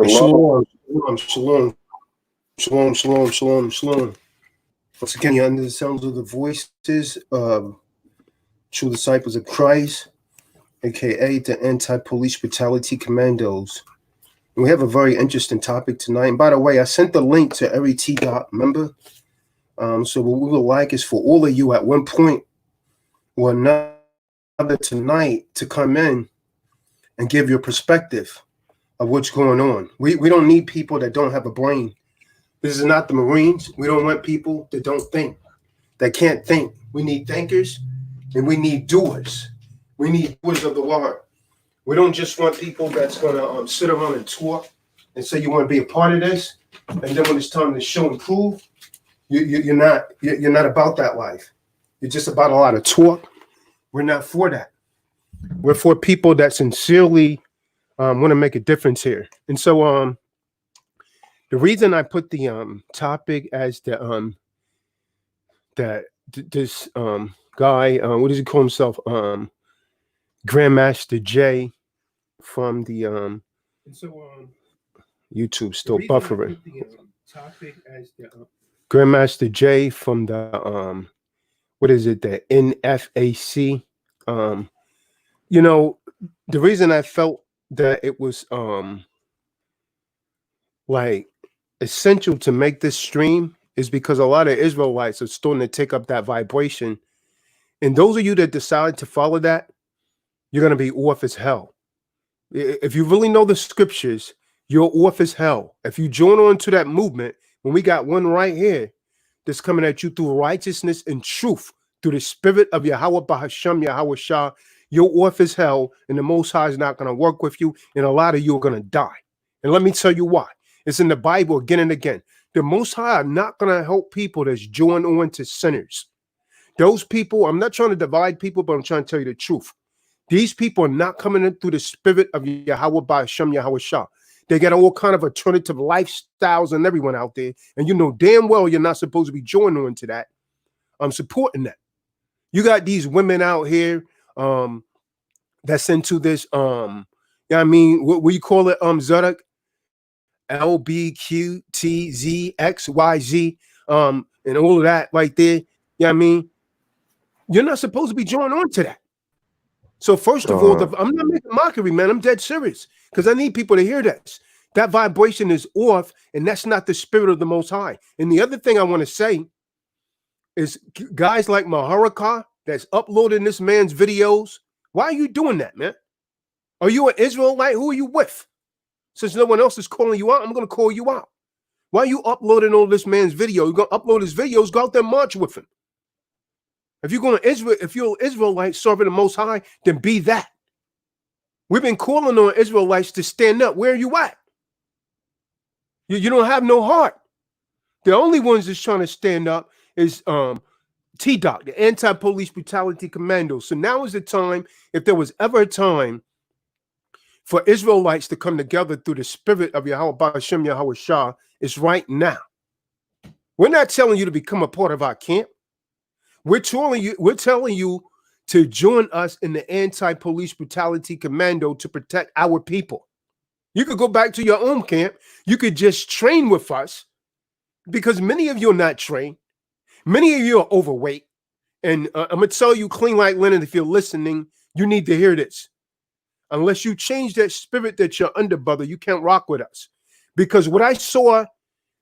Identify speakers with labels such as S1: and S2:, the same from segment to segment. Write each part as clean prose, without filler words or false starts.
S1: Shalom, shalom, shalom, shalom, shalom, shalom. Once again, you're under the sounds of the voices of true disciples of Christ, aka the anti-police brutality commandos. And we have a very interesting topic tonight. And by the way, I sent the link to every T-Dot member. So what we would like is for all of you at one point or another tonight to come in and give your perspective of what's going on. We don't need people that don't have a brain. This is not the Marines. We don't want people that don't think, that can't think. We need thinkers and we need doers. We need doers of the word. We don't just want people that's going to sit around and talk and say you want to be a part of this, and then when it's time to show and prove, you're not about that life. You're just about a lot of talk. We're not for that. We're for people that sincerely want to make a difference here. And so the reason I put the topic as the this guy, what does he call himself? Grandmaster J from the YouTube still buffering. Topic as the Grandmaster J from the what is it, the NFAC? You know, the reason I felt that it was like essential to make this stream is because a lot of Israelites are starting to take up that vibration. And those of you that decide to follow that, you're going to be off as hell. If you really know the scriptures, you're off as hell. If you join on to that movement, when we got one right here that's coming at you through righteousness and truth, through the spirit of Yahweh Bahasham, Yahweh Shah, you're off as hell, and the Most High is not going to work with you, and a lot of you are going to die. And let me tell you why. It's in the Bible again and again. The Most High are not going to help people that's joined on to sinners. Those people, I'm not trying to divide people, but I'm trying to tell you the truth. These people are not coming in through the spirit of Yahweh Bahasham, Yahweh Shah. They got all kind of alternative lifestyles and everyone out there, and you know damn well you're not supposed to be joining on to that. I'm supporting that. You got these women out here that's into this I mean, what you call it, Zedek, LBQTZXYZ, and all of that right there. I mean, you're not supposed to be joining on to that. So first of all, I'm not making mockery, man. I'm dead serious because I need people to hear this. That vibration is off, and that's not the spirit of the Most High. And the other thing I want to say is guys like Maharakah that's uploading this man's videos. Why are you doing that, man? Are you an Israelite? Who are you with? Since no one else is calling you out, I'm going to call you out. Why are you uploading all this man's video? You're going to upload his videos, go out there and march with him. If you're going to Israel, if you're an Israelite serving the Most High, then be that. We've been calling on Israelites to stand up. Where are you at? You don't have no heart. The only ones that's trying to stand up is T-Doc, the anti-police brutality commando. So now is the time, if there was ever a time for Israelites to come together through the spirit of Yahweh Ba'ashem Yahweh Shah, it's right now. We're not telling you to become a part of our camp. We're telling you to join us in the anti-police brutality commando to protect our people. You could go back to your own camp. You could just train with us because many of you are not trained. Many of you are overweight. And I'm going to tell you clean like linen, if you're listening, you need to hear this. Unless you change that spirit that you're under, brother, you can't rock with us. Because what I saw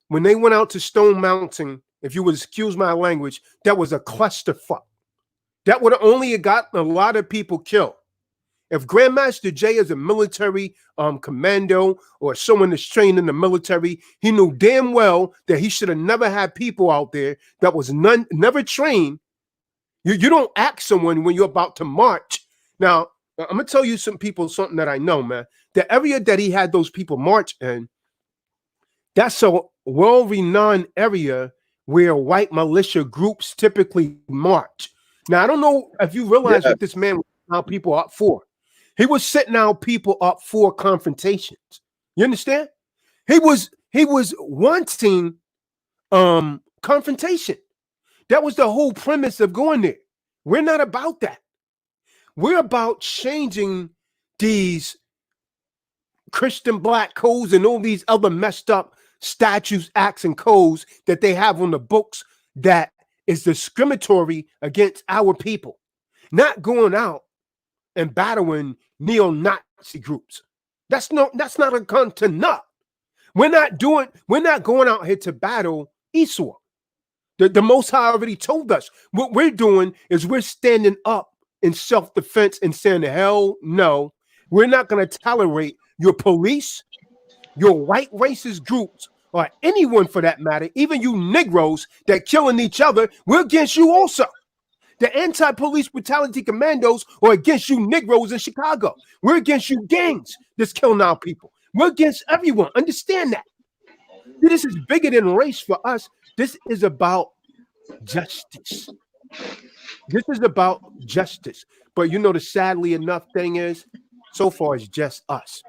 S1: when they went out to Stone Mountain, if you would excuse my language, that was a clusterfuck. That would have only gotten a lot of people killed. If Grandmaster J is a military commando or someone that's trained in the military, he knew damn well that he should have never had people out there that was never trained. You don't ask someone when you're about to march. Now, I'm going to tell you something that I know, man. The area that he had those people march in, that's a well-renowned area where white militia groups typically march. Now, I don't know if you realize what this man was setting out people up for. He was setting out people up for confrontations. You understand? He was wanting confrontation. That was the whole premise of going there. We're not about that. We're about changing these Christian black codes and all these other messed up statutes, acts, and codes that they have on the books that is discriminatory against our people. Not going out and battling neo-Nazi groups. That's not a gun to nut. We're not going out here to battle Esau. The Most High already told us. What we're doing is we're standing up in self-defense and saying, hell no, we're not going to tolerate your police, your white racist groups, or anyone for that matter, even you Negroes that killing each other. We're against you also. The anti-police brutality commandos are against you Negroes in Chicago. We're against you gangs that's killing our people. We're against everyone. Understand that. This is bigger than race for us. This is about justice. This is about justice. But you know, the sadly enough thing is, so far it's just us.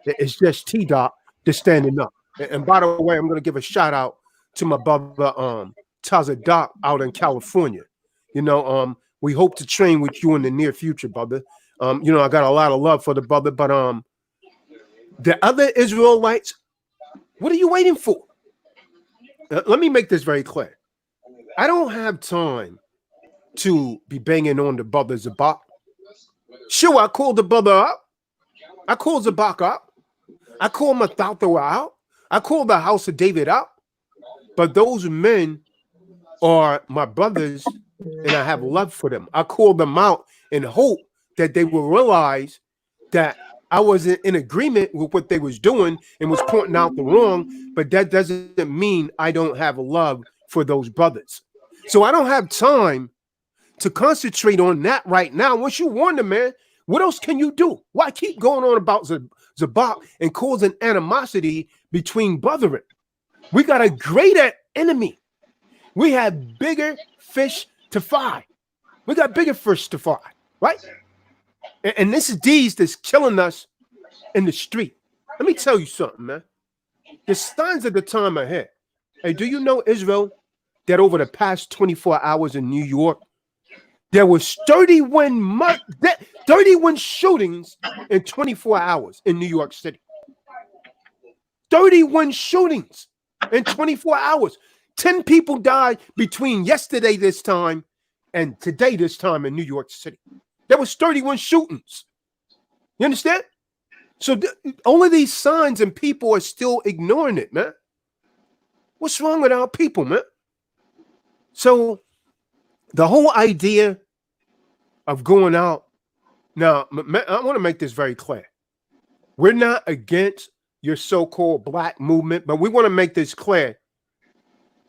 S1: It's just T-Dot that's standing up. And by the way, I'm going to give a shout out to my brother Taza Doc out in California. You know, we hope to train with you in the near future, brother. You know, I got a lot of love for the brother, but the other Israelites, what are you waiting for? Let me make this very clear. I don't have time to be banging on the brother Zabak. Sure, I called the brother up. I called Zabak up. I called Mathatha out. I called the house of David out. But those men are my brothers, and I have love for them. I called them out and hope that they will realize that I wasn't in agreement with what they was doing and was pointing out the wrong, but that doesn't mean I don't have love for those brothers. So I don't have time to concentrate on that right now. Once you warn them, man, what else can you do? Why keep going on about Zabak and causing animosity between brethren? We got a greater enemy. We have bigger fish to fry. We got bigger fish to fry, right? And this is these that's killing us in the street. Let me tell you something, man. The signs of the time ahead. Hey, do you know, Israel, that over the past 24 hours in New York, there was 31 shootings in 24 hours in New York City. 31 shootings in 24 hours. 10 people died between yesterday this time and today this time in New York City. There was 31 shootings. You understand? So all of these signs and people are still ignoring it, man. What's wrong with our people, man? So the whole idea of going out, now, I want to make this very clear. We're not against your so-called black movement, but we want to make this clear.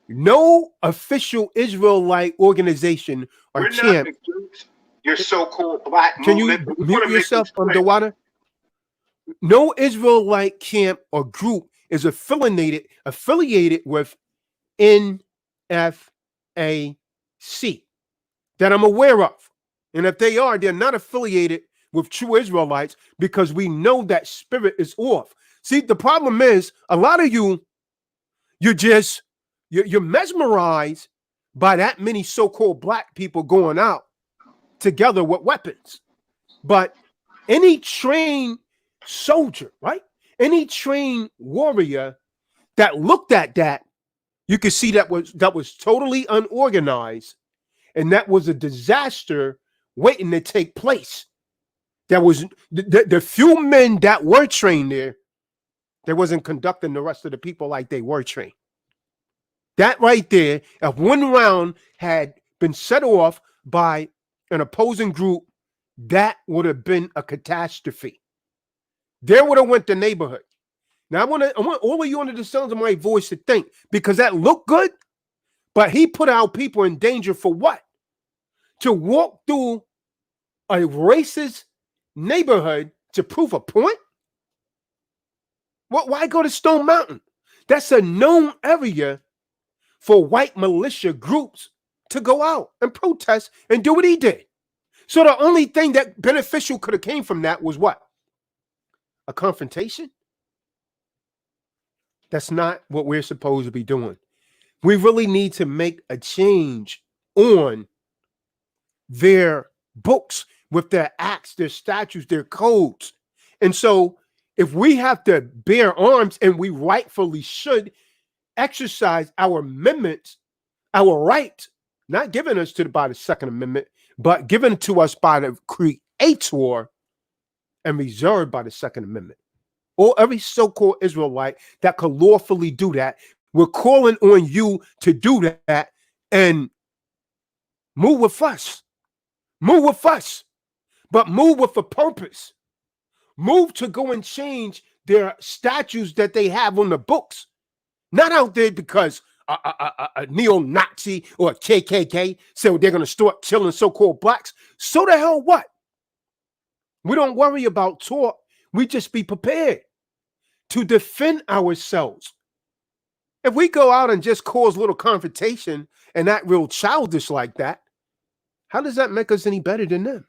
S1: No official Israelite organization or camp.
S2: Your so-called black
S1: Can
S2: movement.
S1: you mute yourself underwater? No Israelite camp or group is affiliated with NFAC that I'm aware of. And if they are, they're not affiliated with true Israelites because we know that spirit is off. See, the problem is a lot of you're mesmerized by that many so-called black people going out together with weapons. But any trained soldier, right? Any trained warrior that looked at that, you could see that was totally unorganized, and that was a disaster waiting to take place. That was the few men that were trained there, they wasn't conducting the rest of the people like they were trained. That right there, if one round had been set off by an opposing group, that would have been a catastrophe. There would have went the neighborhood. Now I want all of you under the sounds of my voice to think, because that looked good, but he put our people in danger for what? To walk through a racist neighborhood to prove a point? Why go to Stone Mountain? That's a known area for white militia groups to go out and protest and do what he did. So the only thing that beneficial could have came from that was what? A confrontation? That's not what we're supposed to be doing. We really need to make a change on their books with their acts, their statutes, their codes. And so if we have to bear arms, and we rightfully should exercise our amendments, our right, not given us by the Second Amendment, but given to us by the Creator and reserved by the Second Amendment. Or every so-called Israelite that could lawfully do that, we're calling on you to do that and move with us. Move with us, but move with a purpose. Move to go and change their statutes that they have on the books. Not out there because a neo-Nazi or a KKK said they're going to start killing so-called blacks. So the hell what? We don't worry about talk. We just be prepared to defend ourselves. If we go out and just cause little confrontation and act real childish like that, how does that make us any better than them?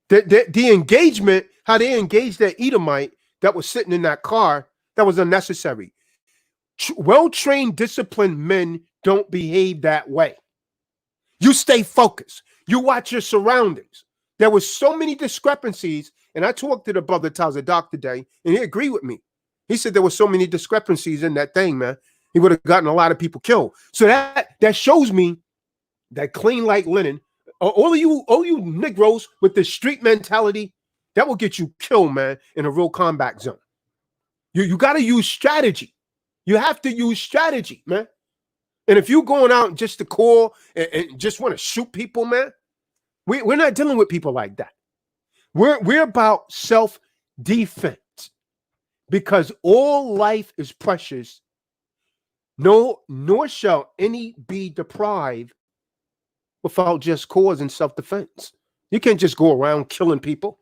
S1: The engagement, how they engaged that Edomite that was sitting in that car, that was unnecessary. Well-trained, disciplined men don't behave that way. You stay focused. You watch your surroundings. There were so many discrepancies, and I talked to the brother Tazadak today, and he agreed with me. He said there were so many discrepancies in that thing, man. He would have gotten a lot of people killed. So that shows me that clean like linen, all you Negroes with the street mentality, that will get you killed, man, in a real combat zone. You got to use strategy. You have to use strategy, man. And if you're going out just to call and just want to shoot people, man, we're not dealing with people like that. We're about self-defense, because all life is precious. No, nor shall any be deprived without just cause and self-defense. You can't just go around killing people.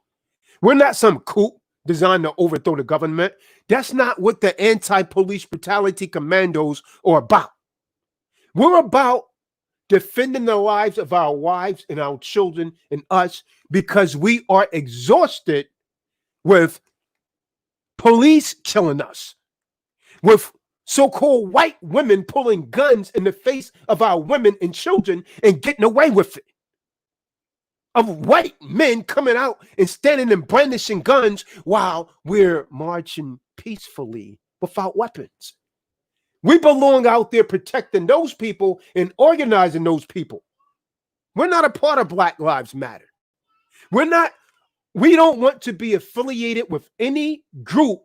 S1: We're not some coup designed to overthrow the government. That's not what the anti-police brutality commandos are about. We're about defending the lives of our wives and our children and us, because we are exhausted with police killing us, with so-called white women pulling guns in the face of our women and children and getting away with it, of white men coming out and standing and brandishing guns while we're marching peacefully without weapons. We belong out there protecting those people and organizing those people. We're not a part of Black Lives Matter. We don't want to be affiliated with any group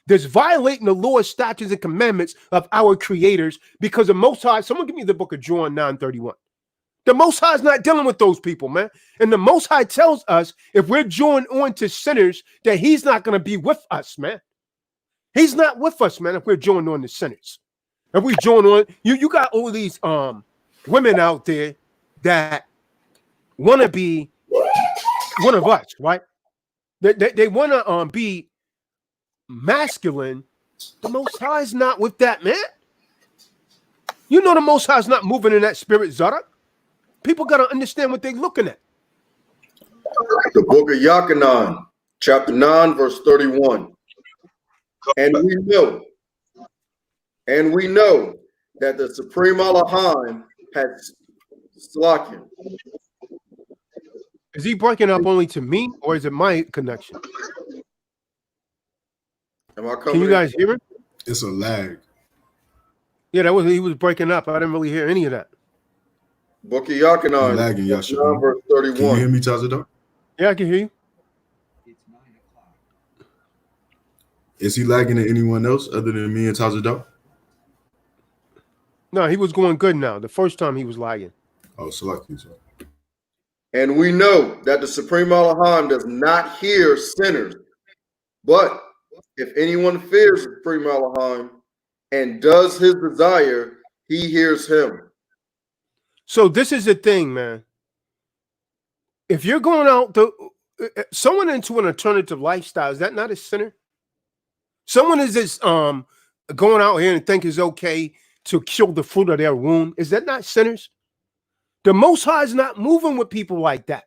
S1: that's violating the law, statutes, and commandments of our creators, because the Most High, someone give me the book of Join 9:31. The Most High is not dealing with those people, man. And the Most High tells us if we're joined on to sinners, that he's not going to be with us, man. He's not with us, man, if we're joined on to sinners. If we join on, you got all these women out there that want to be one of us, right? They want to be masculine. The Most High is not with that, man. You know the Most High is not moving in that spirit, Zadok. People got to understand what they're looking at.
S3: The book of Yachanan, chapter 9, verse 31. And we know that the Supreme Elohim has slackened.
S1: Is he breaking up only to me, or is it my connection? Can you guys hear him?
S4: It's a lag.
S1: Yeah, he was breaking up. I didn't really hear any of that.
S3: Book of Yachanan,
S4: lagging, Yasha.
S3: verse 31.
S4: Can you hear me, Tazadar?
S1: Yeah, I can hear you.
S5: It's 9 o'clock.
S4: Is he lagging to anyone else other than me and Tazadar?
S1: No, he was going good now. The first time he was lagging.
S4: Oh, Salaki.
S3: And we know that the Supreme Elohim does not hear sinners, but if anyone fears the Supreme Elohim and does his desire, he hears him.
S1: So this is the thing, man. If you're going out to someone into an alternative lifestyle, is that not a sinner? Someone is just going out here and think it's okay to kill the fruit of their womb. Is that not sinners? The Most High is not moving with people like that.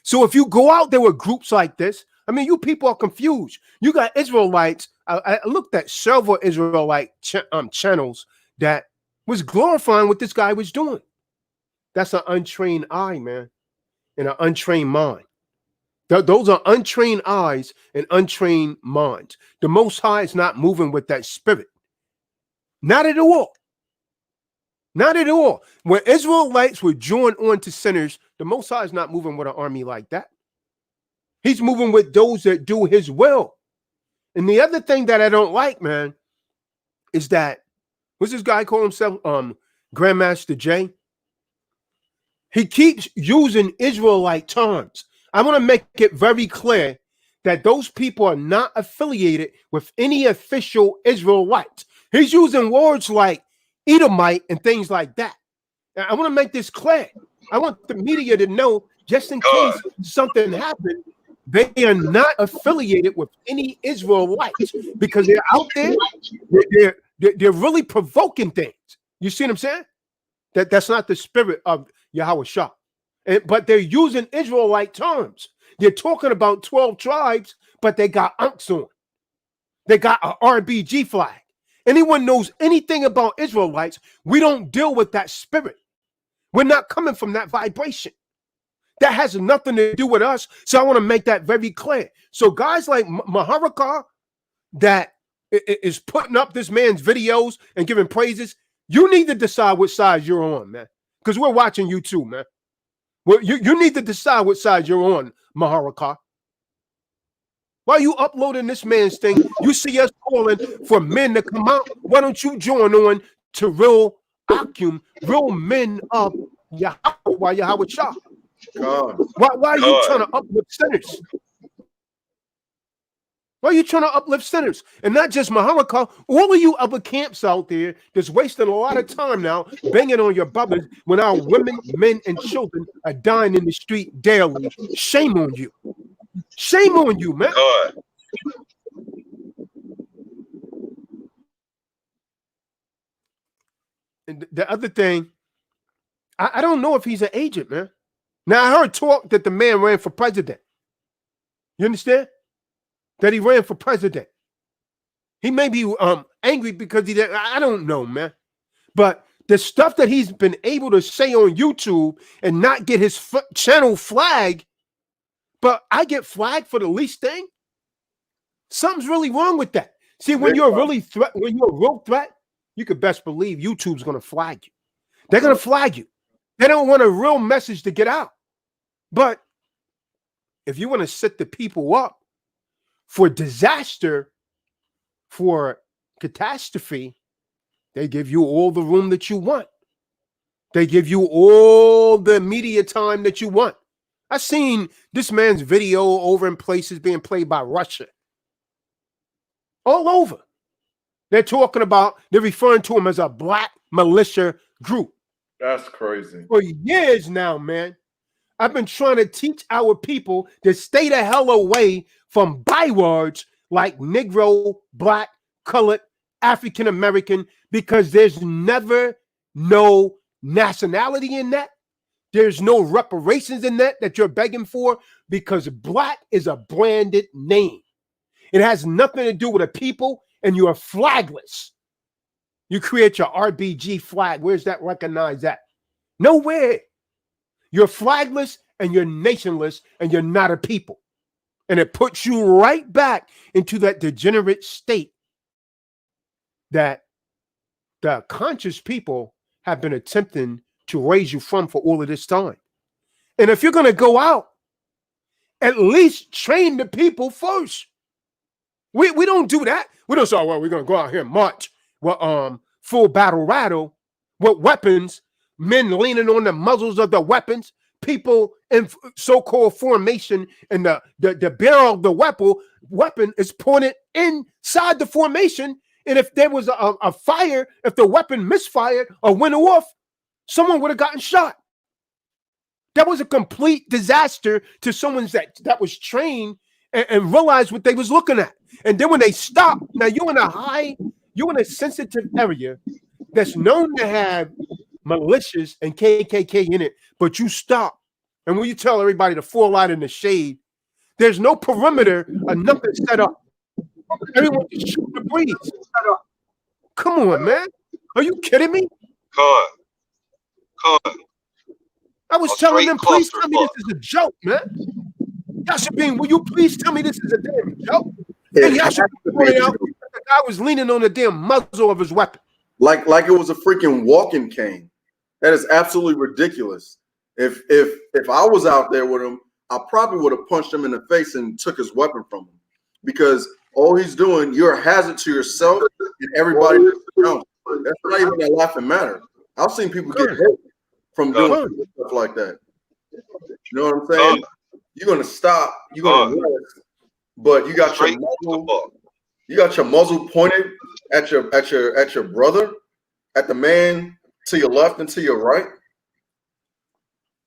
S1: So if you go out there with groups like this, I mean, you people are confused. You got Israelites. I looked at several Israelite channels that was glorifying what this guy was doing. That's an untrained eye, man, and an untrained mind. Those are untrained eyes and untrained minds. The Most High is not moving with that spirit. Not at all. Not at all. When Israelites were joined on to sinners, the Most High is not moving with an army like that. He's moving with those that do his will. And the other thing that I don't like, man, is that, what's this guy call himself? Grandmaster Jay. He keeps using Israelite terms. I want to make it very clear that those people are not affiliated with any official Israelite. He's using words like Edomite and things like that. Now, I want to make this clear. I want the media to know, just in case something happened, they are not affiliated with any Israelites because they're out there. They're really provoking things. You see what I'm saying? That's not the spirit of Yahweh Shah. But they're using Israelite terms. They're talking about 12 tribes, but they got unks on. They got an RBG flag. Anyone knows anything about Israelites, we don't deal with that spirit. We're not coming from that vibration. That has nothing to do with us. So I want to make that very clear. So guys like Maharakar that is putting up this man's videos and giving praises, you need to decide which side you're on, man. Because we're watching you too, man. Well, you need to decide which side you're on, Maharakar. Why are you uploading this man's thing? You see us calling for men to come out. Why don't you join on to real Akim, real men of Yahweh Shah? Why are you trying to uplift sinners? Why are you trying to uplift sinners? And not just Maharakar, all of you other camps out there that's wasting a lot of time now banging on your brothers when our women, men, and children are dying in the street daily. Shame on you. Shame on you, man. And the other thing, I don't know if he's an agent, man. Now, I heard talk that the man ran for president. You understand? That he ran for president. He may be angry because he did. I don't know, man. But the stuff that he's been able to say on YouTube and not get his channel flagged, but I get flagged for the least thing. Something's really wrong with that. See, when you're really when you're a real threat, you could best believe YouTube's going to flag you. They're going to flag you. They don't want a real message to get out. But if you want to set the people up for disaster, for catastrophe, they give you all the room that you want. They give you all the media time that you want. I've seen this man's video over in places being played by Russia. All over. They're talking about, they're referring to him as a black militia group.
S3: That's crazy.
S1: For years now, man, I've been trying to teach our people to stay the hell away from bywords like Negro, black, colored, African American, because there's never no nationality in that. There's no reparations in that you're begging for, because black is a branded name. It has nothing to do with a people, and you're flagless. You create your RBG flag. Where's that recognized at? Nowhere. You're flagless and you're nationless and you're not a people. And it puts you right back into that degenerate state that the conscious people have been attempting to raise you from for all of this time. And if you're going to go out, at least train the people first. We don't do that. We don't say, oh, well, we're going to go out here and march with full battle rattle with weapons, men leaning on the muzzles of the weapons, people in so-called formation, and the barrel of the weapon is pointed inside the formation. And if there was a fire, if the weapon misfired or went off, someone would have gotten shot. That was a complete disaster to someone that was trained and realized what they was looking at. And then when they stop, now you're in a sensitive area that's known to have militias and KKK in it, but you stop. And when you tell everybody to fall out in the shade, there's no perimeter or nothing set up. Everyone just shoot the breeze. Come on, man. Are you kidding me? I was telling them, please tell me this is a joke, man. Yashabin, will you please tell me this is a damn joke? And Yashabin pointed out that the guy was leaning on the damn muzzle of his weapon.
S3: Like it was a freaking walking cane. That is absolutely ridiculous. If I was out there with him, I probably would have punched him in the face and took his weapon from him, because all he's doing, you're a hazard to yourself and everybody else. That's not even a laughing matter. I've seen people get hurt from doing stuff like that. You know what I'm saying? You're gonna stop. You're gonna rest, but you got your muzzle pointed at your brother, at the man to your left and to your right.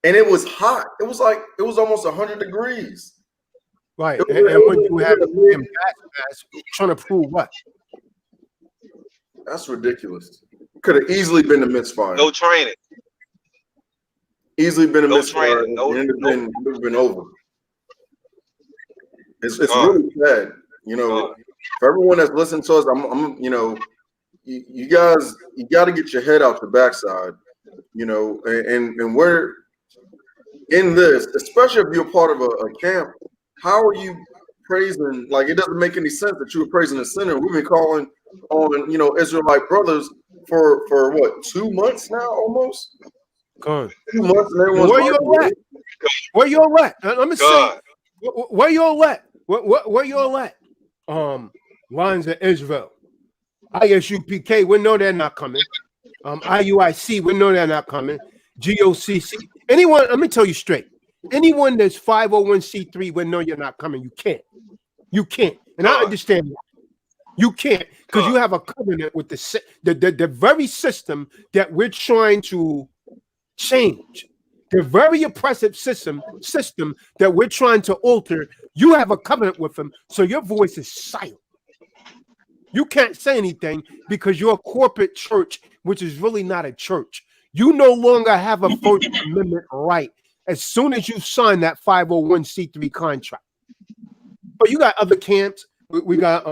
S3: And it was hot. It was almost 100 degrees.
S1: Right. And when you have him trying to prove what?
S3: That's ridiculous. Could have easily been a misfire.
S6: No training.
S3: Easily been a
S6: No
S3: misfire.
S6: training.
S3: It would have been over. It's really sad. You know, for everyone that's listening to us, I'm you know, you guys, you got to get your head out the backside. You know, and we're in this, especially if you're part of a camp. How are you praising? Like, it doesn't make any sense that you were praising a sinner. We've been calling on, you know, Israelite brothers for what, 2 months now, almost.
S1: 2
S3: months, and everyone's
S1: where you at? Where you at? Let me say, where you at? Where you at? Lines of Israel. ISUPK, we know they're not coming. IUIC, we know they're not coming. GOCC. Anyone, let me tell you straight. Anyone that's 501c3, we know you're not coming. You can't. You can't. And I understand that. You can't, because you have a covenant with the very system that we're trying to change. The very oppressive system that we're trying to alter. You have a covenant with them, so your voice is silent. You can't say anything because you're a corporate church, which is really not a church. You no longer have a First Amendment right as soon as you sign that 501c3 contract. But you got other camps. We got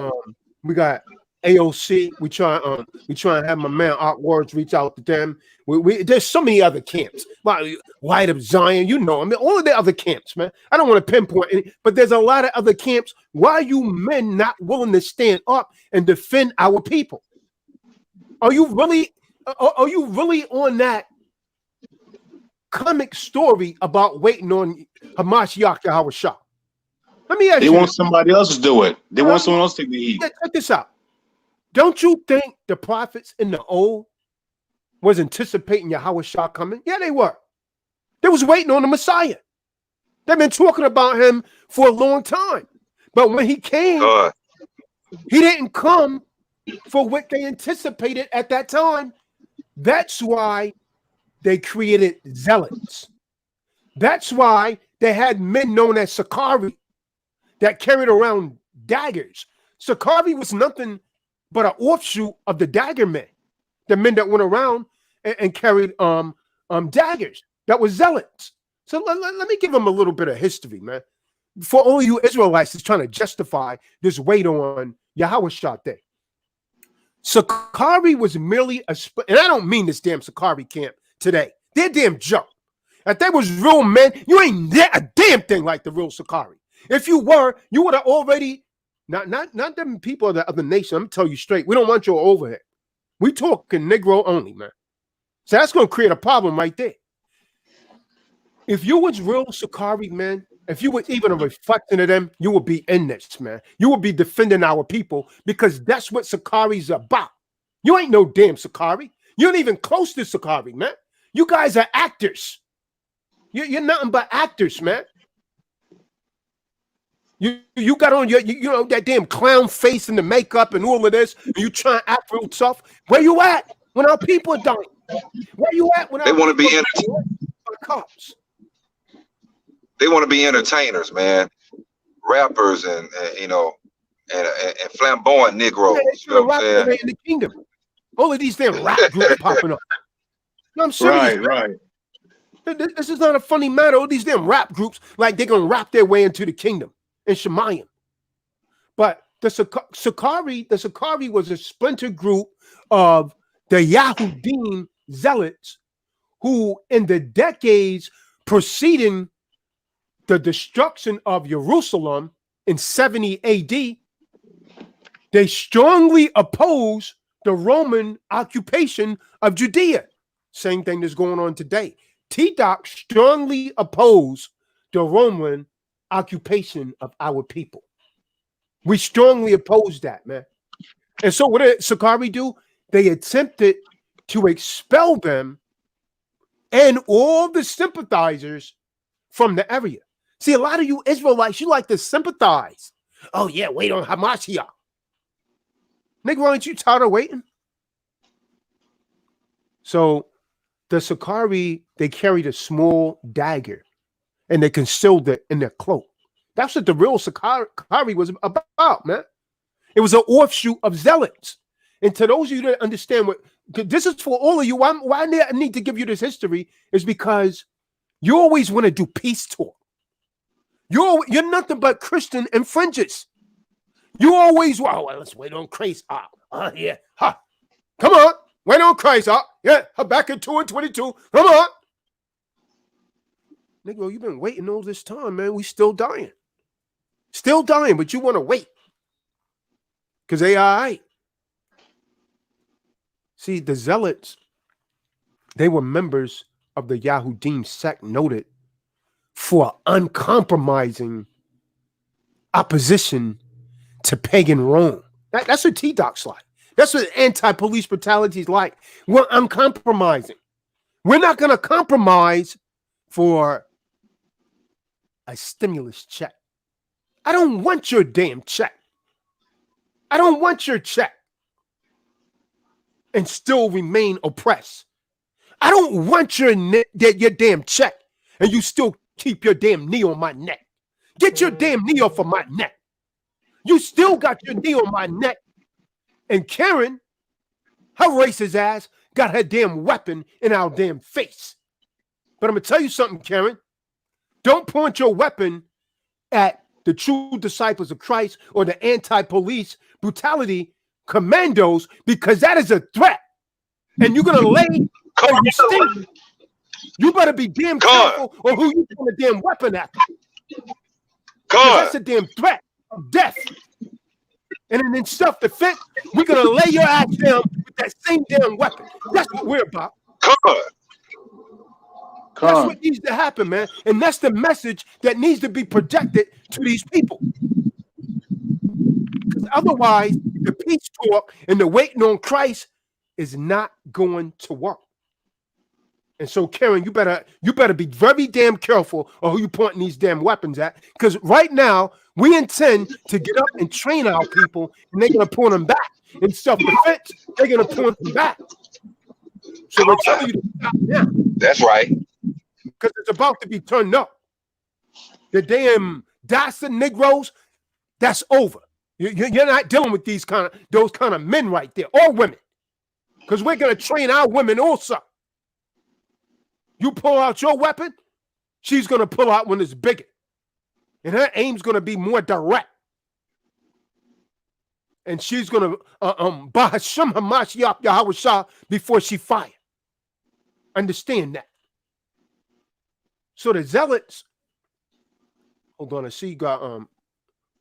S1: AOC. We try and have my man Art Words reach out to them. There's so many other camps. Light of Zion, you know, I mean, all of the other camps, man. I don't want to pinpoint any, but there's a lot of other camps. Why are you men not willing to stand up and defend our people? Are you really on that comic story about waiting on Hamashiach Yahweh? Let me ask you.
S7: They want somebody else to do it. They want someone else to take the heat.
S1: Check this out. Don't you think the prophets in the old was anticipating Yahweh coming? Yeah, they were. They was waiting on the Messiah. They've been talking about him for a long time. But when he came, he didn't come for what they anticipated at that time. That's why they created zealots. That's why they had men known as Sakari that carried around daggers. Sakari was nothing but an offshoot of the dagger men, the men that went around and carried daggers. That was zealots. So let me give them a little bit of history, man. For all you Israelites that's trying to justify this weight on Yahweh Day. Sakari was merely and I don't mean this damn Sakari camp today. They're damn joke. If they was real men, you ain't a damn thing like the real Sakari. If you were, you would have already, not them people of the other nation. I'm tell you straight, we don't want you over here. We talking Negro only, man. So that's going to create a problem right there. If you was real Sakari, man, if you was even a reflection of them, you would be in this, man. You would be defending our people because that's what Sakari's about. You ain't no damn Sakari. You ain't even close to Sakari, man. You guys are actors. You're nothing but actors, man. You got on your that damn clown face and the makeup and all of this, and you trying to act real tough. Where you at when our people are dying? Where you at when
S6: they want to be entertained?
S1: Cops.
S6: They want to be entertainers, man. Rappers and flamboyant Negroes.
S1: Yeah,
S6: you know what I'm saying?
S1: In the kingdom. All of these damn rap groups popping up. No, I'm serious.
S7: Right.
S1: This is not a funny matter. All these damn rap groups, like they're gonna rap their way into the kingdom in Shemayim. But the Sakari was a splinter group of the Yahudim zealots who, in the decades preceding the destruction of Jerusalem in 70 AD, they strongly oppose the Roman occupation of Judea. Same thing that's going on today. T-Doc strongly oppose the Roman occupation of our people. We strongly oppose that, man. And so what did Sakari do? They attempted to expel them and all the sympathizers from the area. See, a lot of you Israelites, you like to sympathize. Oh, yeah, wait on Hamashiach. Nigga, aren't you tired of waiting? So the Sakari, they carried a small dagger and they concealed it in their cloak. That's what the real Sakari was about, man. It was an offshoot of zealots. And to those of you that understand what, this is for all of you, why I need to give you this history is because you always want to do peace talk. You're nothing but Christian and fringes. You always, well, let's wait on Christ. Yeah. Ha. Come on. Wait on Christ. Yeah. Habakkuk 2 and 22. Come on. Nigga, you've been waiting all this time, man. We still dying. Still dying, but you want to wait. Because they all right. See, the zealots, they were members of the Yahudim sect noted for uncompromising opposition to pagan Rome. That's what T-Doc's like. That's what anti-police brutality is like. We're uncompromising. We're not going to compromise for a stimulus check. I don't want your damn check. I don't want your check and still remain oppressed. I don't want your damn check and you still keep your damn knee on my neck. Get your damn knee off of my neck. You still got your knee on my neck. And Karen, her racist ass, got her damn weapon in our damn face. But I'm going to tell you something, Karen. Don't point your weapon at the true disciples of Christ or the anti-police brutality commandos because that is a threat. And you're going to lay or you stink. You better be damn careful or who you put a damn weapon at. That's a damn threat of death. And then in self-defense, we're going to lay your ass down with that same damn weapon. That's what we're about. That's what needs to happen, man. And that's the message that needs to be projected to these people. Because otherwise, the peace talk and the waiting on Christ is not going to work. And so, Karen, you better be very damn careful of who you pointing these damn weapons at. Because right now, we intend to get up and train our people, and they're going to point them back. In self-defense, they're going to point them back. So we're telling you to stop now.
S6: That's right.
S1: Because it's about to be turned up. The damn Dawson Negroes, that's over. You're not dealing with those kind of men right there, or women. Because we're going to train our women also. You pull out your weapon, she's going to pull out one that's bigger. And her aim's going to be more direct. And she's going to Bahasham Hamashiach Yahweh before she fire. Understand that. So the zealots, hold on, I see you got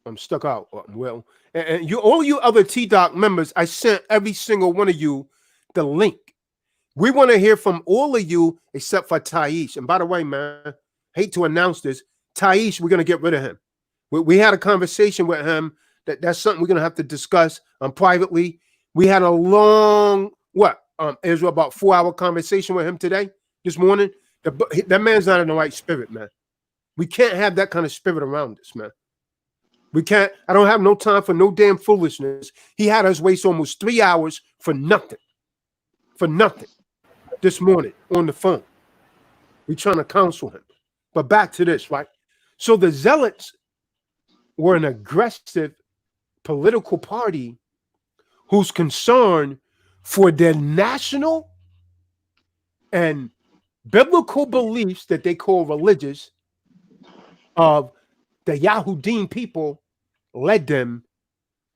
S1: I'm stuck out. Well, and you all you other T-Doc members, I sent every single one of you the link. We want to hear from all of you except for Taish. And by the way, man, hate to announce this, Taish, we're going to get rid of him. We had a conversation with him that's something we're going to have to discuss privately. We had a long, Israel, about 4-hour conversation with him this morning. That man's not in the right spirit, man. We can't have that kind of spirit around us, man. We can't. I don't have no time for no damn foolishness. He had us waste almost 3 hours for nothing. For nothing. This morning on the phone. We're trying to counsel him. But back to this, right? So the Zealots were an aggressive political party whose concern for their national and biblical beliefs that they call religious of the Yahudim people led them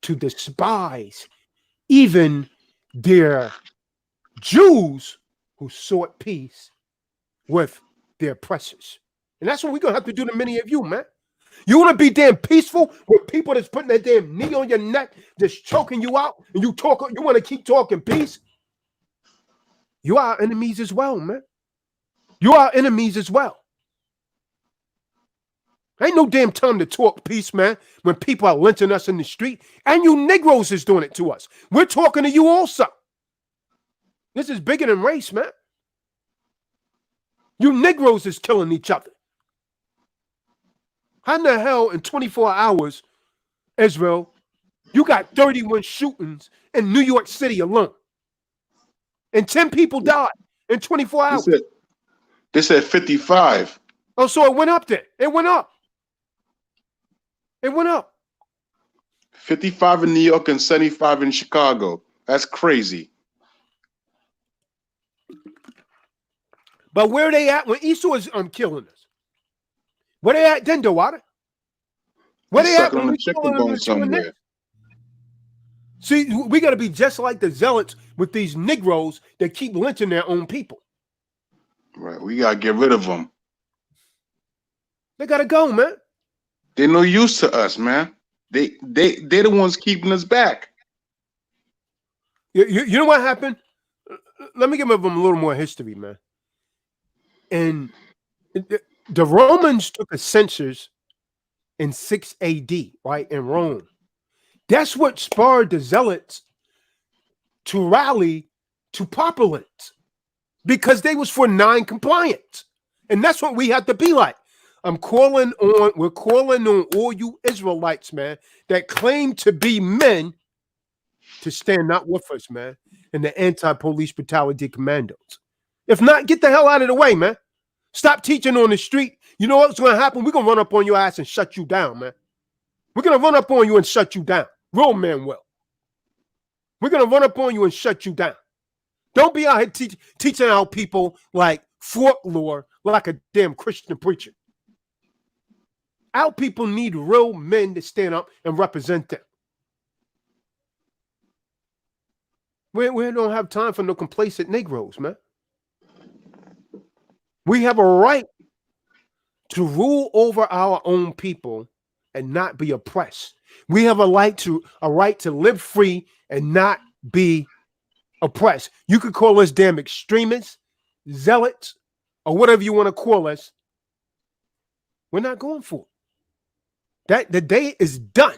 S1: to despise even their Jews who sought peace with their oppressors. And that's what we're going to have to do to many of you, man. You want to be damn peaceful with people that's putting that damn knee on your neck, just choking you out, and you want to keep talking peace? You are enemies as well, man. You are enemies as well. Ain't no damn time to talk peace, man, when people are lynching us in the street. And you Negroes is doing it to us. We're talking to you also. This is bigger than race, man. You Negroes is killing each other. How in the hell in 24 hours, Israel, you got 31 shootings in New York City alone? And 10 people died in 24 hours.
S7: They said 55.
S1: Oh, so it went up there. It went up. It went up.
S7: 55 in New York and 75 in Chicago. That's crazy.
S1: But where are they at when Esau is killing us? Where they at then, Dewada? Where they at when we killing them somewhere? See, we got to be just like the zealots with these Negroes that keep lynching their own people.
S7: Right, we got to get rid of them.
S1: They got to go, man.
S7: They're no use to us, man. They're the ones keeping us back.
S1: You know what happened? Let me give them a little more history, man. And the Romans took a census in 6 AD, right, in Rome. That's what spurred the zealots to rally to populace because they was for non-compliance. And that's what we have to be like. We're calling on all you Israelites, man, that claim to be men to stand up with us, man, and the anti-police brutality commandos. If not, get the hell out of the way, man. Stop teaching on the street. You know what's going to happen? We're going to run up on your ass and shut you down, man. We're going to run up on you and shut you down. Real men will. We're going to run up on you and shut you down. Don't be out here teaching our people like folklore like a damn Christian preacher. Our people need real men to stand up and represent them. We don't have time for no complacent Negroes, man. We have a right to rule over our own people and not be oppressed. We have a right to live free and not be oppressed. You could call us damn extremists, zealots, or whatever you want to call us. We're not going for it. The day is done.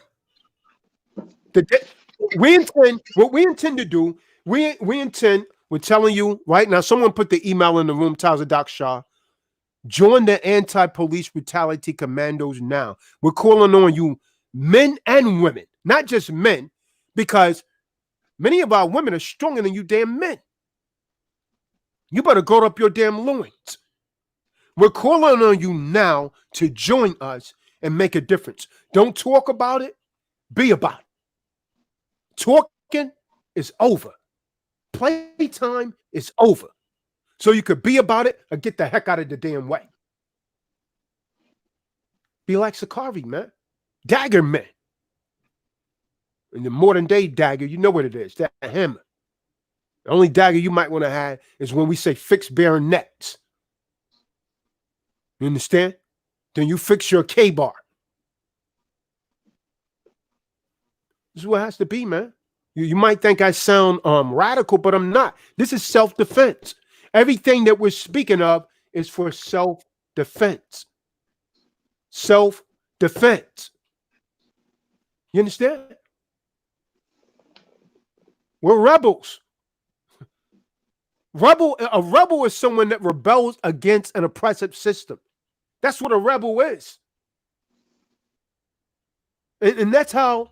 S1: What we intend to do, we're telling you right now, someone put the email in the room, Towser Doc Shaw. Join the anti-police brutality commandos now. We're calling on you, men and women, not just men, because many of our women are stronger than you damn men. You better grow up your damn loins. We're calling on you now to join us and make a difference. Don't talk about it, be about it. Talking is over. Playtime is over. So you could be about it or get the heck out of the damn way. Be like Sakari, man. Dagger men. In the modern day dagger, you know what it is, that hammer. The only dagger you might want to have is when we say fix bayonets. You understand? Then you fix your K-bar. This is what it has to be, man. You might think I sound radical, but I'm not. This is self-defense. Everything that we're speaking of is for self-defense. Self-defense. You understand? We're rebels. A rebel is someone that rebels against an oppressive system. That's what a rebel is. And that's how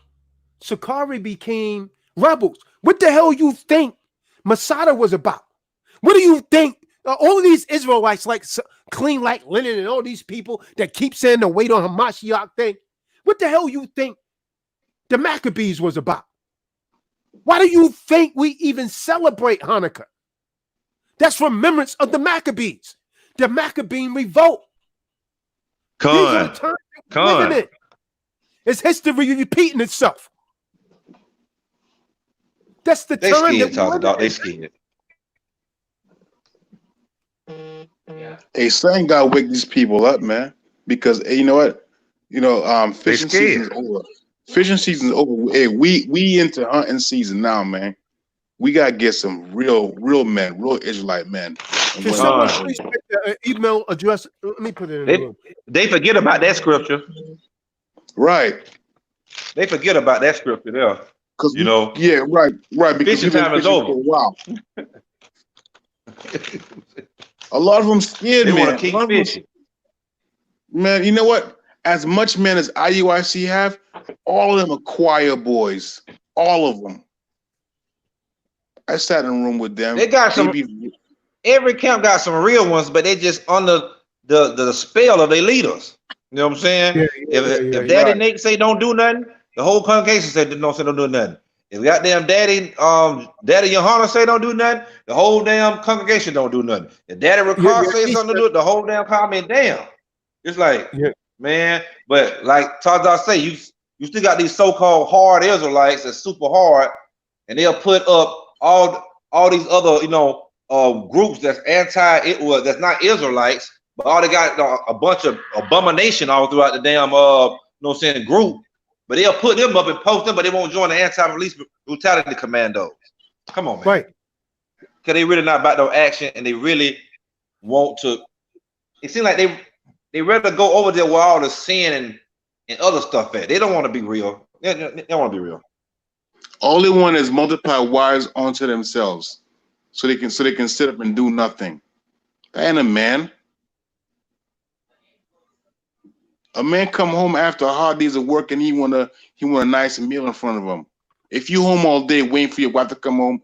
S1: Sakari became rebels. What the hell you think Masada was about? What do you think all of these Israelites like clean like linen and all these people that keep saying the wait on Hamashiach thing? What the hell you think the Maccabees was about? Why do you think we even celebrate Hanukkah? That's remembrance of the Maccabees, the Maccabean revolt. These are the times we're living in. It's history repeating itself. That's the time that we're living in.
S6: They scared.
S5: Yeah.
S7: Hey, something gotta wake these people up, man. Because hey, you know what? Fishing season is over. Fishing season is over. Hey, we into hunting season now, man. We gotta get some real men, real Israelite men.
S1: Can someone please get the email address? Let me put it in the room.
S8: They forget about that scripture.
S7: Right.
S8: They forget about that scripture there.
S7: Because yeah, right. Because
S8: fishing time is over.
S7: Wow. A lot of them scared,
S8: they
S7: man.
S8: Want to keep fishing.
S7: Man, you know what? As much men as IUIC have, all of them are choir boys. All of them. I sat in a room with them.
S8: They got some. Every camp got some real ones, but they just under the spell of their leaders. You know what I'm saying? If Daddy Nate say don't do nothing, the whole congregation say don't do nothing. If goddamn Daddy Yohana say don't do nothing, the whole damn congregation don't do nothing. If Daddy Ricard say something to do it, the whole damn comment down. It's like, man, but like Tarzan say, you still got these so-called hard Israelites that's super hard, and they'll put up all these other groups that's that's not Israelites, but all they got a bunch of abomination all throughout the damn group. But they'll put them up and post them, but they won't join the anti-police brutality commandos. Come on, man.
S1: Right.
S8: Because they really not about no action, and they really want to. It seems like they rather go over there where all the sin and other stuff at. They don't want to be real. They don't want to be real.
S7: All they want is multiply wives onto themselves, so they can sit up and do nothing. That ain't a man. A man come home after a hard days of work and he want a nice meal in front of him. If you home all day waiting for your wife to come home,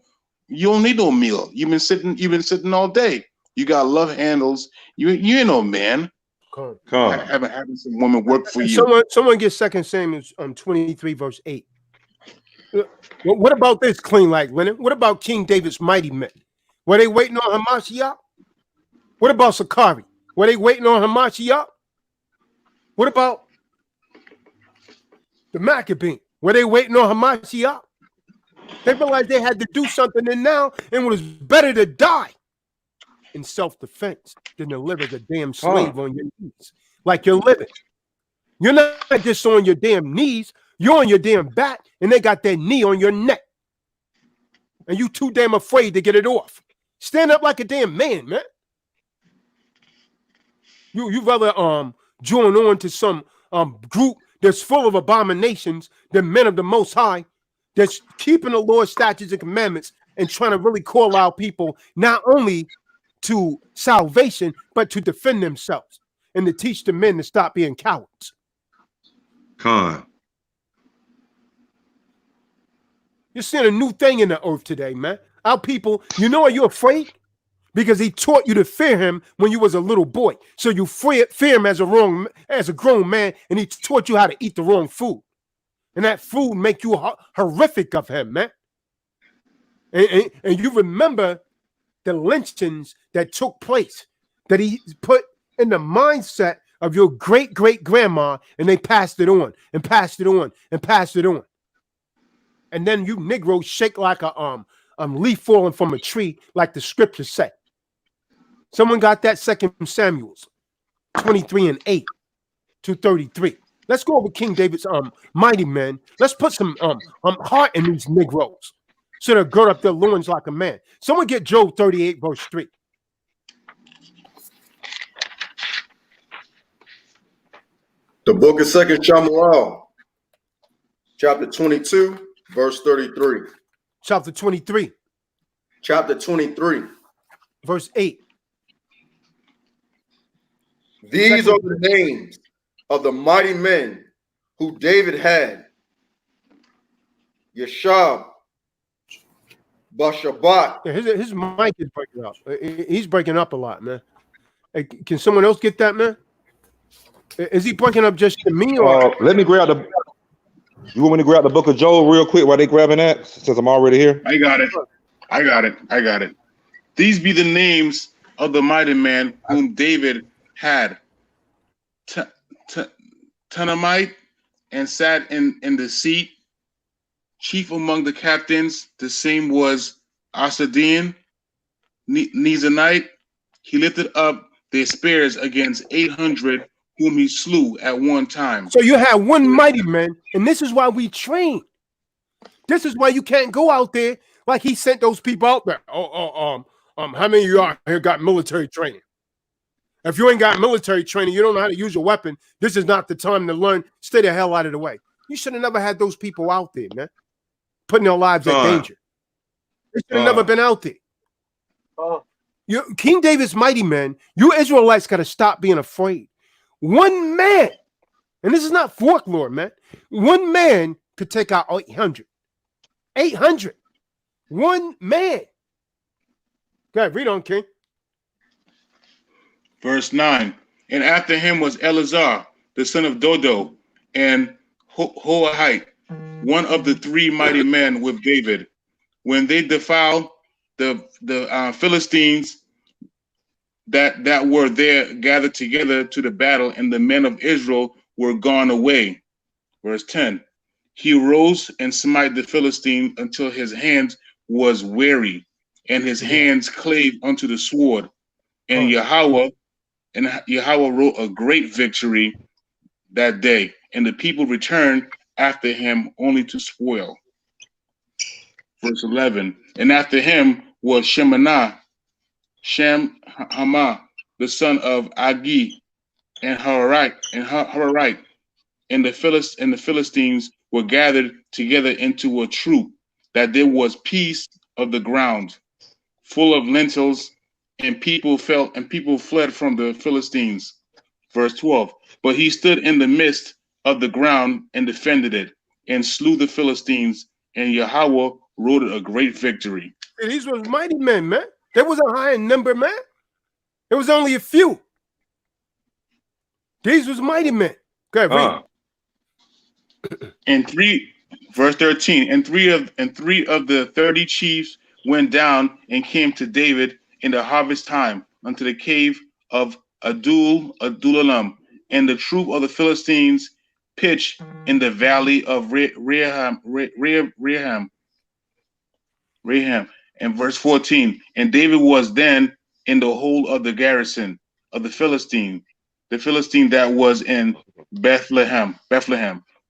S7: you don't need no meal. You've been sitting all day. You got love handles. You ain't no man.
S1: Come.
S7: Having some woman work for you.
S1: Someone get 2 Samuel 23 verse 8. What about this clean like Leonard? What about King David's mighty men? Were they waiting on Hamashiach? What about Sakari? Were they waiting on Hamashiach? What about the Maccabees? Were they waiting on Hamashiach? They realized they had to do something, and now it was better to die in self-defense than to live as a damn slave on your knees, like you're living. You're not just on your damn knees, you're on your damn back, and they got their knee on your neck. And you too damn afraid to get it off. Stand up like a damn man, man. You rather join on to some group that's full of abominations, the men of the Most High, that's keeping the Lord's statutes and commandments and trying to really call out people not only to salvation, but to defend themselves and to teach the men to stop being cowards. You're seeing a new thing in the earth today, man. Our people, are you afraid? Because he taught you to fear him when you was a little boy. So you fear him as a grown man, and he taught you how to eat the wrong food. And that food make you horrific of him, man. And you remember the lynchings that took place, that he put in the mindset of your great-great-grandma, and they passed it on, and passed it on, and passed it on. And then you Negroes shake like a leaf falling from a tree, like the scriptures say. Someone got that 2 Samuel 23 and 8 to 33. Let's go over King David's mighty men. Let's put some heart in these Negroes so they'll gird up their loins like a man. Someone get Job 38 verse 3.
S3: The book of 2 Samuel, chapter 22, verse 33.
S1: Chapter 23.
S3: Chapter 23.
S1: Verse 8.
S3: These are the names of the mighty men who David had. Yeshab, Bashabat.
S1: Yeah, his mic is breaking up. He's breaking up a lot, man. Hey, can someone else get that, man? Is he breaking up just to me, or
S8: let me grab the? You want me to grab the book of Job real quick while they grabbing that? Since I'm already here.
S7: I got it. These be the names of the mighty man whom David had. Tanamite, and sat in the seat. Chief among the captains, the same was Asadin, Nizanite. He lifted up their spears against 800 whom he slew at one time.
S1: So you have one mighty man, and this is why we train. This is why you can't go out there like he sent those people out there. How many of you out here got military training? If you ain't got military training, you don't know how to use your weapon. This is not the time to learn. Stay the hell out of the way. You should have never had those people out there, man, putting their lives at danger. They should have never been out there. King David's mighty men, you Israelites got to stop being afraid. One man, and this is not folklore, man. One man could take out 800. 800. One man. Go ahead, read on, King.
S7: Verse 9. And after him was Eleazar, the son of Dodo, and Hoahite, one of the three mighty men with David. When they defiled the Philistines that were there gathered together to the battle, and the men of Israel were gone away. Verse 10. He rose and smite the Philistine until his hands was weary, and his hands clave unto the sword. And Yahweh wrote a great victory that day, and the people returned after him only to spoil. Verse 11. And after him was Shemhamah, the son of Agi, and Harite, and the Philistines were gathered together into a troop, that there was peace of the ground, full of lentils, and people fled from the Philistines. Verse 12. But he stood in the midst of the ground and defended it, and slew the Philistines, and Yahweh wrote a great victory.
S1: These were mighty men, man. There wasn't high in number, man. There was only a few. These was mighty men. Go ahead, read.
S7: Verse 13. And three of the 30 chiefs went down and came to David in the harvest time unto the cave of Adullam, and the troop of the Philistines pitched in the valley of Raham. And verse 14. And David was then in the whole of the garrison of the Philistine that was in Bethlehem.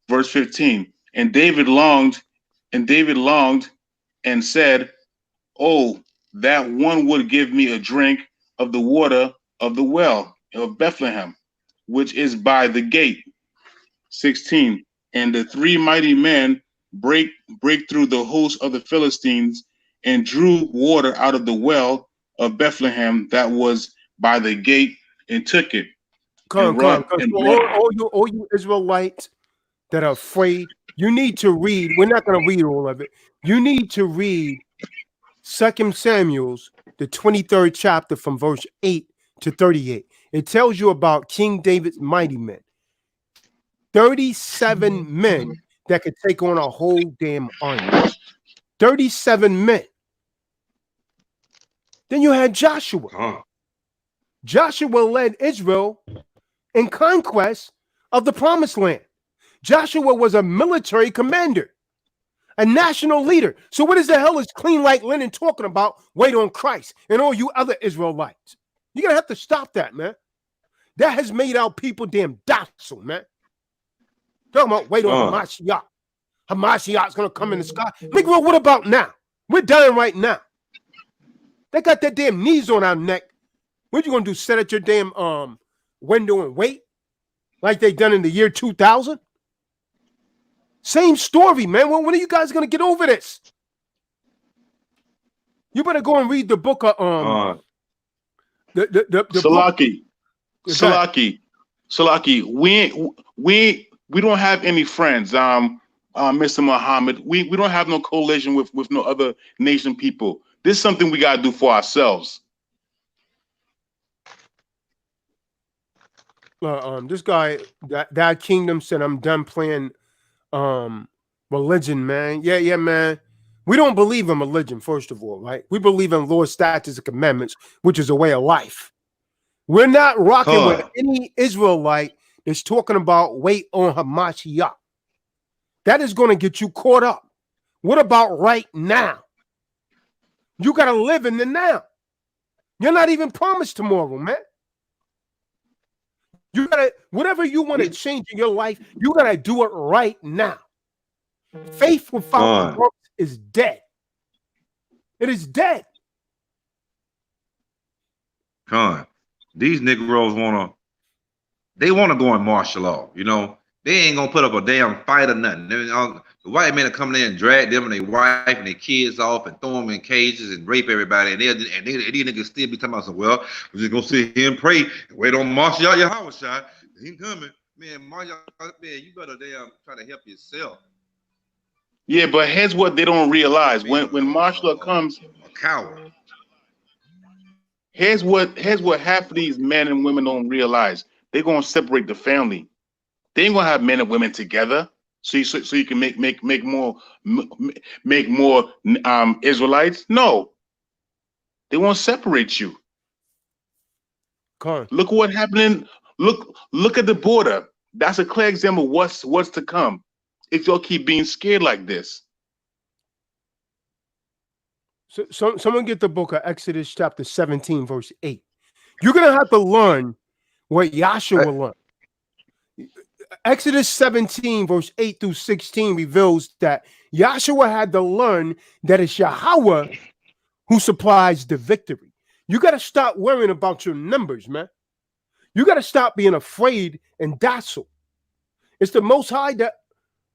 S7: Verse 15. And David longed and said, "Oh, that one would give me a drink of the water of the well of Bethlehem, which is by the gate." 16. And the three mighty men break through the host of the Philistines, and drew water out of the well of Bethlehem that was by the gate, and took it.
S1: All you Israelites that are afraid, you need to read. We're not going to read all of it. You need to read 2 Samuel's, the 23rd chapter, from verse 8 to 38. It tells you about King David's mighty men. 37 men that could take on a whole damn army. 37 men. Then you had Joshua. Joshua led Israel in conquest of the promised land. Joshua was a military commander, a national leader. So what is the hell is clean like linen talking about? Wait on Christ and all you other Israelites. You're going to have to stop that, man. That has made our people damn docile, man. Talking about wait on Hamashiach. Hamashiach's going to come in the sky. Nigga, what about now? We're dying right now. They got their damn knees on our neck. What you going to do, sit at your damn window and wait? Like they done in the year 2000? Same story, man. When are you guys going to get over this? You better go and read the book of
S7: Salaki. We don't have any friends, Mr. Muhammad. We don't have no coalition with no other nation people. This is something we gotta do for ourselves.
S1: This guy, that Kingdom said, "I'm done playing religion, man." Yeah, man. We don't believe in religion, first of all, right? We believe in law, statutes, and commandments, which is a way of life. We're not rocking with any Israelite that's talking about wait on Hamashiach. That is going to get you caught up. What about right now? You got to live in the now. You're not even promised tomorrow, man. You gotta, whatever you want to change in your life, you gotta do it right now. Faith without works is dead. It is dead.
S8: These Negroes they wanna go in martial law, you know. They ain't gonna put up a damn fight or nothing. The white men are coming in and drag them and their wife and their kids off and throw them in cages and rape everybody. And these niggas still be talking about, well, we're just gonna sit here and pray and wait on martial out your house shot. He coming. Man, martial, man, you better damn try to help yourself.
S7: Yeah, but here's what they don't realize. When martial law comes,
S8: a coward.
S7: Here's what half of these men and women don't realize. They're gonna separate the family. They ain't gonna have men and women together, so you can make more Israelites. No, they won't separate you. Look what happening. Look at the border. That's a clear example of what's to come if y'all keep being scared like this.
S1: So someone get the book of Exodus chapter 17, verse 8. You're gonna have to learn what Yahshua learned. Exodus 17, verse 8 through 16 reveals that Yahshua had to learn that it's Yahweh who supplies the victory. You got to stop worrying about your numbers, man. You got to stop being afraid and docile. It's the Most High that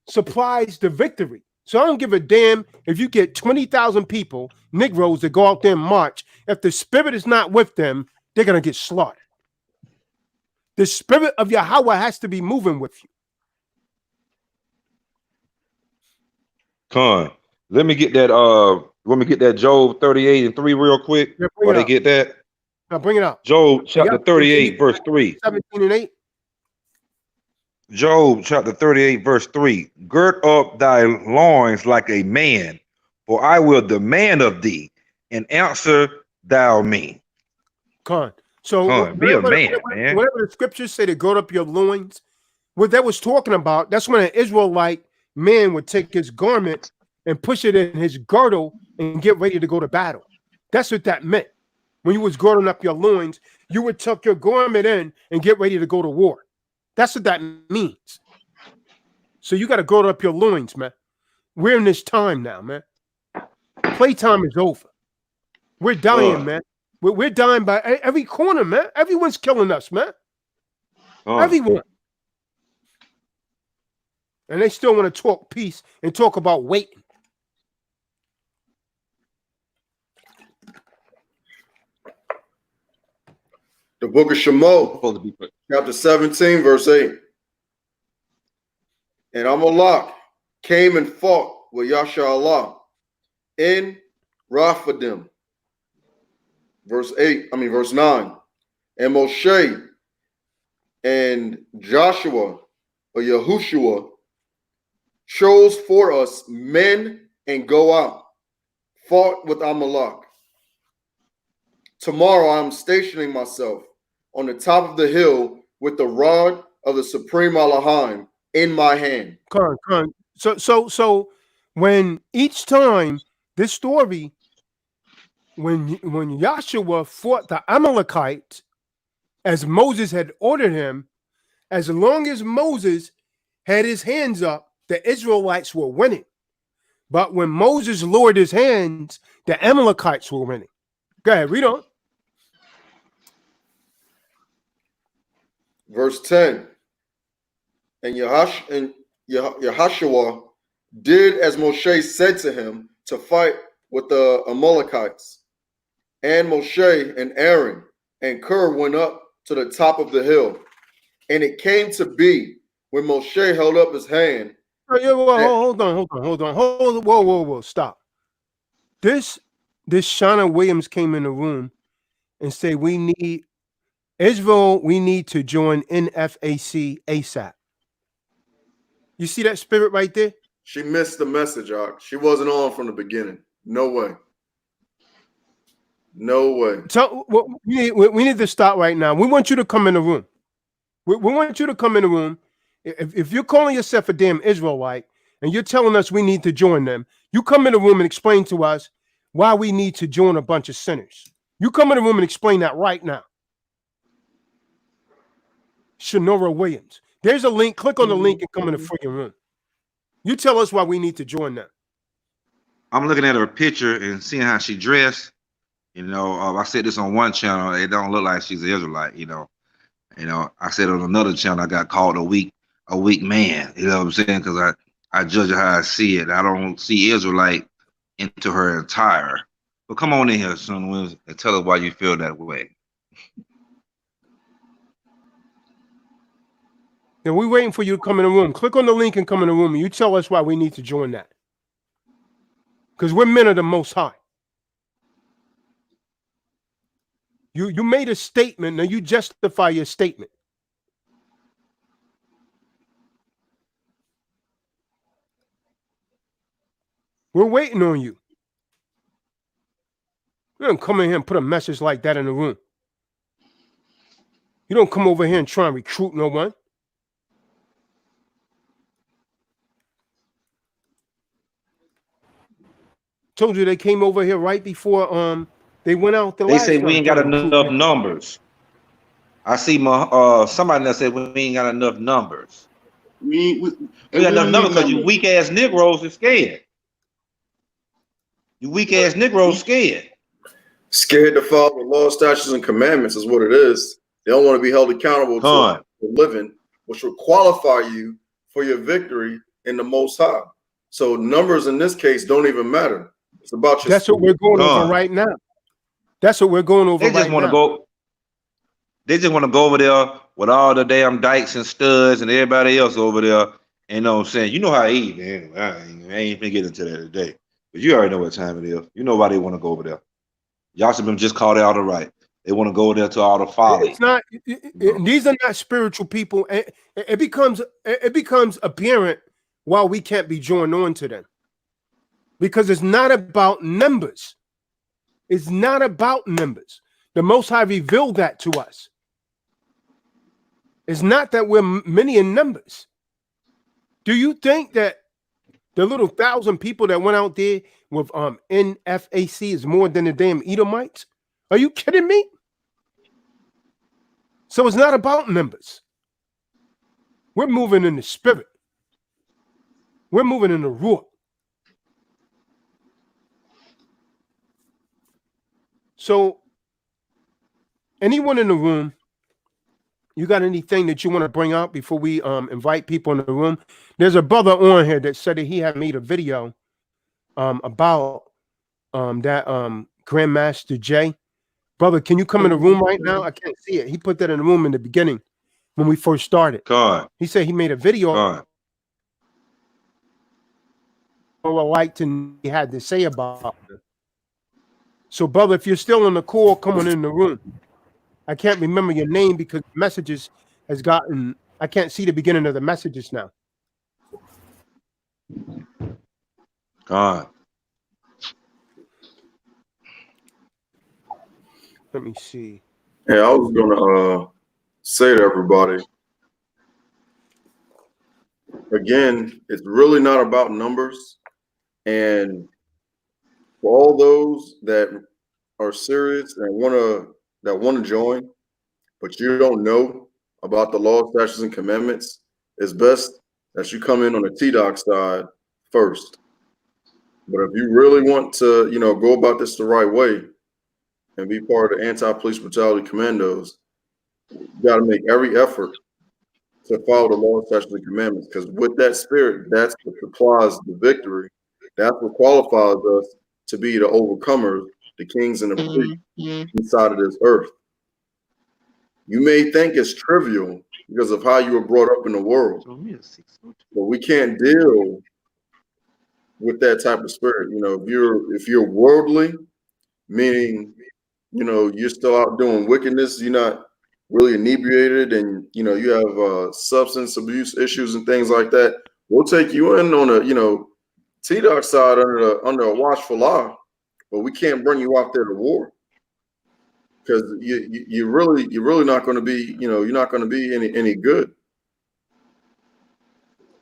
S1: supplies the victory. So I don't give a damn if you get 20,000 people, Negroes, that go out there and march. If the spirit is not with them, they're going to get slaughtered. The spirit of Yahweh has to be moving with you.
S8: Let me get that Job 38 and 3 real quick.
S1: Yeah,
S8: Or they get that?
S1: Now bring it up.
S8: Job chapter 38, verse 3.
S1: 17 and 8.
S8: Job chapter 38, verse 3. Gird up thy loins like a man, for I will demand of thee, and answer thou me.
S1: So
S8: be a man, man.
S1: Whatever the scriptures say to gird up your loins, what that was talking about, that's when an Israelite man would take his garment and push it in his girdle and get ready to go to battle. That's what that meant. When you was girding up your loins, you would tuck your garment in and get ready to go to war. That's what that means. So you got to gird up your loins, man. We're in this time now, man. Playtime is over. We're dying, man. We're dying by every corner, man. Everyone's killing us, man. Everyone. And they still want to talk peace and talk about waiting.
S3: The book of Shemot, chapter 17, verse 8. And Amalek came and fought with Yasharallah in Raphadim. Verse 9. And Moshe and Joshua or Yahushua chose for us men and go out, fought with Amalek. Tomorrow I am stationing myself on the top of the hill with the rod of the Supreme Elohim in my hand.
S1: So when each time this story, when Joshua fought the Amalekites, as Moses had ordered him, as long as Moses had his hands up, the Israelites were winning. But when Moses lowered his hands, the Amalekites were winning. Go ahead, read on.
S3: Verse 10. And Yahushua did as Moshe said to him to fight with the Amalekites. And Moshe and Aaron and Hur went up to the top of the hill. And it came to be when Moshe held up his hand.
S1: Hold on. Whoa, stop. This Shauna Williams came in the room and said, we need to join NFAC ASAP. You see that spirit right there?
S3: She missed the message, Ark. She wasn't on from the beginning. No way. No way.
S1: So we need to stop right now. We want you to come in the room. We want you to come in the room. If you're calling yourself a damn Israelite and you're telling us we need to join them, you come in the room and explain to us why we need to join a bunch of sinners. You come in the room and explain that right now. Shanora Williams. There's a link. Click on the link and come in the freaking room. You tell us why we need to join that.
S8: I'm looking at her picture and seeing how she dressed. You know, I said this on one channel. It don't look like she's an Israelite. You know, I said on another channel I got called a weak man. You know what I'm saying? Because I judge how I see it. I don't see Israelite into her attire. But come on in here, son, and tell us why you feel that way.
S1: And we're waiting for you to come in the room. Click on the link and come in the room, and you tell us why we need to join that. Because we're men of the Most High. You made a statement. Now you justify your statement. We're waiting on you. You don't come in here and put a message like that in the room. You don't come over here and try and recruit no one. Told you they came over here right before they went out.
S8: They say we ain't got enough numbers. I see somebody that said we ain't got enough numbers. We got enough numbers because you weak ass Negroes are scared. You weak ass Negroes scared.
S3: Scared to follow the law, statutes, and commandments is what it is. They don't want to be held accountable to living, which will qualify you for your victory in the Most High. So numbers in this case don't even matter. It's about your.
S1: That's what we're going over right now. That's what we're going over.
S8: They just want to go. They just want to go over there with all the damn dykes and studs and everybody else over there. And know what I'm saying? You know how I eat, man. I ain't gonna get into that today. But you already know what time it is. You know why they want to go over there. Y'all should have just called it out right. They want to go there to all the folly.
S1: It's not. These are not spiritual people. It becomes apparent why we can't be joined on to them, because it's not about numbers. It's not about numbers. The Most High revealed that to us. It's not that we're many in numbers. Do you think that the little 1,000 people that went out there with NFAC is more than the damn Edomites? Are you kidding me? So it's not about numbers. We're moving in the spirit. We're moving in the ruach. So anyone in the room, you got anything that you want to bring out before we invite people in the room? There's a brother on here that said that he had made a video about that Grandmaster J. Brother, can you come in the room right now? I can't see it. He put that in the room in the beginning when we first started. He said he made a video. I liked and he had to say about it. So, brother, if you're still on the call, come on in the room. I can't remember your name because messages has gotten. I can't see the beginning of the messages now. Let me see.
S3: Yeah, I was gonna say to everybody again, it's really not about numbers. And for all those that are serious and want to join, but you don't know about the law, statutes, and commandments, it's best that you come in on the T-Doc side first. But if you really want to, go about this the right way and be part of the anti-police brutality commandos, you got to make every effort to follow the law, statutes, and commandments. Because with that spirit, that's what supplies the victory. That's what qualifies us to be the overcomers, the kings and the priests inside of this earth. You may think it's trivial because of how you were brought up in the world, but we can't deal with that type of spirit. If you're worldly, meaning, you're still out doing wickedness, you're not really inebriated, and you have substance abuse issues and things like that, we'll take you in on a T-Doc side under a watchful eye, but we can't bring you out there to war because you're really not going to be you're not going to be any good.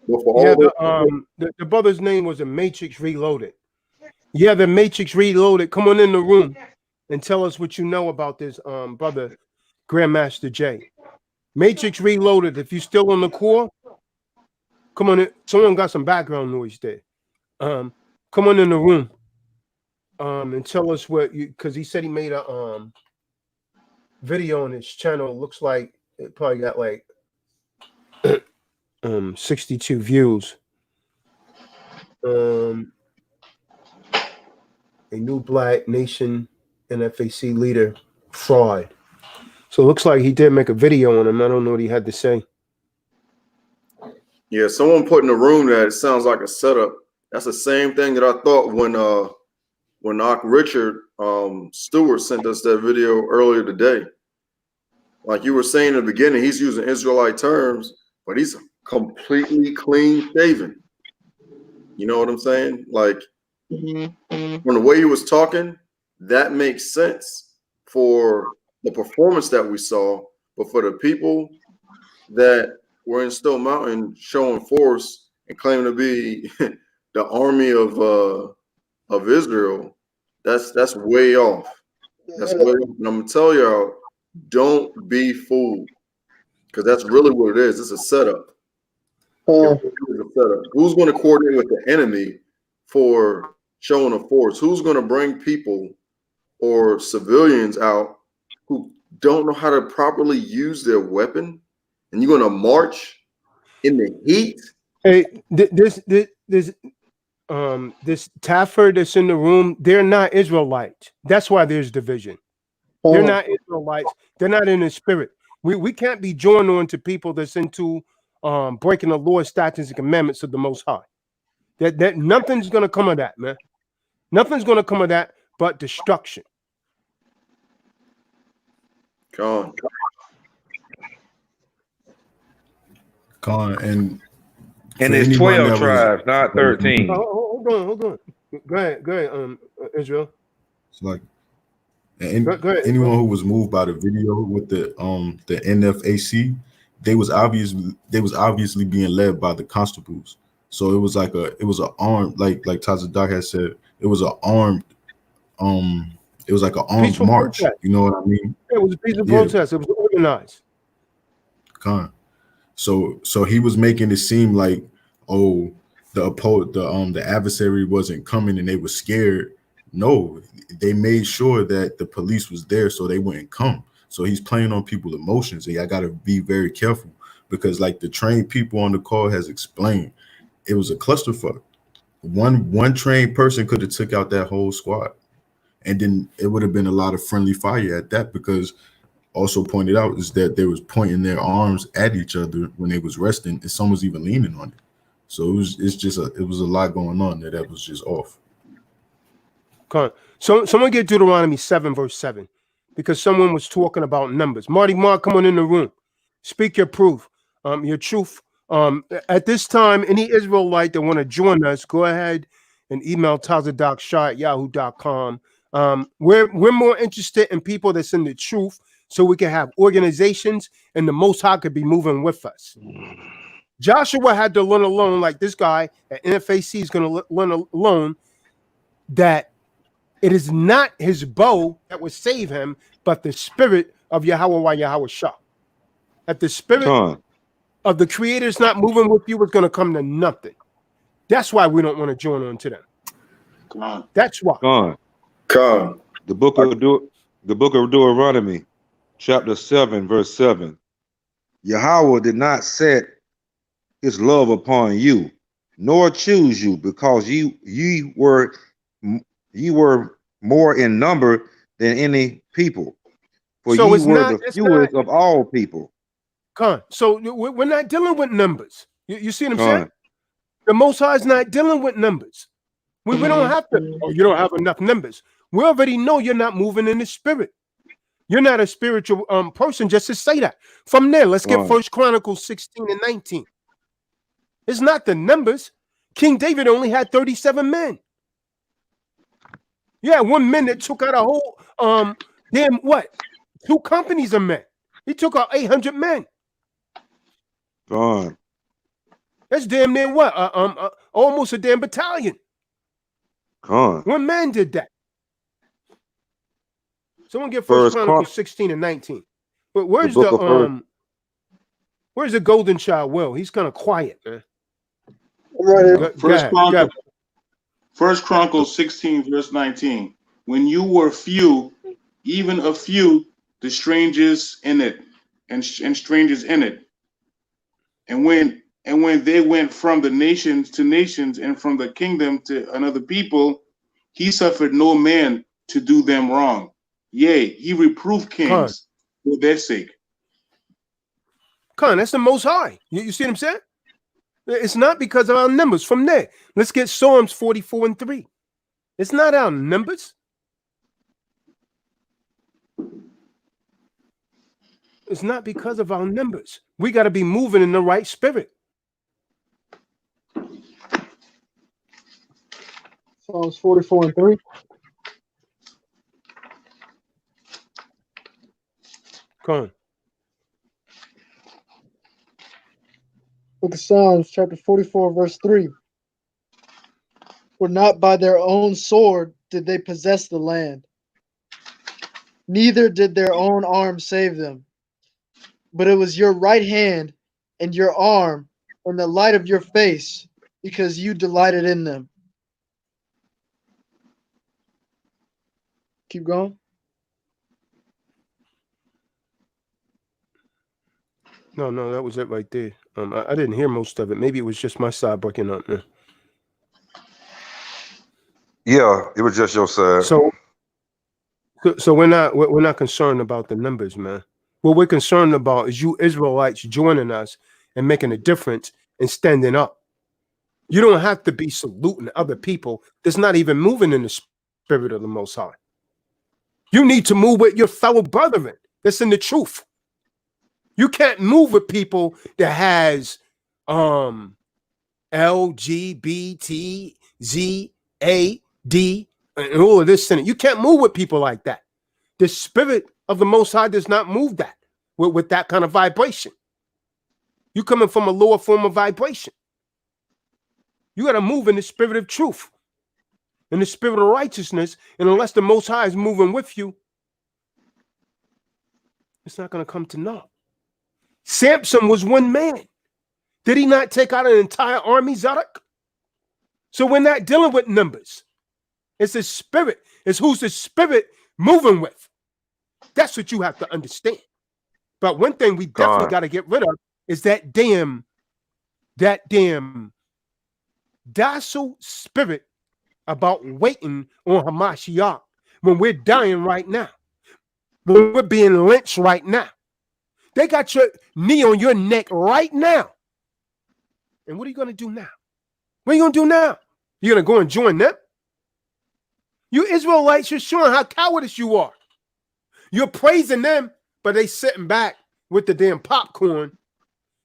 S3: But for
S1: the brother's name was a Matrix Reloaded. Yeah, the Matrix Reloaded. Come on in the room and tell us what you know about this brother Grandmaster J. Matrix Reloaded. If you're still on the call, come on in. Someone got some background noise there. Come on in the room. And tell us what you, because he said he made a video on his channel. It looks like it probably got like 62 views. A new Black Nation NFAC leader fraud. So it looks like he did make a video on him. I don't know what he had to say.
S3: Yeah, someone put in the room that it sounds like a setup. That's the same thing that I thought when Richard Stewart sent us that video earlier today. Like you were saying in the beginning, he's using Israelite terms, but he's completely clean shaven. You know what I'm saying? Like from the way he was talking, that makes sense for the performance that we saw, but for the people that were in Stone Mountain showing force and claiming to be the army of Israel, that's way off. That's way off. And I'm gonna tell y'all, don't be fooled, because that's really what it is. It's a setup. It's a setup. Who's going to coordinate with the enemy for showing a force? Who's going to bring people or civilians out who don't know how to properly use their weapon, and you're going to march in the heat?
S1: Hey, this Taffer that's in the room, they're not Israelites. That's why there's division. They're not Israelites. They're not in the spirit. We can't be joined on to people that's into breaking the law, statutes, and commandments of the Most High. That nothing's gonna come of that, man. Nothing's gonna come of that but destruction.
S3: Con,
S4: and
S9: it's 12 tribes, not 13.
S1: Hold on. Go ahead, Israel.
S4: It's like, and
S1: Go ahead.
S4: anyone who was moved by the video with the NFAC, they was obviously being led by the constables. So it was an armed, like Tazadak has said, it was an armed peaceful march. Protest. You know what I mean?
S1: It was a peaceful protest. It was organized.
S4: So he was making it seem like, oh, the adversary wasn't coming and they were scared. No, they made sure that the police was there so they wouldn't come. So he's playing on people's emotions, and I got to be very careful, because like the trained people on the call has explained, it was a clusterfuck. One trained person could have took out that whole squad, and then it would have been a lot of friendly fire at that, because also pointed out is that they was pointing their arms at each other when they was resting, and some was even leaning on it. So it was a lot going on there that was just off.
S1: So someone get Deuteronomy 7 verse 7, because someone was talking about numbers. Marty Mark, come on in the room. Speak your proof, your truth. At this time, any Israelite that want to join us, go ahead and email tazadokshah@yahoo.com. We're more interested in people that's in the truth, so we can have organizations and the Most High could be moving with us. Joshua had to learn alone, like this guy at NFAC is going to learn alone, that it is not his bow that will save him, but the spirit of Yahweh Shah. That the spirit of the Creator is not moving with you, it's going to come to nothing. That's why we don't want to join on to them. That's why.
S9: The book of Deuteronomy, chapter 7, verse 7. Yahweh did not set his love upon you, nor choose you, because ye were more in number than any people, for
S1: so
S9: ye were the fewest of all people.
S1: So we're not dealing with numbers. You see what I'm saying? The Most High is not dealing with numbers. We don't have to. Oh, you don't have enough numbers. We already know you're not moving in the spirit. You're not a spiritual person just to say that. From there, let's get 1 Chronicles 16 and 19. It's not the numbers. King David only had 37 men. Yeah, 1 man that took out a whole damn 2 companies of men. He took out 800 men. That's damn near almost a damn battalion. 1 man did that. Someone get 1 Chronicles 16 and 19. But where's the Where's the golden child? Will, he's kind of quiet, man.
S10: Right here.
S7: First Chronicles 16, verse 19. When you were few, even a few, the strangers in it, and strangers in it. And when they went from the nations to nations and from the kingdom to another people, he suffered no man to do them wrong. Yea, he reproved kings for their sake.
S1: That's the Most High. You see what I'm saying? It's not because of our numbers. From there, let's get Psalms 44:3. It's not our numbers. It's not because of our numbers. We got to be moving in the right spirit.
S10: Psalms 44:3.
S1: Come on.
S10: Book of Psalms, chapter 44, verse 3. For not by their own sword did they possess the land, neither did their own arm save them. But it was your right hand and your arm and the light of your face, because you delighted in them. Keep going.
S1: No, that was it right there. I didn't hear most of it. Maybe it was just my side breaking up, man.
S9: Yeah, it was just your side.
S1: So we're not concerned about the numbers, man. What we're concerned about is you Israelites joining us and making a difference and standing up. You don't have to be saluting other people that's not even moving in the spirit of the Most High. You need to move with your fellow brethren that's in the truth. You can't move with people that has LGBTZAD and all of this in it. You can't move with people like that. The spirit of the Most High does not move that with that kind of vibration. You coming from a lower form of vibration. You got to move in the spirit of truth, in the spirit of righteousness, and unless the Most High is moving with you, it's not going to come to naught. Samson was one man. Did he not take out an entire army, Zadok? So we're not dealing with numbers. It's the spirit. It's who's the spirit moving with. That's what you have to understand. But one thing we definitely got to get rid of is that damn docile spirit about waiting on Hamashiach when we're dying right now, when we're being lynched right now. They got your knee on your neck right now. And what are you going to do now? What are you going to do now? You're going to go and join them? You Israelites, you're showing how cowardice you are. You're praising them, but they sitting back with the damn popcorn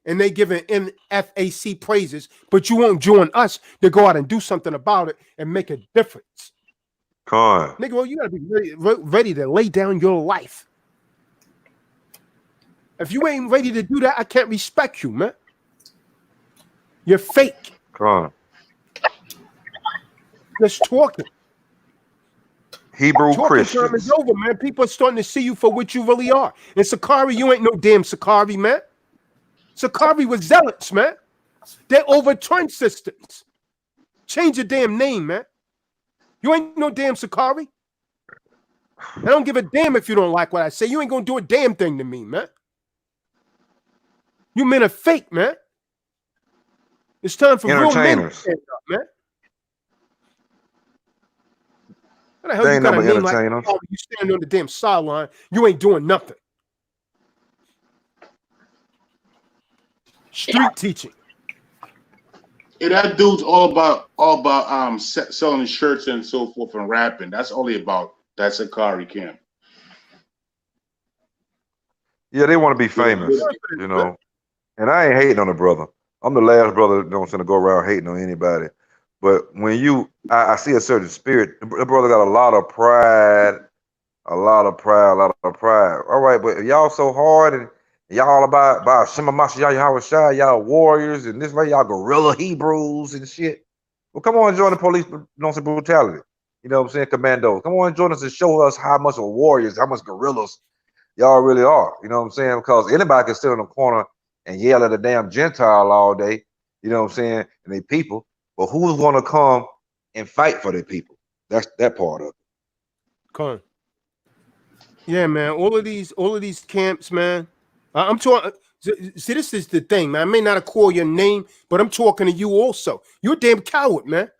S1: and they giving NFAC praises, but you won't join us to go out and do something about it and make a difference. Nigga, well, you got to be ready to lay down your life. If you ain't ready to do that, I can't respect you, man. You're fake. Just talking.
S9: Hebrew
S1: talking
S9: Christians.
S1: time is over, man. People are starting to see you for what you really are. And Sakari, you ain't no damn Sakari, man. Sakari was zealots, man. They overturned systems. Change your damn name, man. You ain't no damn Sakari. I don't give a damn if you don't like what I say. You ain't gonna do a damn thing to me, man. You men are fake, man. It's time for real men to stand up, man. How the hell
S9: They
S1: you
S9: ain't
S1: got a
S9: never
S1: name like
S9: entertain
S1: that? You stand on the damn sideline, you ain't doing nothing. Street teaching.
S7: Yeah, that dude's all about selling shirts and so forth and rapping. That's only about that Sakari camp.
S9: Yeah, they want to be famous, you know. And I ain't hating on the brother. I'm the last brother that don't want to go around hating on anybody. But when I see a certain spirit, the brother got a lot of pride, a lot of pride. All right, but if y'all so hard and y'all about Shema Mashiach Yahushua, y'all warriors and this way, y'all guerrilla Hebrews and shit. Well, come on and join the police, brutality. You know what I'm saying? Commandos. Come on and join us and show us how much of warriors, how much guerrillas y'all really are. You know what I'm saying? Because anybody can sit in a corner and yell at a damn Gentile all day, you know what I'm saying, and they people. But who's gonna come and fight for their people? That's that part of it.
S1: Come on. Yeah, man. All of these camps, man. I'm talking. See, this is the thing, man. I may not have called your name, but I'm talking to you also. You're a damn coward, man.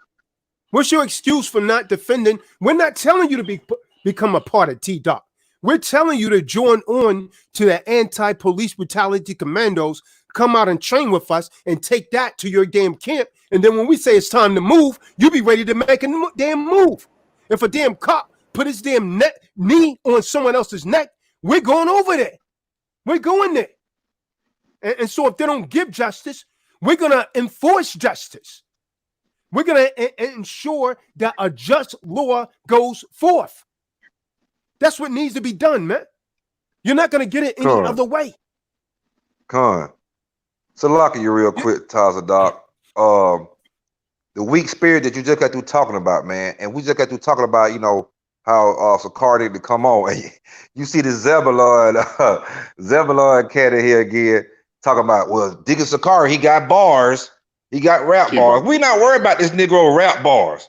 S1: What's your excuse for not defending? We're not telling you to become a part of T-Doc. We're telling you to join on to the anti-police brutality commandos, come out and train with us and take that to your damn camp. And then when we say it's time to move, you be ready to make a damn move. If a damn cop put his damn knee on someone else's neck, we're going over there. We're going there. And so if they don't give justice, we're going to enforce justice. We're going to ensure that a just law goes forth. That's what needs to be done, man. You're not going to get it any other way.
S9: So lock you real quick, Taza Doc. The weak spirit that you just got through talking about, man, and we just got through talking about, you know, how Sakari to come on. You see the Zebulon cat in here again talking about, well, Deacon Sakari, he got bars. He got rap bars. We not worried about this Negro rap bars.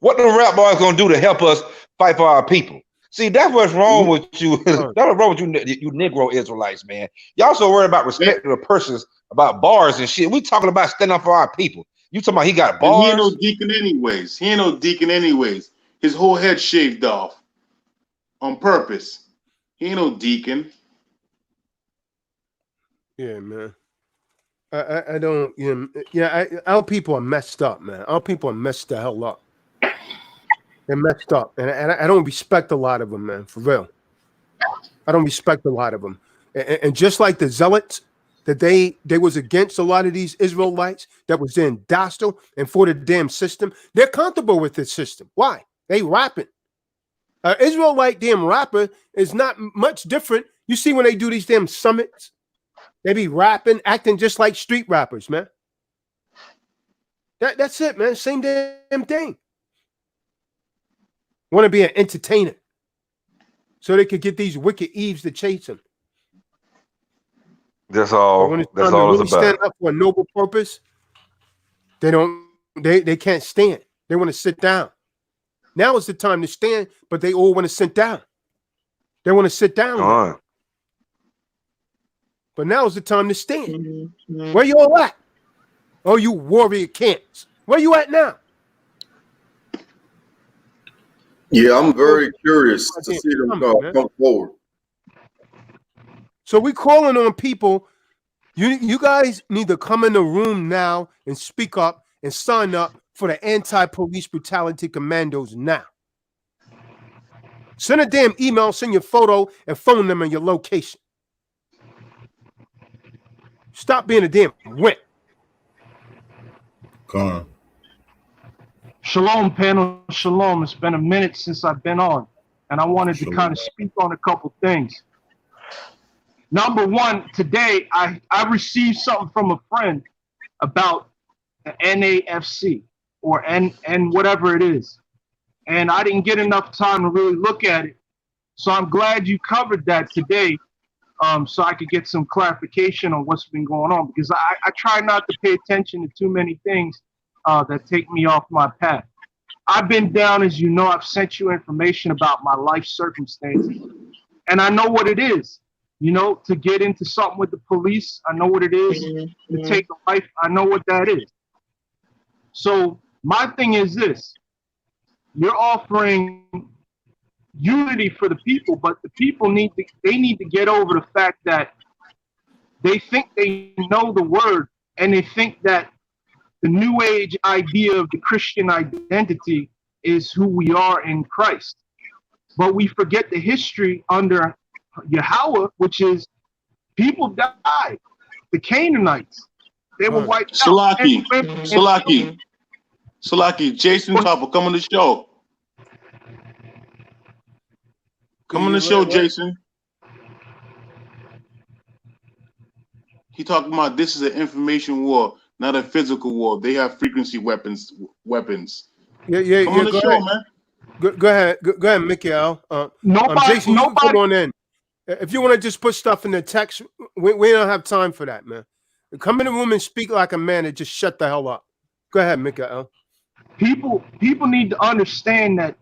S9: What the rap bars gonna do to help us fight for our people? See, that's what's wrong with you. That's what's wrong with you Negro Israelites, man. Y'all so worried about respecting the persons about bars and shit. We talking about standing up for our people. You talking about he got bars?
S7: And he ain't no deacon anyways. He ain't no deacon anyways. His whole head shaved off on purpose. He ain't no deacon.
S1: Yeah, man. I don't, you know, yeah, our people are messed up, man. Our people are messed the hell up. They're messed up. And I don't respect a lot of them, man, for real. I don't respect a lot of them. And just like the zealots, that they was against a lot of these Israelites that was in docile and for the damn system, they're comfortable with this system. Why? They rapping. Israelite damn rapper is not much different. You see when they do these damn summits, they be rapping, acting just like street rappers, man. That's it, man. Same damn thing. Want to be an entertainer so they could get these wicked Eves to chase them.
S9: That's all.
S1: When it's
S9: That's
S1: time
S9: all
S1: to really
S9: it's about.
S1: stand up for a noble purpose, they don't. They can't stand. They want to sit down. Now is the time to stand, but they all want to sit down. They want to sit down. But now is the time to stand. Where you all at? Oh, you warrior camps. Where you at now?
S3: Yeah, I'm very curious to see them come forward.
S1: So we calling on people. You guys need to come in the room now and speak up and sign up for the anti-police brutality commandos now. Send a damn email, send your photo and phone number and your location. Stop being a damn wimp.
S4: Come on.
S11: Shalom, panel. Shalom. It's been a minute since I've been on, and I wanted to kind of speak on a couple things. Number one, today I received something from a friend about the NAFC or N whatever it is, and I didn't get enough time to really look at it. So I'm glad you covered that today, so I could get some clarification on what's been going on, because I try not to pay attention to too many things that take me off my path. I've been down, as you know. I've sent you information about my life circumstances, and I know what it is. You know, to get into something with the police, I know what it is. To take a life, I know what that is. So my thing is this: you're offering unity for the people, but the people need to get over the fact that they think they know the word, and they think that the new age idea of the Christian identity is who we are in Christ. But we forget the history under Yahweh, which is people died. The Canaanites, they were wiped out.
S7: Salaki, Jason Topper, come on the show. Come on the show, Jason. He talking about this is an information war, not a physical war. They have frequency weapons.
S1: Yeah.
S7: Come on the show, man.
S1: Go ahead, Mikael. Jason, you can come on in. If you want to just put stuff in the text, we don't have time for that, man. Come in the room and speak like a man and just shut the hell up. Go ahead, Mikael.
S11: People need to understand that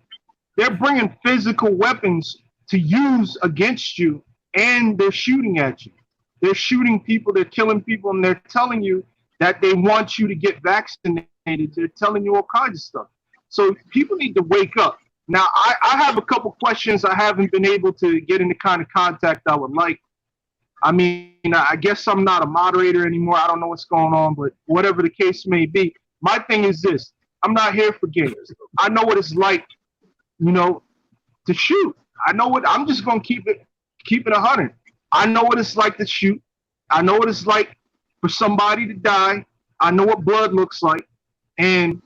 S11: they're bringing physical weapons to use against you, and they're shooting at you. They're shooting people, they're killing people, and they're telling you that they want you to get vaccinated. They're telling you all kinds of stuff. So people need to wake up. Now, I have a couple questions. I haven't been able to get in the kind of contact I would like. I mean, I guess I'm not a moderator anymore. I don't know what's going on, but whatever the case may be, my thing is this. I'm not here for games. I know what it's like, you know, to shoot. I know what, I'm just going to keep it 100. I know what it's like to shoot. I know what it's like for somebody to die. I know what blood looks like. And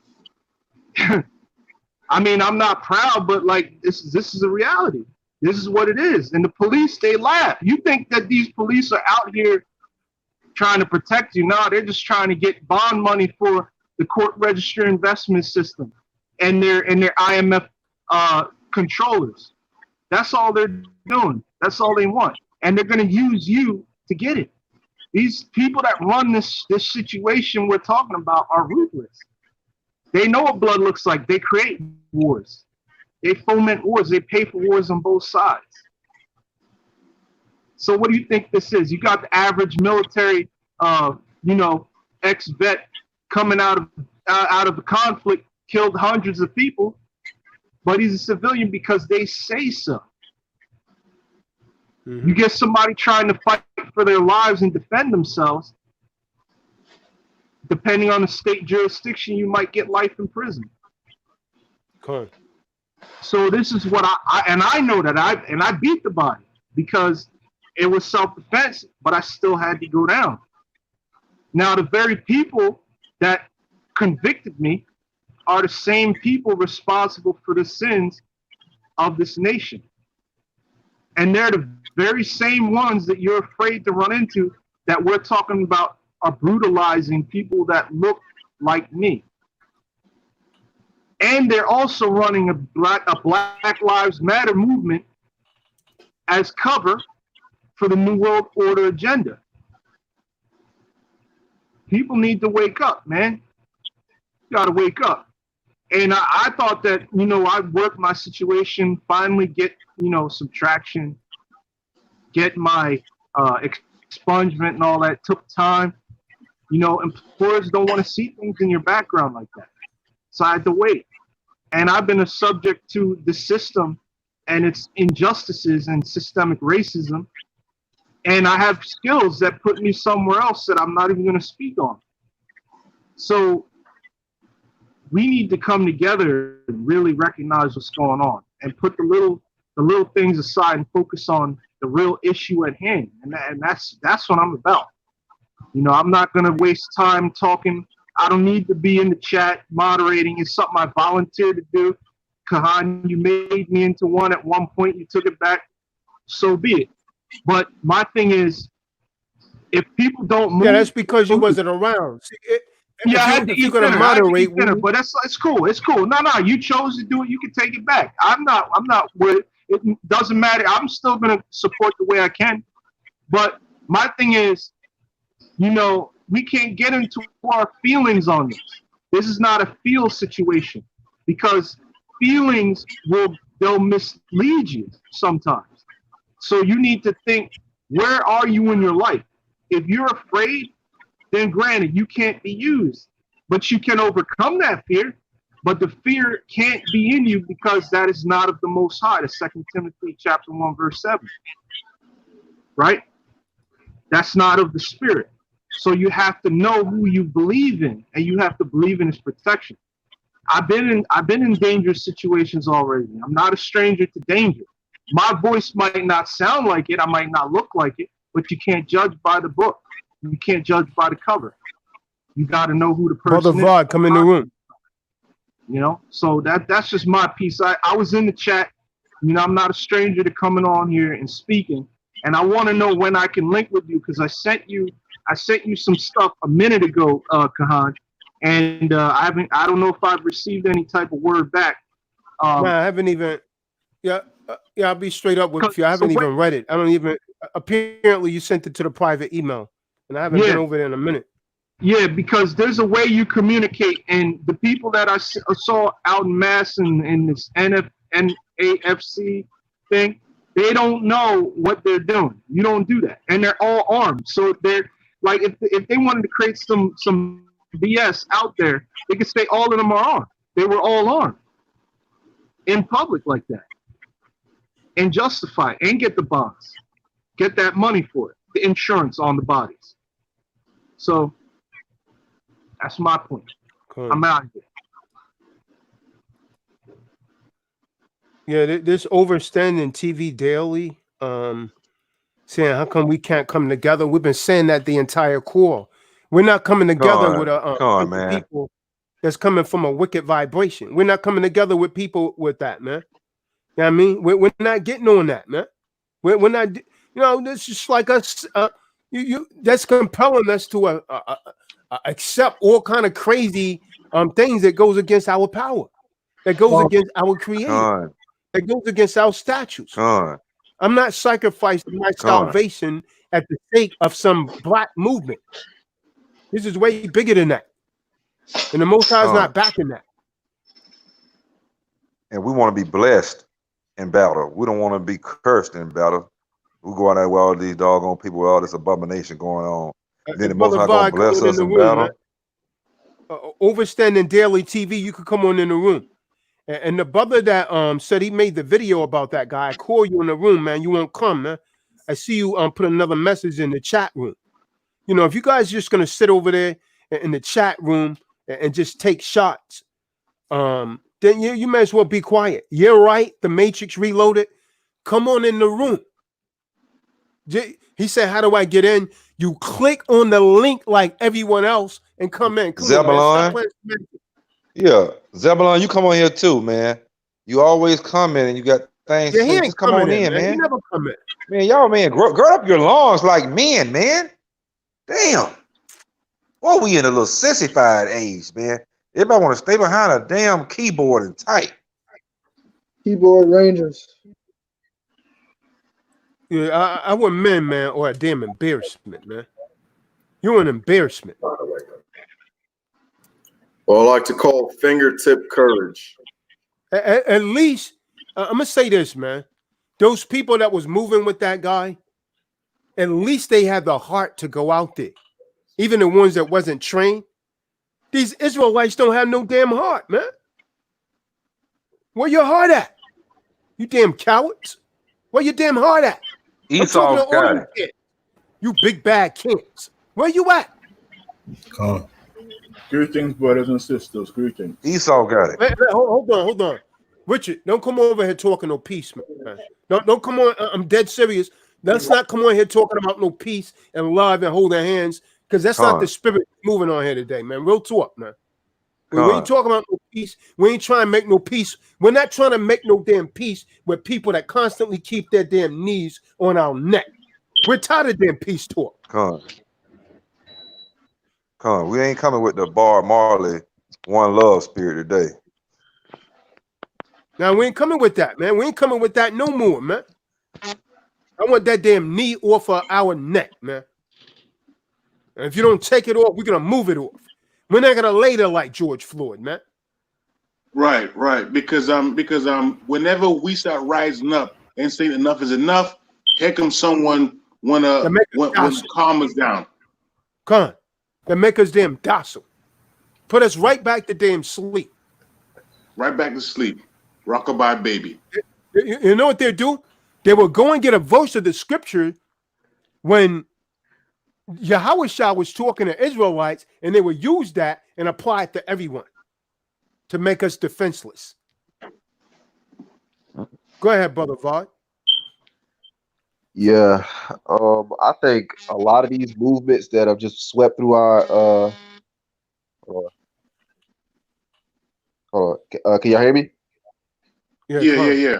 S11: I mean, I'm not proud, but like this is a reality. This is what it is. And the police, they laugh. You think that these police are out here trying to protect you? No, they're just trying to get bond money for the court register investment system and their IMF controllers. That's all they're doing. That's all they want. And they're going to use you to get it. These people that run this situation we're talking about are ruthless. They know what blood looks like. They create wars. They foment wars. They pay for wars on both sides. So what do you think this is? You got the average military, you know, ex-vet coming out of the conflict, killed hundreds of people, but he's a civilian because they say so. You get somebody trying to fight for their lives and defend themselves, depending on the state jurisdiction, you might get life in prison.
S1: Cool.
S11: So this is what I know that I beat the body because it was self-defense, but I still had to go down. Now, the very people that convicted me are the same people responsible for the sins of this nation. And they're the very same ones that you're afraid to run into that we're talking about are brutalizing people that look like me. And they're also running a Black Lives Matter movement as cover for the New World Order agenda. People need to wake up, man. You gotta wake up. And I thought that, you know, I'd work my situation, finally get, you know, some traction, get my expungement and all that. Took time. You know, employers don't want to see things in your background like that. So I had to wait. And I've been a subject to the system and its injustices and systemic racism. And I have skills that put me somewhere else that I'm not even going to speak on. So we need to come together and really recognize what's going on and put the little things aside and focus on the real issue at hand. And that's what I'm about. You know, I'm not going to waste time talking. I don't need to be in the chat moderating. It's something I volunteered to do. Kahan, you made me into one at one point. You took it back. So be it. But my thing is, if people don't move,
S1: yeah, that's because you wasn't around. See, if you're gonna moderate,
S11: but it's cool. It's cool. No, you chose to do it. You can take it back. I'm not with it. It doesn't matter. I'm still gonna support the way I can. But my thing is, you know, we can't get into our feelings on this. This is not a feel situation because feelings they'll mislead you sometimes. So you need to think, where are you in your life? If you're afraid, then granted, you can't be used. But you can overcome that fear. But the fear can't be in you because that is not of the Most High. The 2 Timothy chapter 1, verse 7. Right? That's not of the Spirit. So you have to know who you believe in, and you have to believe in His protection. I've been in dangerous situations already. I'm not a stranger to danger. My voice might not sound like it, I might not look like it, but you can't judge by the book. You can't judge by the cover. You got to know who the person
S1: Brother
S11: is.
S1: Vod, come in the room.
S11: You know, so that's just my piece. I was in the chat. You know, I'm not a stranger to coming on here and speaking, and I want to know when I can link with you because I sent you some stuff a minute ago, Kahan, and I don't know if I've received any type of word back.
S1: No, I haven't even. Yeah, I'll be straight up with you. I
S11: So
S1: haven't
S11: what-
S1: even read it. I don't even. Apparently, you sent it to the private email, and I haven't been over there in a minute.
S11: Yeah, because there's a way you communicate, and the people that I saw out in mass in this NAFC thing, they don't know what they're doing. You don't do that, and they're all armed. So they're like, if they wanted to create some BS out there, they could say all of them are armed. They were all armed in public like that, and justify it, and get the bonds, get that money for it, the insurance on the bodies. So that's my point.
S1: Cool.
S11: I'm out of here.
S1: Yeah, this overstanding TV Daily, saying how come we can't come together. We've been saying that the entire call. We're not coming together with a
S9: come on,
S1: group of
S9: man.
S1: people that's coming from a wicked vibration. We're not coming together with people with that, man. You know what I mean? We're not getting on that, man. We're not. You know, this is just like us. That's compelling us to accept all kind of crazy things that goes against our power, that goes against our creator, that goes against our statutes. I'm not sacrificing my salvation at the sake of some black movement. This is way bigger than that, and the Most High is not backing that.
S9: And we want to be blessed in battle. We don't want to be cursed in battle. We go out there with all these doggone people with all this abomination going on. And then the Most High gonna bless us in battle.
S1: Overstanding Daily TV, you could come on in the room. And the brother that said he made the video about that guy, I call you in the room, man. You won't come, man. I see you put another message in the chat room. You know, if you guys just gonna sit over there in the chat room and just take shots, then you may as well be quiet. You're right. The Matrix Reloaded. Come on in the room. He said, "How do I get in?" You click on the link like everyone else and come in. Come
S9: Zebulon.
S1: on,
S9: Yeah, Zebulon, you come on here too, man. You always come in and you got things to say. Just come on in, man.
S1: He never come in.
S9: Man, y'all, man, gird up your lungs like men, man. Damn. Boy, we in a little sissified age, man. Everybody want to stay behind a damn keyboard and type.
S10: Keyboard Rangers.
S1: Yeah, I want men, man, or a damn embarrassment, man. You're an embarrassment.
S3: Or I like to call fingertip courage.
S1: At least, I'm going to say this, man. Those people that was moving with that guy, at least they had the heart to go out there. Even the ones that wasn't trained. These Israelites don't have no damn heart, man. Where your heart at? You damn cowards. Where your damn heart at?
S9: Esau's got it.
S1: You big bad kids. Where you at?
S12: Greetings, brothers and sisters. Greetings.
S9: Esau got it.
S1: Hold on. Richard, don't come over here talking no peace, man. Don't come on. I'm dead serious. Let's not come on here talking about no peace and love and holding hands, because that's not the spirit moving on here today, man. Real talk, man. We ain't talking about no peace. We ain't trying to make no peace. We're not trying to make no damn peace with people that constantly keep their damn knees on our neck. We're tired of damn peace talk.
S9: We ain't coming with the Bar Marley one love spirit today.
S1: Now, we ain't coming with that, man. We ain't coming with that no more, man. I want that damn knee off of our neck, man. And if you don't take it off, we're going to move it off. We're not going to lay there like George Floyd, man.
S7: Right. Because whenever we start rising up and saying enough is enough, here comes someone want calm us down.
S1: Come on. That make us damn docile. Put us right back to damn sleep.
S7: Right back to sleep. Rockabye baby.
S1: You know what they do? They will go and get a verse of the scripture when Yahushua was talking to Israelites, and they would use that and apply it to everyone to make us defenseless. Go ahead, Brother Vaughn.
S13: Yeah, I think a lot of these movements that have just swept through our hold on. Can y'all hear me?
S7: Yeah.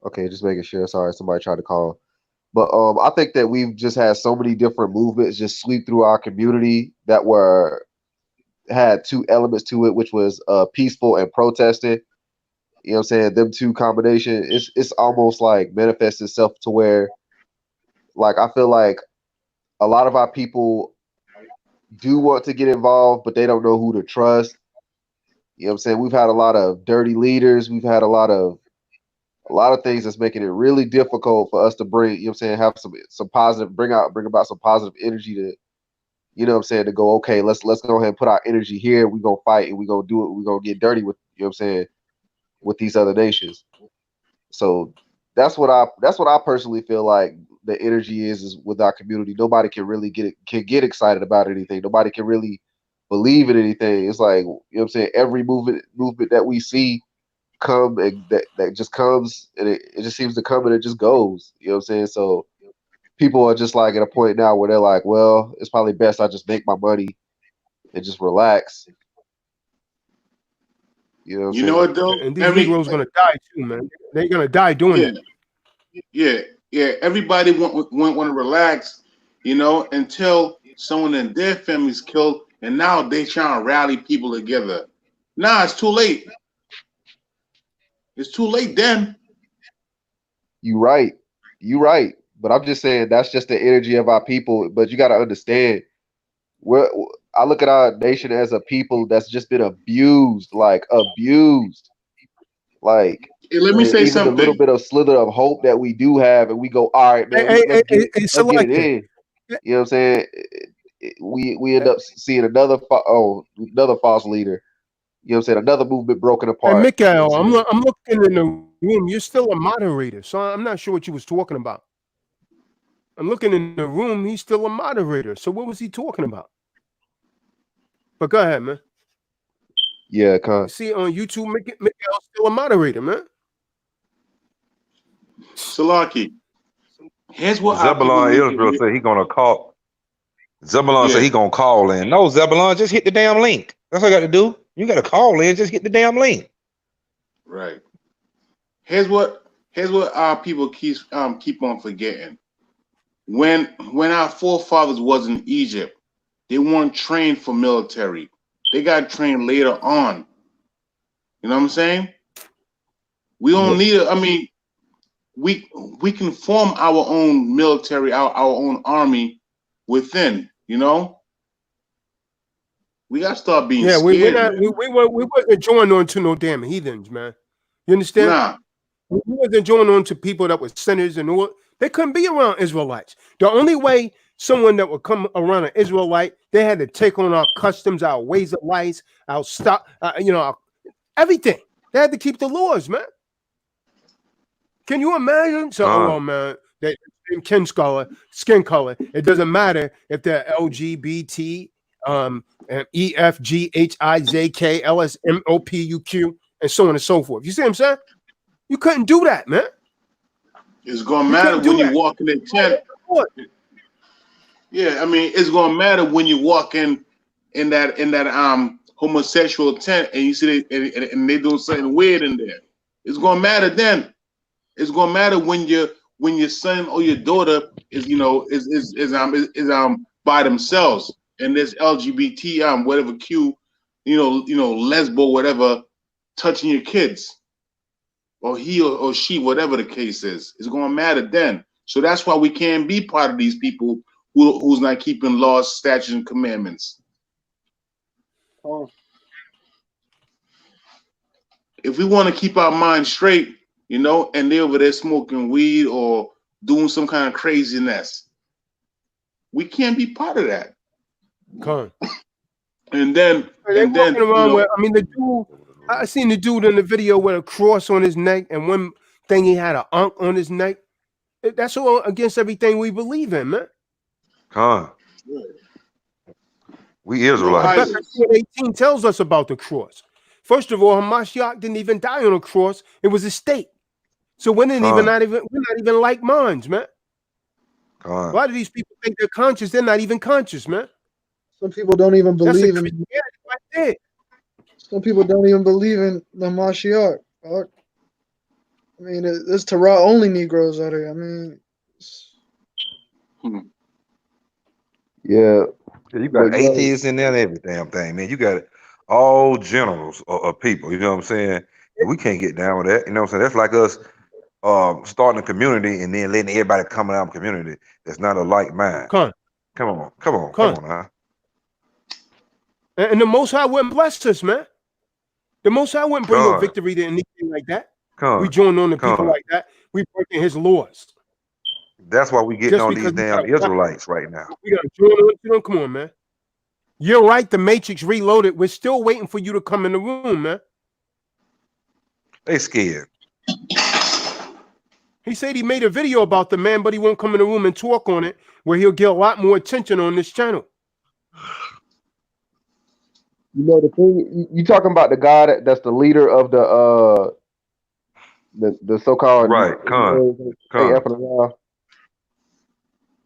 S13: Okay, just making sure. Sorry, somebody tried to call. But I think that we've just had so many different movements just sweep through our community that had two elements to it, which was peaceful and protesting. You know what I'm saying? Them two combination, it's almost like manifests itself to where, like, I feel like a lot of our people do want to get involved, but they don't know who to trust. You know what I'm saying? We've had a lot of dirty leaders. We've had a lot of things that's making it really difficult for us to bring, you know what I'm saying, have some positive, bring about some positive energy to, you know what I'm saying, to go, okay, let's go ahead and put our energy here. We're gonna fight and we're gonna do it, we're gonna get dirty with, you know what I'm saying, with these other nations. So that's what I personally feel like the energy is with our community. Nobody can really get excited about anything. Nobody can really believe in anything. It's like, you know what I'm saying, every movement that we see come and that just comes and it just seems to come and it just goes. You know what I'm saying? So people are just like at a point now where they're like, well, it's probably best I just make my money and just relax. You know what I'm
S7: You
S13: saying?
S7: know what though?
S1: And these Negroes gonna die too, man. They're gonna die doing it.
S7: Yeah. Everybody want to relax, you know, until someone in their family's killed, and now they trying to rally people together. Nah, it's too late. It's too late then.
S13: You right. But I'm just saying that's just the energy of our people. But you got to understand, I look at our nation as a people that's just been abused. Like,
S7: Hey, let me say
S13: even the little
S7: something.
S13: bit of slither of hope that we do have, and we go, all right, man, let's get it in. You know what I'm saying? We end up seeing another false leader. You know what I'm saying? Another movement broken apart.
S1: And Mikael,
S13: you know
S1: I'm looking in the room. You're still a moderator, so I'm not sure what you was talking about. I'm looking in the room. He's still a moderator. So what was he talking about? But go ahead, man.
S13: Yeah,
S1: see on YouTube, Mikael's still a moderator, man.
S7: Salaki. Here's what
S9: Zebulon Israel said he gonna call. Zebulon said he gonna call in. No, Zebulon, just hit the damn link. That's what I got to do. You got to call in. Just hit the damn link.
S7: Right. Here's what our people keep on forgetting. When our forefathers was in Egypt, they weren't trained for military. They got trained later on. You know what I'm saying? We don't need it. I mean, we can form our own military, our own army within, you know? We gotta start being scared.
S1: We wasn't joined on to no damn heathens, man. You understand?
S7: Nah.
S1: We wasn't joined on to people that were sinners and all. They couldn't be around Israelites. The only way someone that would come around an Israelite, they had to take on our customs, our ways of life, our stock, everything. They had to keep the laws, man. Can you imagine? So, hold on, man. That skin color. It doesn't matter if they're LGBT, E, F, G, H, I, J, K, L, S, M, O, P, U, Q, and so on and so forth. You see what I'm saying? You couldn't do that, man.
S7: It's gonna matter when you walk in the tent. Yeah, I mean, it's gonna matter when you walk in that homosexual tent and you see and they doing something weird in there. It's gonna matter then. It's gonna matter when your son or your daughter is by themselves and there's LGBT whatever Q, lesbo whatever, touching your kids, or he or she, whatever the case is. It's gonna matter then. So that's why we can't be part of these people who's not keeping laws, statutes, and commandments.
S10: Oh.
S7: If we want to keep our minds straight, and they're over there smoking weed or doing some kind of craziness, we can't be part of that.
S1: Come.
S7: And then,
S1: walking around with, I mean, the dude, I seen the dude in the video with a cross on his neck, and one thing he had an unk on his neck. That's all against everything we believe in, man.
S9: We Israelites.
S1: 18 tells us about the cross. First of all, Hamashiach didn't even die on a cross; it was a stake. So we're not even like minds, man. A lot of these people think they're conscious; they're not even conscious, man.
S10: Some people don't even believe in.
S1: Right there.
S10: Some people don't even believe in the Mashiach. I mean, there's Torah only Negroes out here. I mean,
S13: yeah,
S9: you got atheists in there and every damn thing, man. You got all generals of people. You know what I'm saying? We can't get down with that. You know what I'm saying? That's like us starting a community and then letting everybody come in our community that's not a like mind. Come on now.
S1: And the Most High wouldn't bless us, man. The Most High wouldn't bring no victory to anything like that. We join on to people like that. We breaking his laws.
S9: That's why we getting on these damn Israelites right now.
S1: We gotta join on to them. Come on, man. You're right. The Matrix Reloaded. We're still waiting for you to come in the room, man.
S9: They scared.
S1: He said he made a video about the man, but he won't come in the room and talk on it, where he'll get a lot more attention on this channel.
S13: You know the thing you talking about the guy that's the leader of the so-called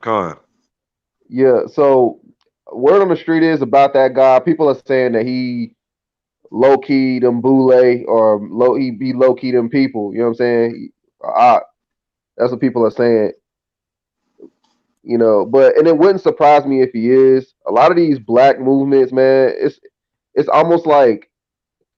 S9: Con.
S13: Yeah, so word on the street is about that guy. People are saying that he low-key them boule or he low-key them people. You know what I'm saying? That's what people are saying. You know, and it wouldn't surprise me if he is. A lot of these black movements, man, it's almost like,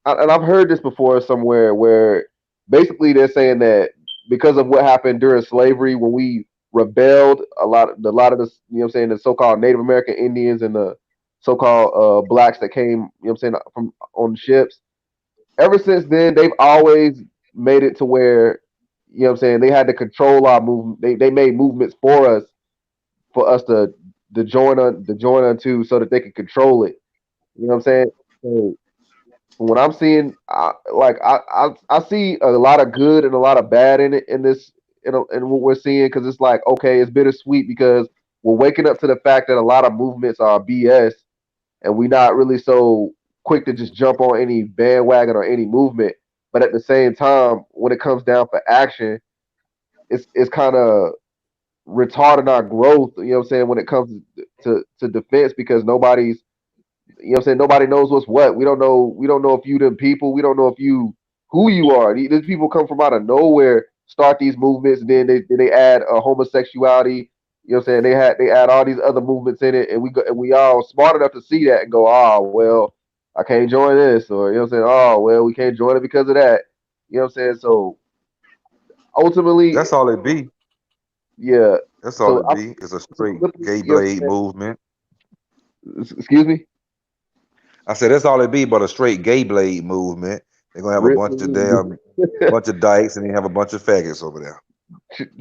S13: and I've heard this before somewhere, where basically they're saying that because of what happened during slavery, when we rebelled, a lot of the, you know what I'm saying, the so-called Native American Indians and the so-called blacks that came, you know what I'm saying, from on ships. Ever since then, they've always made it to where, you know what I'm saying, they had to control our movement. They made movements for us to join onto so that they could control it. You know what I'm saying? So when I'm seeing, I see a lot of good and a lot of bad in it, in what we're seeing, because it's like, okay, it's bittersweet because we're waking up to the fact that a lot of movements are BS, and we're not really so quick to just jump on any bandwagon or any movement. But at the same time, when it comes down for action, it's kind of retarding our growth, you know what I'm saying, when it comes to defense, because nobody's, you know what I'm saying, nobody knows what's what. We don't know if you them people, we don't know if you who you are. These people come from out of nowhere, start these movements, and then they add homosexuality, you know what I'm saying, they add all these other movements in it, and we all smart enough to see that and go, oh well, I can't join this, or you know what I'm saying, oh well, we can't join it because of that. You know what I'm saying? So ultimately,
S9: that's all it be.
S13: Yeah,
S9: that's all it be. It's a straight gay blade movement.
S13: Excuse me?
S9: I said that's all it be, but a straight gay blade movement. They're gonna have a bunch of dykes, and they have a bunch of faggots over there.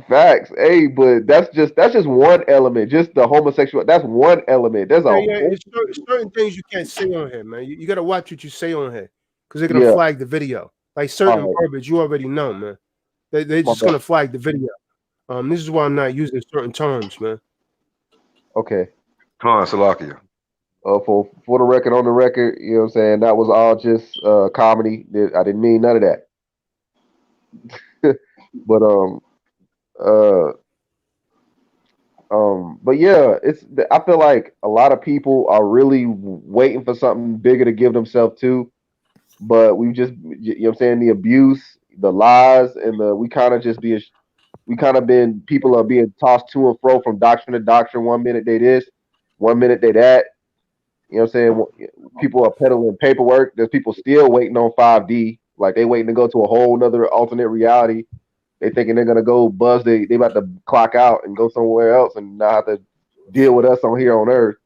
S13: Facts, hey, but that's just one element. Just the homosexual. That's one element. There's
S1: It's certain things you can't say on here, man. You got to watch what you say on here, because they're gonna flag the video. Like certain verbiage, you already know, man. They're just gonna flag the video. This is why I'm not using certain terms, man.
S13: Okay.
S9: Salakia.
S13: For the record, on the record, you know what I'm saying, that was all just comedy. I didn't mean none of that. But yeah, I feel like a lot of people are really waiting for something bigger to give themselves to, but we just, you know what I'm saying, the abuse, the lies, and people are being tossed to and fro from doctrine to doctrine. 1 minute they this, 1 minute they that. You know what I'm saying? People are peddling paperwork. There's people still waiting on 5D. Like they waiting to go to a whole nother alternate reality. They thinking they're gonna go buzz. They about to clock out and go somewhere else and not have to deal with us on here on Earth.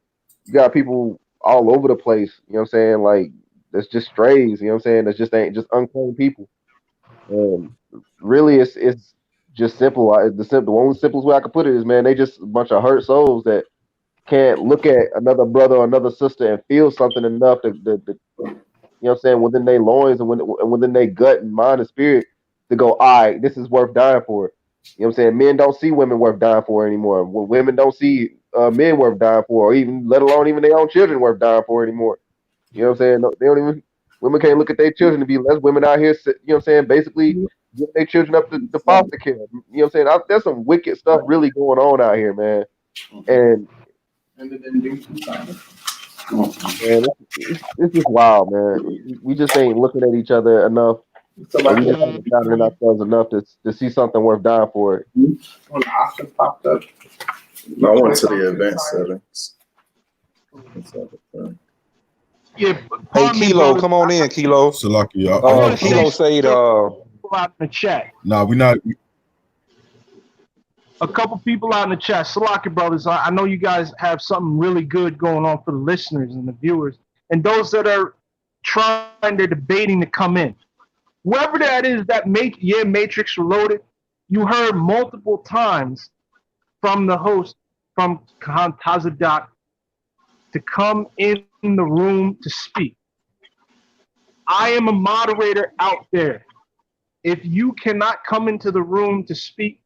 S13: You got people all over the place. You know what I'm saying? Like that's just strays. You know what I'm saying? That's just ain't just unclaimed people. And really, it's just simple. The only simplest way I could put it is, man, they just a bunch of hurt souls that can't look at another brother or another sister and feel something enough to you know what I'm saying, within their loins and within their gut and mind and spirit to go, all right, this is worth dying for. You know what I'm saying? Men don't see women worth dying for anymore. Women don't see men worth dying for, or even let alone even their own children worth dying for anymore. You know what I'm saying? They don't even, women can't look at their children to be less. Women out here, you know what I'm saying, basically giving their children up to foster care. You know what I'm saying? There's some wicked stuff really going on out here, man. And it's just wild, man. We just ain't looking at each other enough. We just haven't doubted ourselves enough to see something worth dying for it.
S12: When the option popped up, I went to the advanced settings.
S11: Yeah,
S9: Hey,
S11: pardon me,
S9: Kilo,
S11: brother.
S9: come on in, Kilo.
S4: Salaki,
S11: I want to
S9: Kilo
S11: say
S9: said,
S11: people out in the chat.
S4: nah, we not.
S11: A couple people out in the chat. Salaki brothers, I know you guys have something really good going on for the listeners and the viewers, and those that are they're debating to come in. Whoever that is, that Matrix Reloaded, you heard multiple times from the host, from Khan Tazadak, to come in the room to speak. I am a moderator out there. If you cannot come into the room to speak,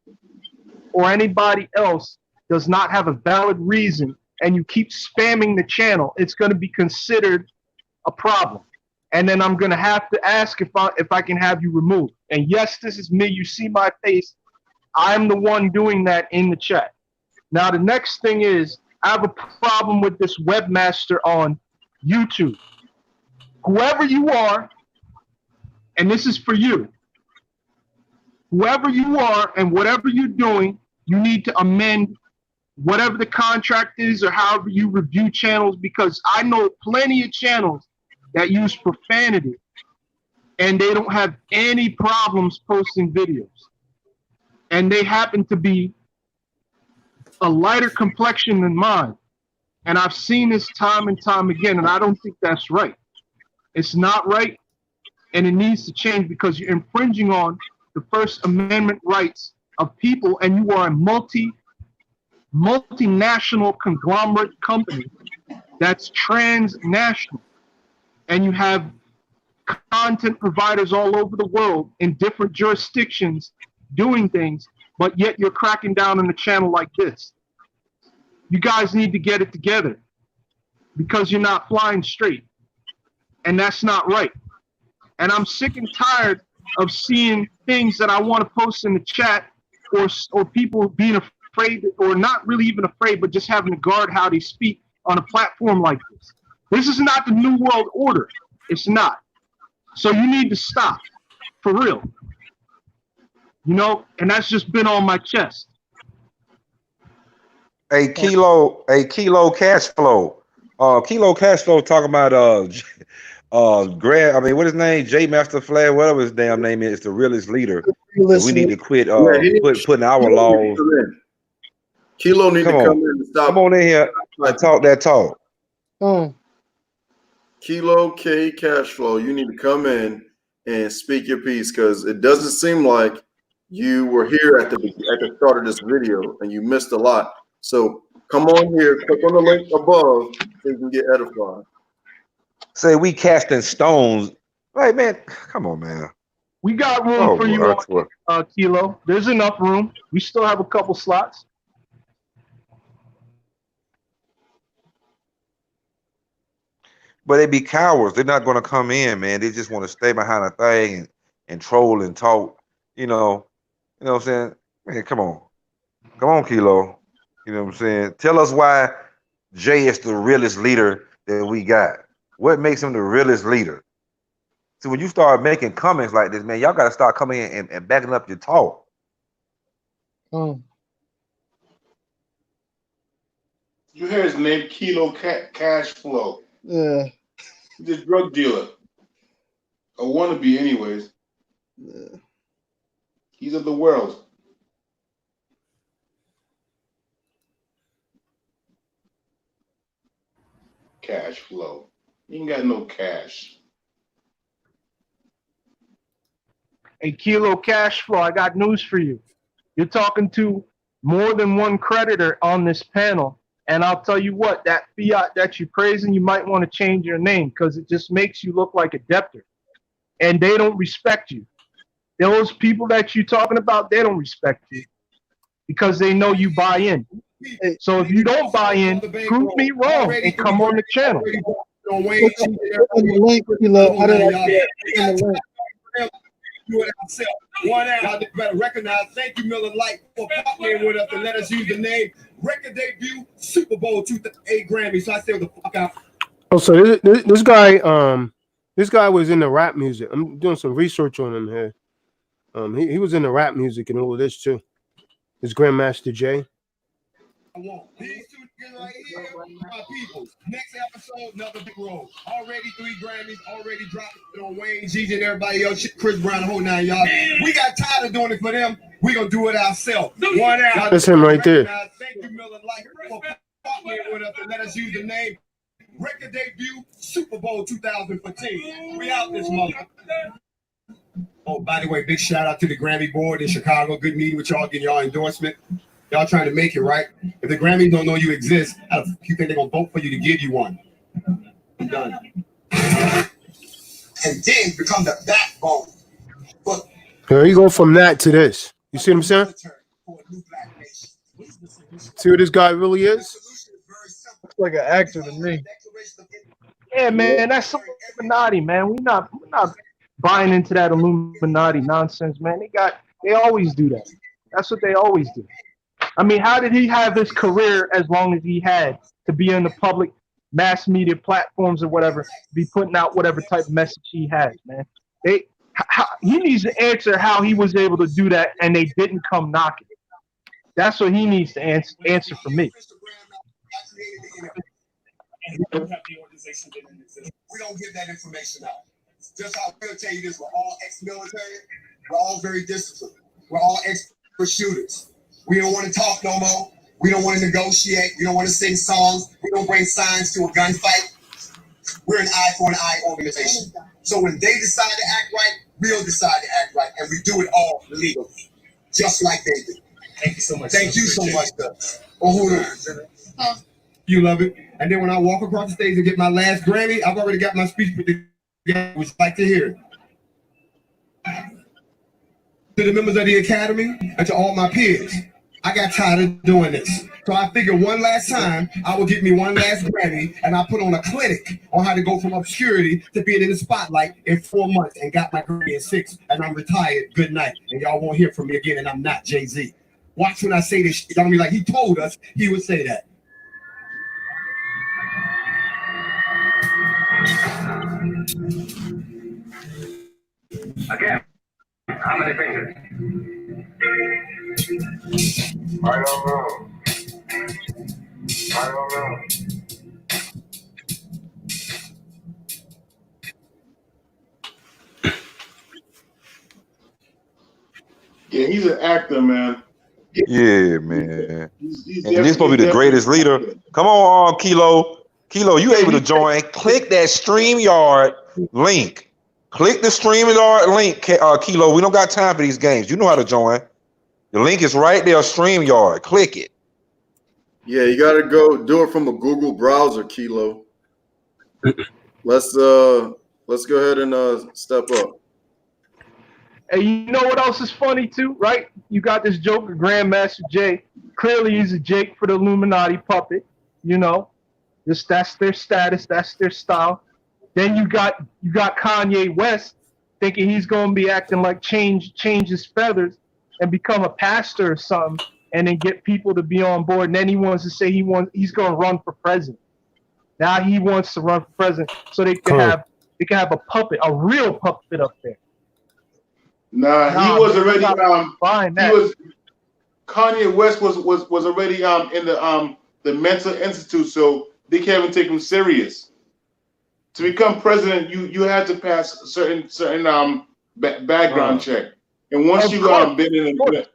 S11: or anybody else does not have a valid reason, and you keep spamming the channel, it's going to be considered a problem. And then I'm going to have to ask if I can have you removed. And yes, this is me. You see my face. I'm the one doing that in the chat. Now, the next thing is, I have a problem with this webmaster on YouTube. Whoever you are, and this is for you, whoever you are and whatever you're doing, you need to amend whatever the contract is or however you review channels, because I know plenty of channels that use profanity and they don't have any problems posting videos. And they happen to be a lighter complexion than mine. And I've seen this time and time again, and I don't think that's right. It's not right, and it needs to change, because you're infringing on the First Amendment rights of people, and you are a multinational conglomerate company that's transnational. And you have content providers all over the world in different jurisdictions doing things, but yet you're cracking down on a channel like this. You guys need to get it together, because you're not flying straight, and that's not right. And I'm sick and tired of seeing things that I want to post in the chat, or people being afraid, or not really even afraid, but just having to guard how they speak on a platform like this. This is not the New World Order. It's not. So you need to stop, for real. You know, and that's just been on my chest.
S9: hey, Kilo Cash Flow. Kilo Cash Flow talking about Greg, I mean, what his name? J Master Flag, whatever his damn name is, the realest leader. That we need to quit putting our laws.
S3: Kilo need to come in and stop.
S9: Come on in here and talk that talk.
S3: Kilo K Cash Flow, you need to come in and speak your piece, because it doesn't seem like you were here at the start of this video and you missed a lot. So come on here, click on the link above so you can get edified.
S9: Say we casting stones. Right, man. Come on, man.
S11: We got room for you on Kilo. There's enough room. We still have a couple slots.
S9: But they be cowards. They're not going to come in, man. They just want to stay behind a thing and troll and talk. You know what I'm saying? Man, come on, Kilo. You know what I'm saying? Tell us why Jay is the realest leader that we got. What makes him the realest leader? See, when you start making comments like this, man, y'all got to start coming in and backing up your talk.
S7: You hear his name, Kilo Cash Flow.
S10: Yeah.
S7: He's a drug dealer. A wannabe, anyways.
S10: Yeah.
S7: He's of the world. Cash Flow. You ain't got no cash.
S11: Hey, Kilo Cash Flow, I got news for you. You're talking to more than one creditor on this panel. And I'll tell you what, that fiat that you're praising, you might want to change your name, because it just makes you look like a debtor. And they don't respect you. Those people that you're talking about, they don't respect you, because they know you buy in. So if you don't buy in, prove me wrong and come on the channel.
S10: On the link, Kilo. How did I get on the link?
S14: Do it ourselves. One out. Y'all better recognize. Thank you, Miller Lite, for partnering with us and let us use the name. Record debut, Super Bowl 2008 Grammy. So I say the fuck out.
S1: Oh, so this guy was in the rap music. I'm doing some research on him here. He was in the rap music and all of this too. This Grandmaster Jay.
S14: These two niggas right here, my people. Next episode, another big roll. Already 3 Grammys, already dropped it on Wayne, Gigi, and everybody else. Shit, Chris Brown, the whole 9 y'all. We got tired of doing it for them. We gonna do it ourselves. One out.
S1: That's him right there.
S14: Thank you, Miller Lite, for partnering with us and let us use the name. Record debut, Super Bowl 2015. We out this month. Oh, by the way, big shout out to the Grammy board in Chicago. Good meeting with y'all, getting y'all endorsement. Y'all trying to make it, right? If the Grammys don't know you exist, how do you think they're gonna vote for you to give you one? I'm done. And then become the backbone. But
S1: Here you go from that to this. You see what I'm saying? See what this guy really is?
S10: Looks like an actor to me.
S11: Yeah, man, that's some Illuminati, man. We're not buying into that Illuminati nonsense, man. They always do that. That's what they always do. I mean, how did he have his career as long as he had to be in the public mass media platforms or whatever, be putting out whatever type of message he has, man? He needs to answer how he was able to do that and they didn't come knocking. That's what he needs to answer for me.
S14: We don't give that information out. Just how we'll tell you this, we're all ex-military, we're all very disciplined, we're all expert shooters. We don't want to talk no more. We don't want to negotiate. We don't want to sing songs. We don't bring signs to a gunfight. We're an eye for an eye organization. So when they decide to act right, we'll decide to act right. And we do it all legally, just like they do. Thank you so much. Thank you so much, sir. You love it. And then when I walk across the stage and get my last Grammy, I've already got my speech with the guy. Would you like to hear it? To the members of the Academy and to all my peers, I got tired of doing this. So I figured one last time, I will get me one last Grammy, and I put on a clinic on how to go from obscurity to being in the spotlight in 4 months and got my Grammy in 6, and I'm retired. Good night. And y'all won't hear from me again, and I'm not Jay-Z. Watch when I say this shit. Y'all gonna be like, he told us he would say that.
S15: Again, how many pictures? I don't know.
S7: Yeah, he's an actor, man.
S9: Yeah, man.
S7: He's
S9: And this supposed to be the greatest leader. Come on, Kilo. Kilo, you able to join? Click that StreamYard link. Click the StreamYard link, Kilo. We don't got time for these games. You know how to join. The link is right there, StreamYard. Click it.
S3: Yeah, you gotta go do it from a Google browser, Kilo. Let's go ahead and step up.
S11: And you know what else is funny too, right? You got this Joker, Grandmaster Jay. Clearly, he's a Jake for the Illuminati puppet. You know, that's their status, that's their style. Then you got Kanye West thinking he's gonna be acting like change his feathers and become a pastor or something, and then get people to be on board. And then he wants to say he's gonna run for president. Now he wants to run for president so they can have a puppet, a real puppet up there.
S7: Nah, he was already Kanye West was already in the mental institute, so they can't even take him serious. To become president, you had to pass a certain background check, and once you been in it.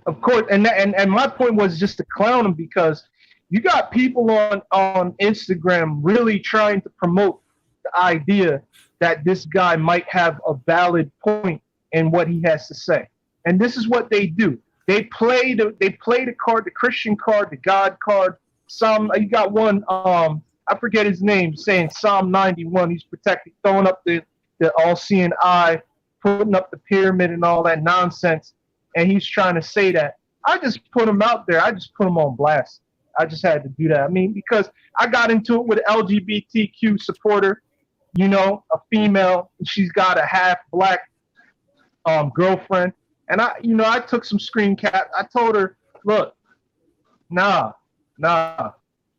S11: Of course, and my point was just to clown him, because you got people on Instagram really trying to promote the idea that this guy might have a valid point in what he has to say. And this is what they do. They play the card, the Christian card, the God card. You got one, I forget his name, saying Psalm 91. He's protected, throwing up the all-seeing eye, putting up the pyramid and all that nonsense. And he's trying to say that. I just put him out there. I just put him on blast. I just had to do that. I mean, because I got into it with an LGBTQ supporter, you know, a female, and she's got a half black girlfriend. And I took some screen cap. I told her, look, nah.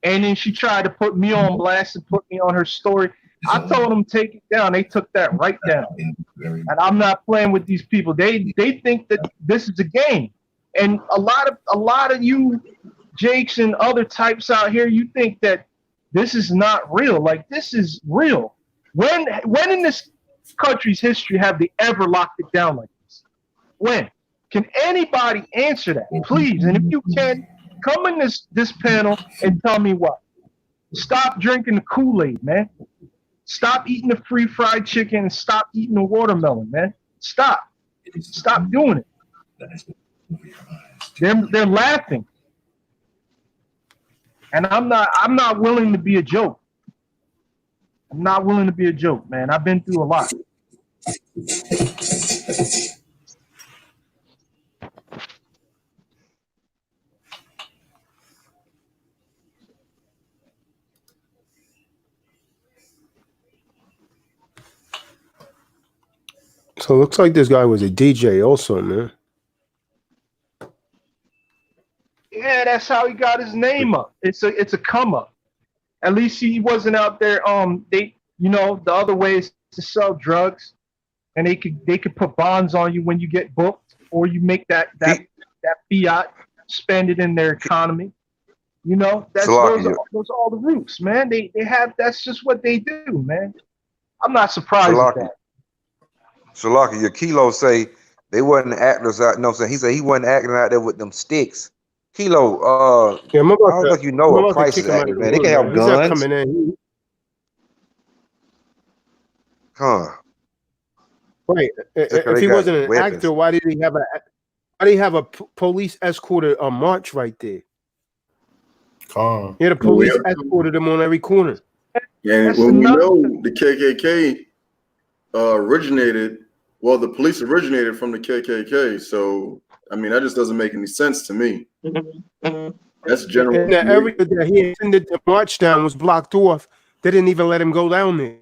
S11: And then she tried to put me on blast and put me on her story. I told them take it down. They took that right down. And I'm not playing with these people. They think that this is a game. And a lot of you Jakes and other types out here, you think that this is not real. Like, this is real. When in this country's history have they ever locked it down like this? When? Can anybody answer that, please? And if you can, come in this panel and tell me why. Stop drinking the Kool-Aid, man. Stop eating the free fried chicken and stop eating the watermelon, man. Stop. Stop doing it. They're laughing. And I'm not willing to be a joke. I'm not willing to be a joke, man. I've been through a lot.
S1: So it looks like this guy was a DJ also, man.
S11: Yeah, that's how he got his name up. It's a come up. At least he wasn't out there. The other way is to sell drugs, and they could put bonds on you when you get booked, or you make that fiat, spend it in their economy. You know, those are all the roots, man. They have, that's just what they do, man. I'm not surprised at that.
S9: Shalaki, your Kilo say they wasn't actors out. No, he said he wasn't acting out there with them sticks. Kilo,
S1: yeah,
S9: I don't think you know a crisis actor, man. They can have guns.
S1: He's not coming in. Right. If he wasn't an actor, why did he have a police escorted a march right there? Yeah, the police escorted him on every corner.
S3: And when we know the KKK the police originated from the KKK. So, I mean, that just doesn't make any sense to me. That's general.
S1: And the area that he intended to march down was blocked off. They didn't even let him go down there.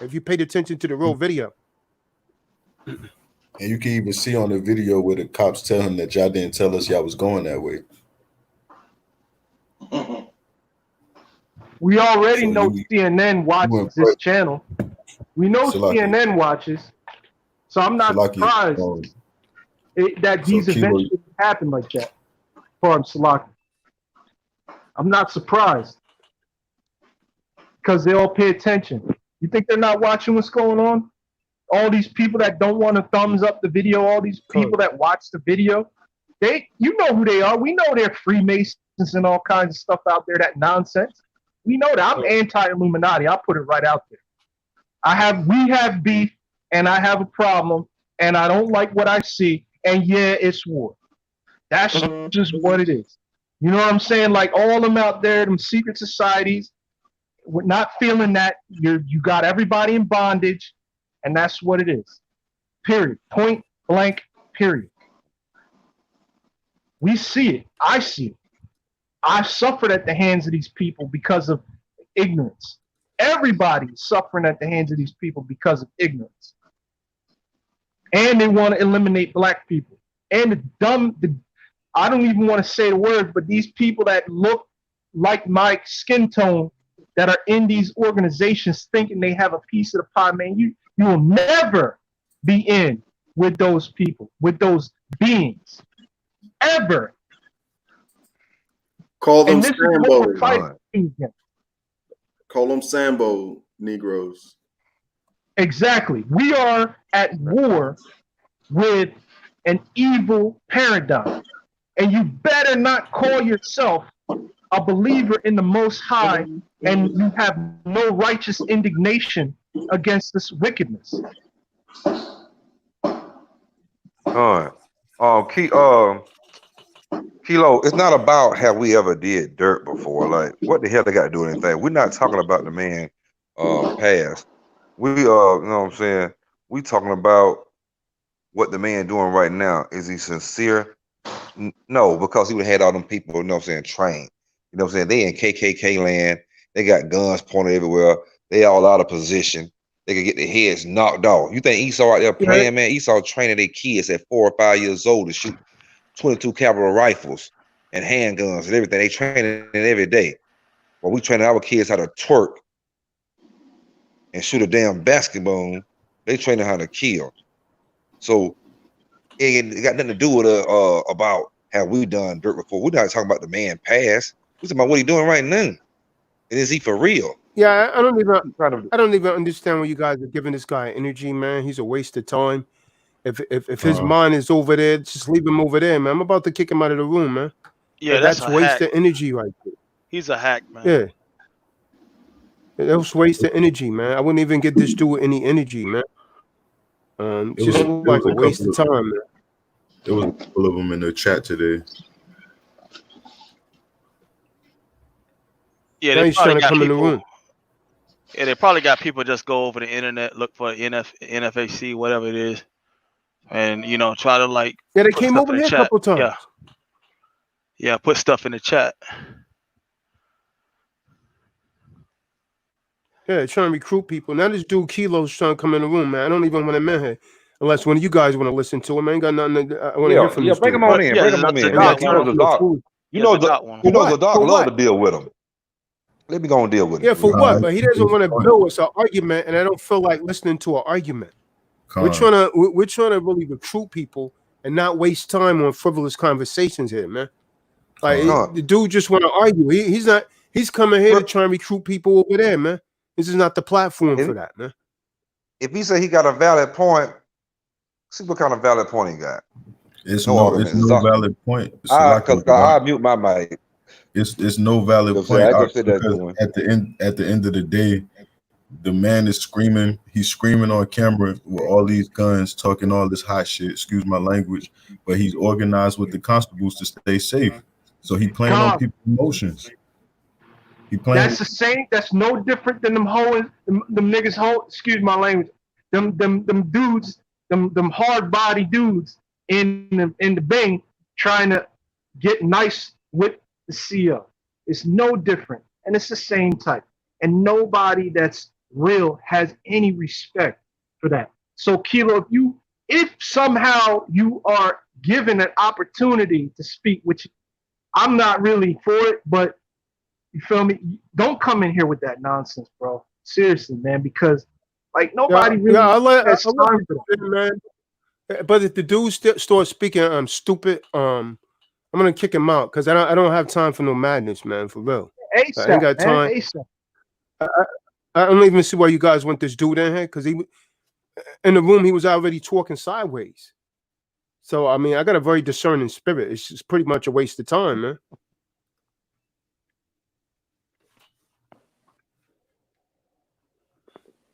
S1: If you paid attention to the real video.
S4: And you can even see on the video where the cops tell him that y'all didn't tell us y'all was going that way.
S11: We already know CNN watches this channel. We know CNN watches, so I'm not surprised that these events should happen like that. Pardon, Salaki. I'm not surprised because they all pay attention. You think they're not watching what's going on? All these people that don't want to thumbs up the video, all these people that watch the video, you know who they are. We know they're Freemasons and all kinds of stuff out there, that nonsense. We know that. I'm anti-Illuminati. I'll put it right out there. We have beef, and I have a problem, and I don't like what I see, and yeah, it's war. That's just what it is. You know what I'm saying? Like all them out there, them secret societies, we're not feeling that. You got everybody in bondage, and that's what it is. Period. Point blank, period. We see it. I see it. I suffered at the hands of these people because of ignorance. Everybody's suffering at the hands of these people because of ignorance. And they want to eliminate black people. And I don't even want to say the word, but these people that look like my skin tone that are in these organizations thinking they have a piece of the pie, man, you will never be in with those people, with those beings. Ever.
S3: Call them Sambo. Call them Sambo Negroes.
S11: Exactly. We are at war with an evil paradigm. And you better not call yourself a believer in the Most High and you have no righteous indignation against this wickedness.
S9: All right. Kilo, it's not about have we ever did dirt before. Like, what the hell they got to do with anything? We're not talking about the man past. We you know what I'm saying? We talking about what the man doing right now. Is he sincere? No, because he would have had all them people, you know what I'm saying, trained. You know what I'm saying? They in KKK land. They got guns pointed everywhere. They all out of position. They could get their heads knocked off. You think Esau out there playing, man? Esau training their kids at 4 or 5 years old to shoot 22 caliber rifles and handguns and everything. They training it every day. Well, we training our kids how to twerk and shoot a damn basketball. They training how to kill. So it got nothing to do with about have we done dirt before? We're not talking about the man past. We're talking about what he's doing right now. And is he for real?
S1: Yeah, I don't even understand why you guys are giving this guy energy, man. He's a waste of time. If his mind is over there, just leave him over there, man. I'm about to kick him out of the room, man.
S16: Yeah,
S1: that's
S16: a
S1: waste
S16: hack.
S1: of energy right there.
S16: He's a hack, man.
S1: Yeah. That was waste of energy, man. I wouldn't even get this dude any energy, man. Just like a waste of time, man.
S4: There was a couple of them in the chat today.
S16: Yeah,
S1: Now
S16: they
S1: he's
S16: probably
S1: trying to
S16: got
S1: come in the
S16: people.
S1: room.
S16: Yeah, they probably got people just go over the internet, look for NFAC, whatever it is, and try to like.
S1: Yeah, they
S16: put
S1: came
S16: stuff
S1: over
S16: in the
S1: here a
S16: chat.
S1: couple times.
S16: Yeah, put stuff in the chat.
S1: Yeah, trying to recruit people. Now this dude Kilo's trying to come in the room, man. I don't even want him in here. Unless one of you guys want to listen to him. I ain't got nothing I want to hear from this
S9: bring
S1: dude.
S9: him on in. Bring him on in. You know the doc love to deal with him. Let me go and deal with him.
S1: Yeah, for what? But he doesn't want to build us an argument, and I don't feel like listening to an argument. We're trying to really recruit people and not waste time on frivolous conversations here, man. Like the dude just want to argue. He's coming here to try and recruit people over there, man. This is not the platform for that, man.
S9: If he say he got a valid point, see what kind of valid point he got.
S4: It's no valid point.
S9: I mute my mic.
S4: It's no valid point because at the end of the day, the man is screaming. He's screaming on camera with all these guns, talking all this hot shit. Excuse my language, but he's organized with the constables to stay safe. So he playing on people's emotions.
S11: That's the same. That's no different than them niggas. Excuse my language. Them dudes. Them hard body dudes in the Bing trying to get nice with the CO. It's no different, and it's the same type. And nobody that's real has any respect for that. So Kilo, if somehow you are given an opportunity to speak, which I'm not really for it, but you feel me? Don't come in here with that nonsense, bro. Seriously, man, because like nobody really has time for that,
S1: man. But if the dude starts speaking stupid, I'm gonna kick him out because I don't have time for no madness, man. For real,
S11: ASAP,
S1: I ain't got time.
S11: ASAP.
S1: I don't even see why you guys want this dude in here because he in the room he was already talking sideways. So I mean, I got a very discerning spirit. It's just pretty much a waste of time, man.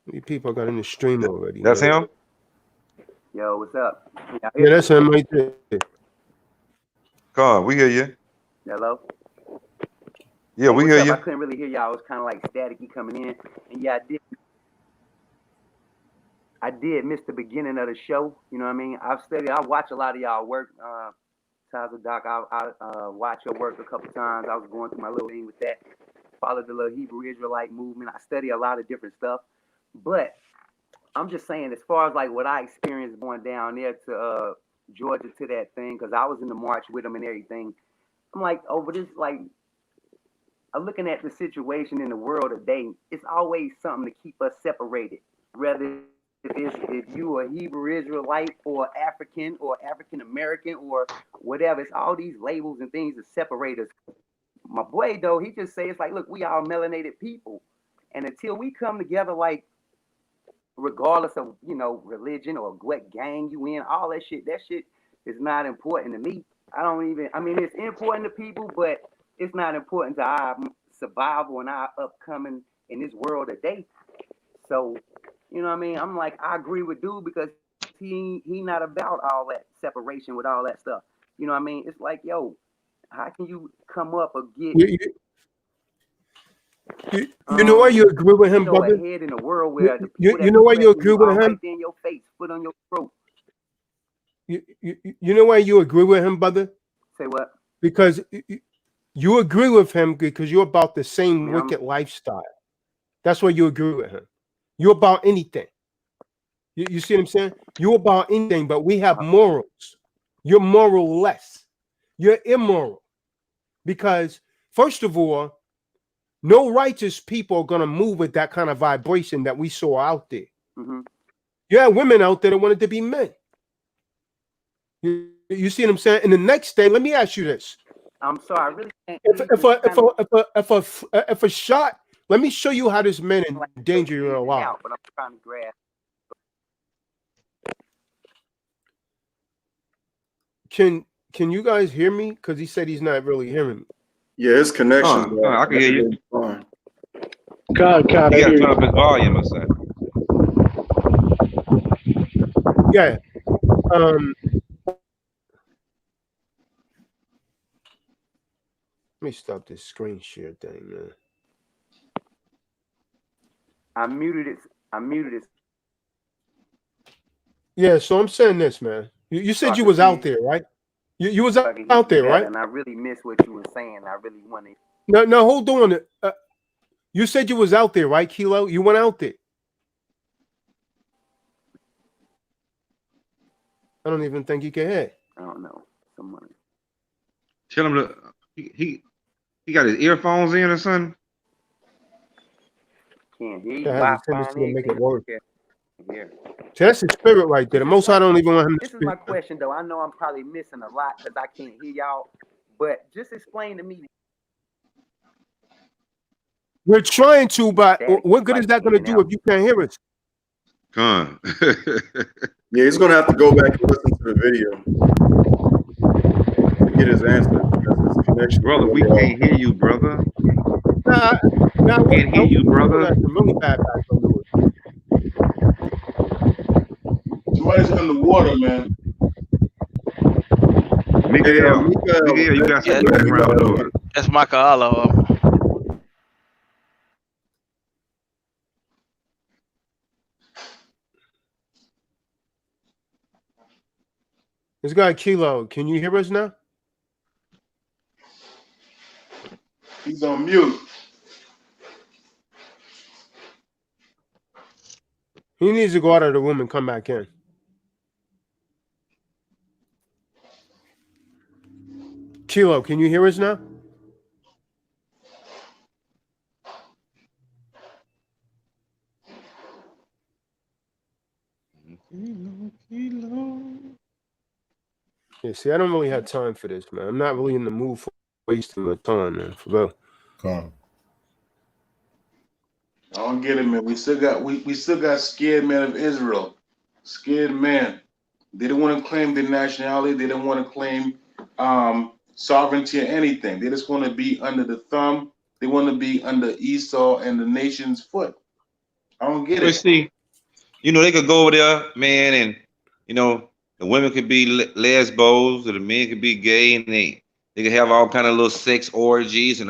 S1: Many people got in the stream already.
S9: That's him?
S17: Yo, what's up?
S1: Yeah, that's him right there.
S9: Come on, we hear you.
S17: Hello?
S9: Yeah, we hear you.
S17: I couldn't really hear y'all. I was kind of like staticky coming in. And yeah, I did miss the beginning of the show. You know what I mean? I watch a lot of y'all work. Taza Doc, I watch your work a couple times. I was going through my little thing with that. Followed the little Hebrew Israelite movement. I study a lot of different stuff. But I'm just saying, as far as like what I experienced going down there to Georgia to that thing, because I was in the march with them and everything. I'm like, over this, like, I'm looking at the situation in the world today. It's always something to keep us separated, whether if you are Hebrew Israelite or African American or whatever. It's all these labels and things that separate us. My boy, though, he just says, like, look, we all melanated people. And until we come together, like, regardless of, religion or what gang you in, all that shit is not important to me. It's important to people, but it's not important to our survival and our upcoming in this world today. So, you know what I mean? I'm like, I agree with dude because he not about all that separation with all that stuff. You know what I mean? It's like, yo, how can you come up or get...
S1: You know why you agree with him, brother?
S17: Ahead in the world where the
S1: you know why you agree with him?
S17: Right there in your face, foot on your throat.
S1: You know why you agree with him, brother?
S17: Say what?
S1: Because you agree with him because you're about the same wicked lifestyle. That's why you agree with him. You're about anything. You see what I'm saying? You're about anything, but we have morals. You're moral-less. You're immoral. Because, first of all, no righteous people are going to move with that kind of vibration that we saw out there.
S17: Mm-hmm.
S1: You have women out there that wanted to be men. You You see what I'm saying? And the next thing, let me ask you this:
S17: I'm sorry, I really can't.
S1: if a shot, let me show you how this man endanger your life.
S17: But I'm trying to grasp.
S1: Can you guys hear me? Because he said he's not really hearing me.
S3: Yeah, his connection.
S9: I can hear you.
S3: Fine.
S10: God,
S9: You gotta turn up his volume or something.
S1: Yeah. Let me stop this screen share thing, man.
S17: I muted it.
S1: Yeah, so I'm saying this, man. You said you was out there, right? You was out there, right?
S17: And I really miss what you were saying. I really wanted.
S1: No, hold on. You said you was out there, right, Kilo? You went out there. I don't even think he can hear.
S17: I don't know. Someone.
S9: Tell him to he got his earphones in or something.
S17: Can't hear you.
S1: That has a tendency to make it worse.
S17: Here.
S1: So that's the spirit right there. The most I don't even want him to
S17: This
S1: speak.
S17: is my question, though. I know I'm probably missing a lot because I can't hear y'all. But just explain to me.
S1: We're trying to, but what good is that going to do if you can't hear us?
S9: Con.
S3: Yeah, he's gonna have to go back and listen to the video to get his answer because his connection.
S9: Brother, we can't hear you, brother.
S1: Nah,
S9: we can't hear you, brother.
S1: Really bad background noise.
S7: Somebody's underwater, man.
S9: Miguel, you got some background noise.
S16: That's Michael.
S1: This guy Kilo, can you hear us now?
S7: He's on mute.
S1: He needs to go out of the room and come back in. Kilo, can you hear us now? Yeah, see, I don't really have time for this, man. I'm not really in the mood for wasting my time, man. For real.
S4: Come.
S7: I don't get it, man. We still got scared men of Israel. Scared men. They don't want to claim their nationality. They don't want to claim sovereignty or anything. They just want to be under the thumb. They want to be under Esau and the nation's foot. I don't get it.
S9: See, they could go over there, man, and the women could be lesbos, or the men could be gay, and they could have all kind of little sex orgies and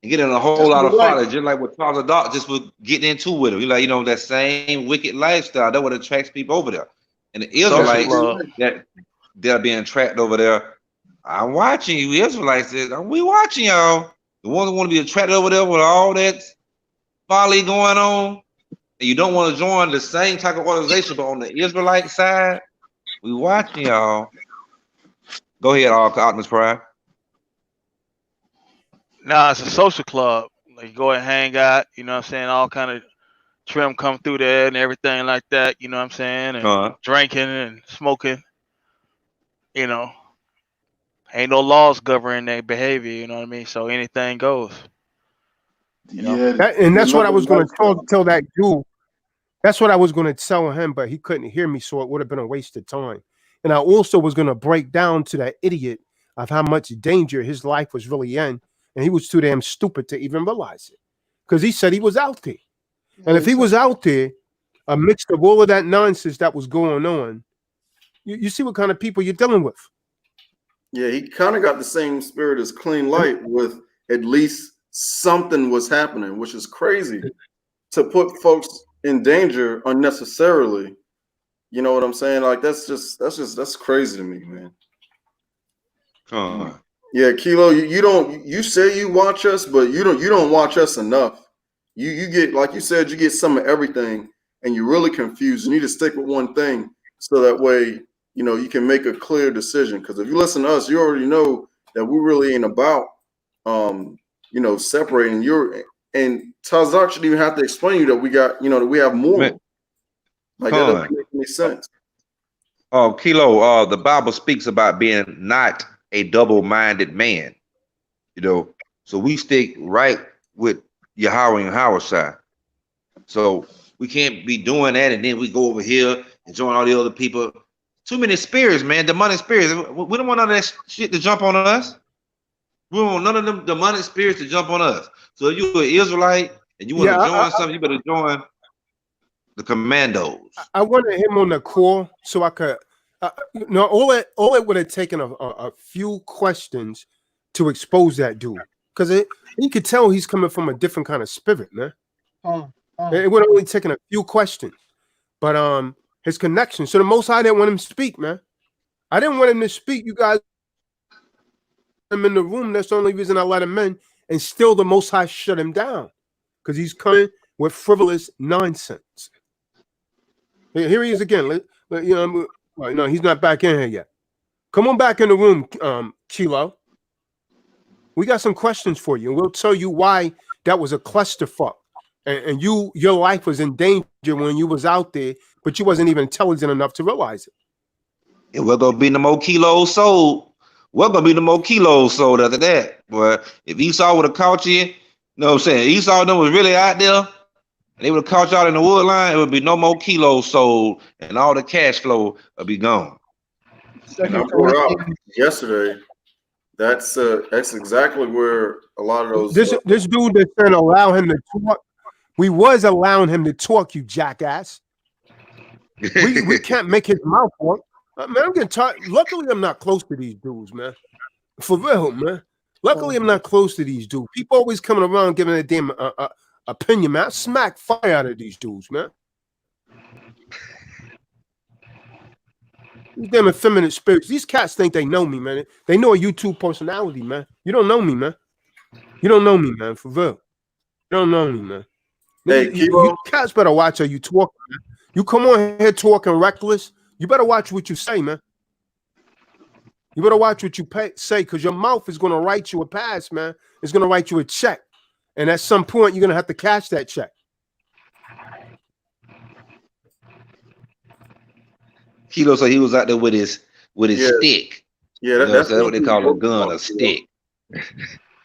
S9: get in a whole lot of fodder, just like what Father Doc just was getting into with him. Like, that same wicked lifestyle. That what attracts people over there. And the Israelites they're being trapped over there. I'm watching you, Israelites. We watching y'all. The ones that want to be attracted over there with all that folly going on. And you don't want to join the same type of organization, but on the Israelite side, we watching y'all. Go ahead, Optimus Prime.
S16: Nah, it's a social club. Like, you go and hang out, you know what I'm saying? All kind of trim come through there and everything like that, you know what I'm saying? And drinking and smoking, Ain't no laws governing their behavior, you know what I mean? So anything goes.
S1: That's what I was going to tell that dude. That's what I was going to tell him, but he couldn't hear me, so it would have been a waste of time. And I also was going to break down to that idiot of how much danger his life was really in, and he was too damn stupid to even realize it, because he said he was out there. And if he was out there, amidst of all of that nonsense that was going on, you see what kind of people you're dealing with.
S3: Yeah, he kind of got the same spirit as Clean Light, with at least something was happening, which is crazy to put folks in danger unnecessarily. You know what I'm saying? Like that's crazy to me, man. Yeah, Kilo, you say you watch us, but you don't watch us enough. You get, like you said, you get some of everything, and you're really confused. You need to stick with one thing, so that way you can make a clear decision. Because if you listen to us, you already know that we really ain't about separating. And Tazak shouldn't even have to explain to you that we got that we have more. Like that doesn't make any sense.
S9: Kilo, the Bible speaks about being not a double-minded man. You know, so we stick right with Yahweh and Hawashai. So we can't be doing that and then we go over here and join all the other people. Too many spirits, man, demonic spirits. We don't want none of that shit to jump on us. We don't want none of them demonic spirits to jump on us. So if you're an Israelite and you want to join something, you better join the commandos.
S1: I wanted him on the call so I could. No, all it would have taken a few questions to expose that dude, because you could tell he's coming from a different kind of spirit, man. It would have only taken a few questions, but his connection. So the Most High didn't want him to speak, man. I didn't want him to speak. You guys, him in the room. That's the only reason I let him in, and still the Most High shut him down because he's coming with frivolous nonsense. Here he is again. You know, no, he's not back in here yet. Come on back in the room, Kilo. We got some questions for you, and we'll tell you why that was a clusterfuck, and your life was in danger when you was out there, but you wasn't even intelligent enough to realize it.
S9: And we're gonna be the more kilos sold. We're gonna be the more kilos sold after that. But if Esau would have caught you, you know what I'm saying? Esau them was really out there, and they would have caught y'all in the wood line, it would be no more kilos sold, and all the cash flow would be gone.
S3: And I brought out yesterday. That's exactly where a lot of those.
S1: This dude that's trying to allow him to talk. We was allowing him to talk, you jackass. We can't make his mouth work. Man, I'm getting tired. Luckily, I'm not close to these dudes, man. For real, man. Luckily, I'm not close to these dudes. People always coming around giving a damn opinion, man. I smack fire out of these dudes, man. These damn effeminate spirits. These cats think they know me, man. They know a YouTube personality, man. You don't know me, man. You don't know me, man. For real. You don't know me, man.
S3: Hey,
S1: you cats better watch how you talk, man. You come on here talking reckless. You better watch what you say, man. You better watch what you say, because your mouth is going to write you a pass, man. It's going to write you a check. And at some point, you're going to have to cash that check.
S9: Kilo, so he was out there with his stick.
S3: Yeah,
S9: that's what they call a gun, a stick.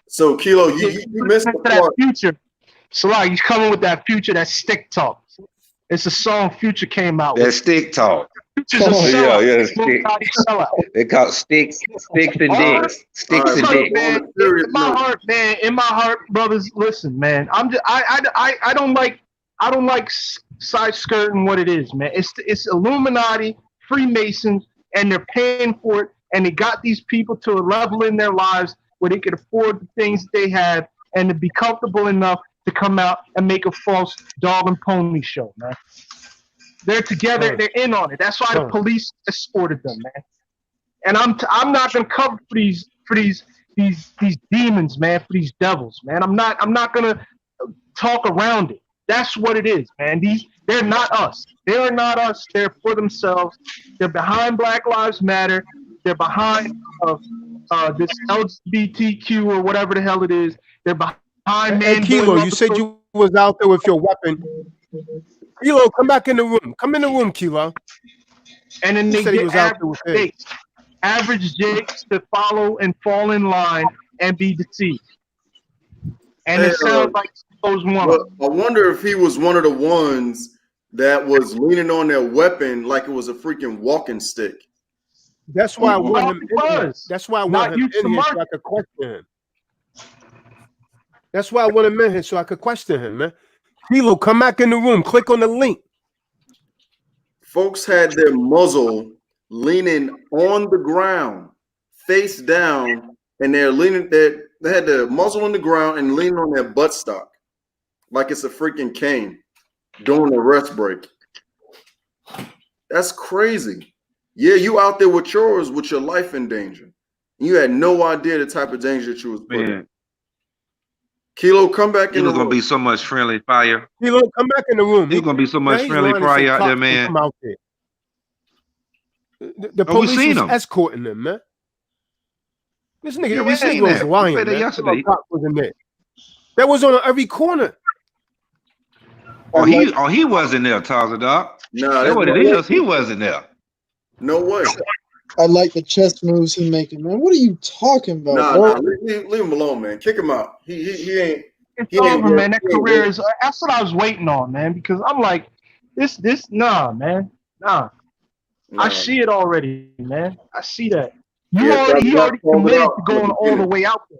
S3: So Kilo, you missed the
S11: that
S3: part.
S11: Future. Salah, he's coming with that Future, that stick talk. It's a song Future came out with.
S9: That stick talk.
S11: Future's a sellout.
S9: Yeah, stick. They call sticks and dicks. Sticks and dicks.
S11: Man, in my heart, brothers, listen, man. I don't like side skirting what it is, man. It's Illuminati, Freemasons, and they're paying for it, and they got these people to a level in their lives where they can afford the things that they have and to be comfortable enough to come out and make a false dog and pony show, man. They're together, they're in on it. That's why the police escorted them, man. And I'm not gonna cover for these demons, man, for these devils, man. I'm not gonna talk around it. That's what it is, man. They're not us. They are not us. They're for themselves. They're behind Black Lives Matter. They're behind this LGBTQ or whatever the hell it is. They're behind
S1: Hey, Kilo, you said you was out there with your weapon. Kilo, come back in the room. Come in the room, Kilo.
S11: And then they get average Jakes to follow and fall in line and be deceived. And it sounds like those one.
S3: I wonder if he was one of the ones that was leaning on their weapon like it was a freaking walking stick.
S1: That's why I want him in here. That's why I want him in here so I could question him. That's why I want him in here so I could question him, man. Kilo, come back in the room. Click on the link.
S3: Folks had their muzzle leaning on the ground, face down, and they're leaning. They had their muzzle on the ground and leaning on their buttstock like it's a freaking cane during a rest break. That's crazy. Yeah, you out there with yours with your life in danger. You had no idea the type of danger that you was put in. Kilo, come back in the room.
S9: Gonna be so much friendly fire.
S1: Kilo, come back in the room.
S9: There's gonna be so much friendly fire out there, man.
S1: Come out there. The police is escorting them, man. This nigga, this nigga was lying, man.
S9: Yesterday.
S1: Wasn't there. That was on every corner.
S9: Oh, he wasn't there, Taza Doc.
S3: No,
S9: that's what it is. He wasn't there.
S3: No way.
S10: I like the chest moves he making, man. What are you talking about, bro?
S3: Leave him alone, man. Kick him out. He ain't.
S11: It's
S3: He ain't
S11: over,
S3: worth.
S11: man. That career is. That's what I was waiting on, man. Because I'm like, nah, man, nah. I see it already, man. I see that. He already committed to going all the way out there.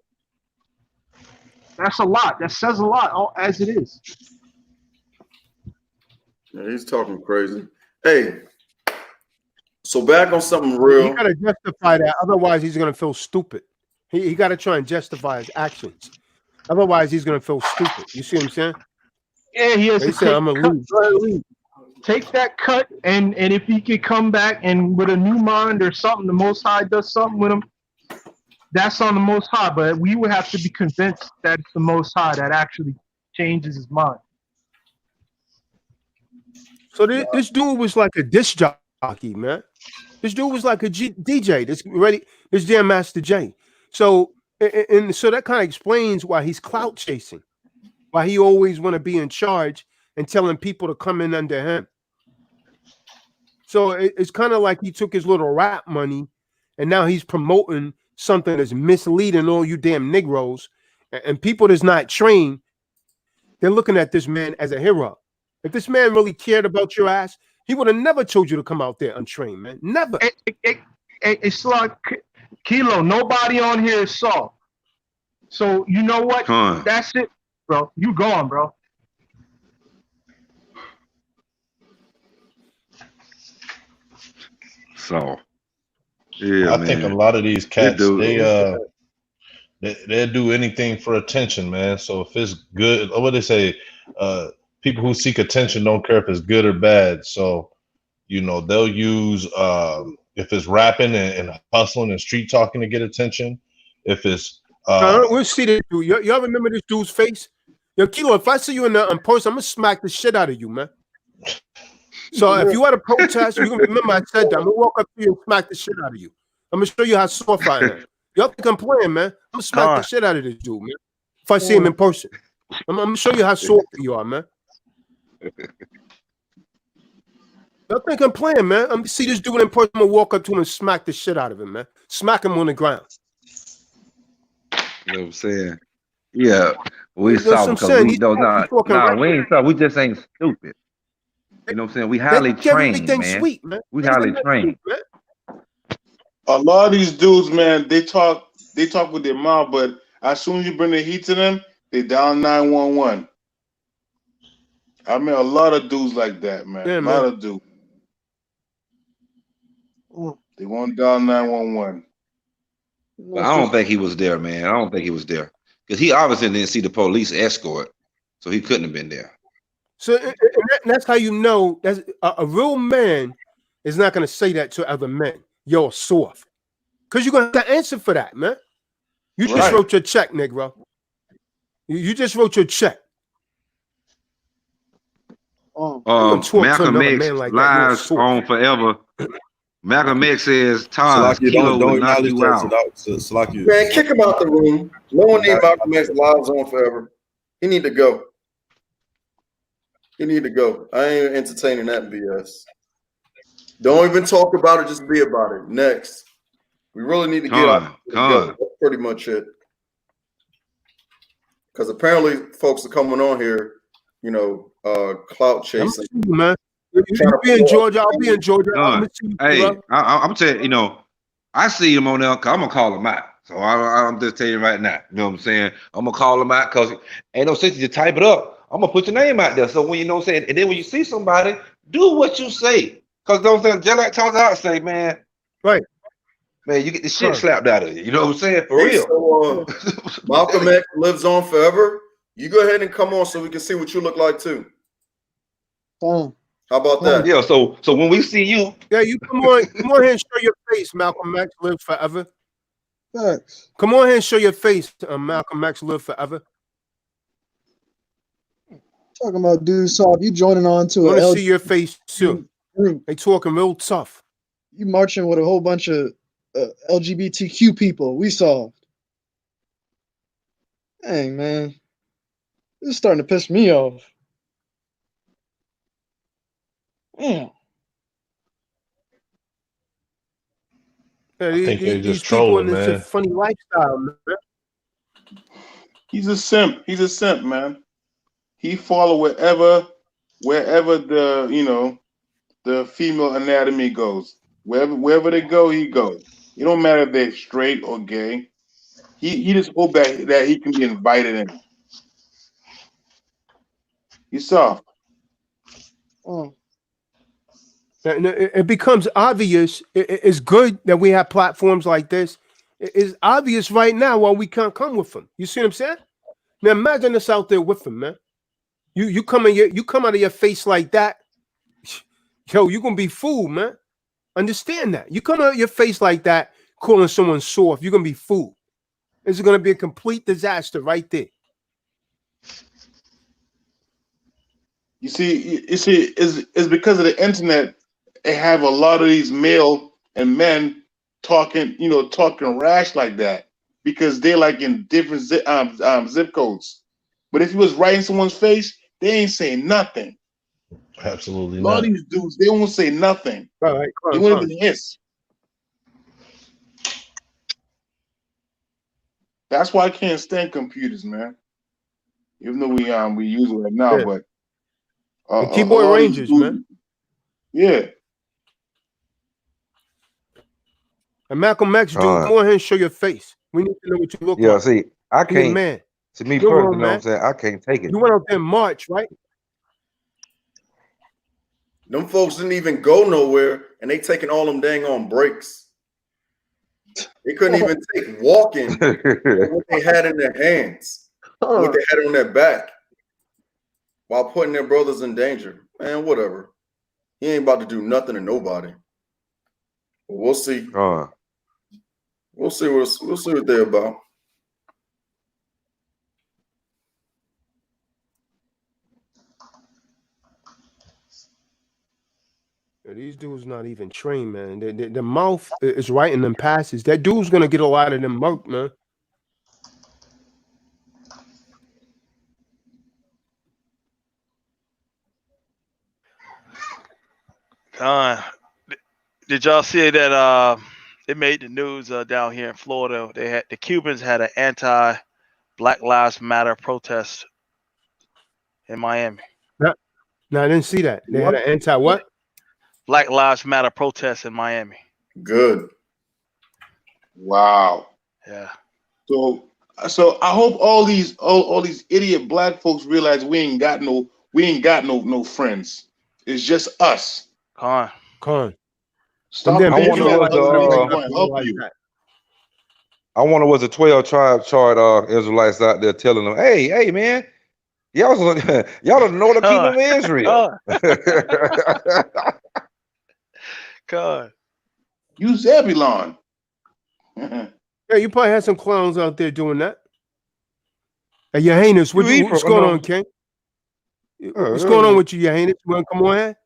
S11: That's a lot. That says a lot, as it is.
S3: Yeah, he's talking crazy. Hey, so back on something real.
S1: He got to justify that. Otherwise, he's going to feel stupid. He got to try and justify his actions. Otherwise, he's going to feel stupid. You see what I'm saying?
S11: Yeah, he has
S1: They
S11: to
S1: say I'm going to lose.
S11: Take that cut, and if he could come back and with a new mind or something, the Most High does something with him. That's on the Most High, but we would have to be convinced that it's the Most High that actually changes his mind.
S1: So this dude was like a disc jockey, man. This dude was like a DJ. This Jam Master J. So so that kind of explains why he's clout chasing, why he always want to be in charge and telling people to come in under him. So it's kind of like he took his little rap money and now he's promoting something that's misleading all you damn Negroes and people that's not trained. They're looking at this man as a hero. If this man really cared about your ass, he would have never told you to come out there untrained, man. Never.
S11: It's like Kilo. Nobody on here is soft. So you know what? That's it, bro. You gone, bro.
S9: So, yeah,
S18: I think a lot of these cats, they'll do anything for attention, man. So if it's good, what they say, people who seek attention don't care if it's good or bad. So, you know, they'll use if it's rapping and hustling and street talking to get attention. If it's
S1: we'll see this dude. Y'all remember this dude's face? Yo, Kilo, if I see you in person, I'm gonna smack the shit out of you, man. So if you had a protest, you can remember I said that. I'm gonna walk up to you and smack the shit out of you. I'm gonna show you how soft I am. Y'all think I'm playing, man? I'm gonna smack the shit out of this dude, man. If I see him in person, I'm gonna show you how soft you are, man. Y'all think I'm playing, man? I'm gonna see this dude in person. I'm gonna walk up to him and smack the shit out of him, man. Smack him on the ground.
S9: You know what I'm saying? Yeah, we saw because we don't we ain't saw. We just ain't stupid. You know what I'm saying? We highly trained, man.
S1: Sweet, man.
S9: We highly trained.
S7: A lot of these dudes, man, they talk with their mouth, but as soon as you bring the heat to them, they down 911. I mean, a lot of dudes like that, man.
S1: Yeah,
S7: a lot of dudes. They want down 911.
S9: But I don't think he was there, man. I don't think he was there because he obviously didn't see the police escort, so he couldn't have been there.
S1: So and that's how you know that's a real man is not going to say that to other men. You're soft, because you're going to have to answer for that, man. You just wrote your check, Negro. You just wrote your check.
S9: Malcolm X lies on forever. Malcolm X says, "Todd, Kilo will knock you out."
S3: Man, kick him out the room. No one need Malcolm X lives on forever. He need to go. He need to go. I ain't entertaining that BS. Don't even talk about it. Just be about it. Next. We really need to get out. That's pretty much it. Because apparently folks are coming on here, you know, clout chasing.
S1: Man. You be in Georgia, I'll be in Georgia.
S9: Hey, I'm telling you, you know, I see him on there because I'm going to call him out. So I'm just telling you right now. You know what I'm saying? I'm going to call him out because ain't no sense to type it up. I'm going to put your name out there. So when you know what I'm saying, and then when you see somebody, do what you say. Because you know what I'm saying? Just like Tony out say, man.
S1: Right.
S9: Man, you get the shit slapped out of you. You know what I'm saying? For real.
S3: So, Malcolm X lives on forever. You go ahead and come on so we can see what you look like too. How about that?
S9: Yeah, so when we see you.
S1: Yeah, you come on here and show your face. Malcolm X lives forever.
S10: Thanks.
S1: Come on here and show your face. Malcolm X live forever.
S10: Talking about dudes soft. You joining on to
S1: I want to see your face too. They talking real tough.
S10: You marching with a whole bunch of LGBTQ people. We soft. Dang, man. This is starting to piss me off. Damn.
S18: I think they
S1: These
S18: just
S1: people in
S18: trolling,
S1: this
S18: man.
S1: funny lifestyle, man.
S7: He's a simp. He's a simp, man. He follow wherever the the female anatomy goes. Wherever they go, he goes. It don't matter if they're straight or gay. He just hope that he can be invited in. He's soft.
S1: It becomes obvious. It's good that we have platforms like this. It's obvious right now why we can't come with them. You see what I'm saying? Now imagine us out there with them, man. You come out of your face like that, yo, you're gonna be fooled, man. Understand that. You come out of your face like that, calling someone soft, you're gonna be fooled. This is gonna be a complete disaster right there.
S7: You see, it's because of the internet. They have a lot of these male and men talking rash like that because they're like in different zip codes. But if you was right in someone's face, they ain't saying nothing.
S18: Absolutely
S7: A lot
S18: not.
S7: of these dudes, they won't say nothing.
S1: Right,
S7: they won't even hiss. That's why I can't stand computers, man. Even though we use it right now, but
S1: the keyboard rangers, man.
S7: Yeah.
S1: And Malcolm X, dude, go ahead and show your face. We need to know what you look like.
S9: Yeah, see, I
S1: Be a
S9: can't.
S1: man.
S9: To me
S1: You're
S9: personally,
S1: wrong,
S9: you know what I'm
S1: man.
S9: saying? I can't take it.
S1: You went out there in March, right?
S3: Them folks didn't even go nowhere, and they taking all them dang on breaks. They couldn't even take walking what they had in their hands, what they had on their back, while putting their brothers in danger. Man, whatever. He ain't about to do nothing to nobody. But we'll see. We'll see what they're about.
S1: These dudes not even trained, man. The mouth is writing them passes. That dude's gonna get a lot of them murk, man.
S16: Did y'all see that? It made the news down here in Florida. The Cubans had an anti-Black Lives Matter protest in Miami.
S1: No, I didn't see that. They had an anti-what?
S16: Black Lives Matter protest in Miami.
S3: Good.
S7: Wow.
S16: Yeah.
S7: So I hope all these idiot black folks realize we ain't got no friends. It's just us.
S16: Con.
S7: Stop.
S9: I wonder what the 12 tribe chart Israelites out there telling them, hey man, y'all don't know the kingdom of Israel.
S16: God.
S7: You Zebulon.
S1: Yeah, you probably had some clowns out there doing that. Hey, your heinous, what's going on, King? What's going on with you, your heinous? You want to come on here?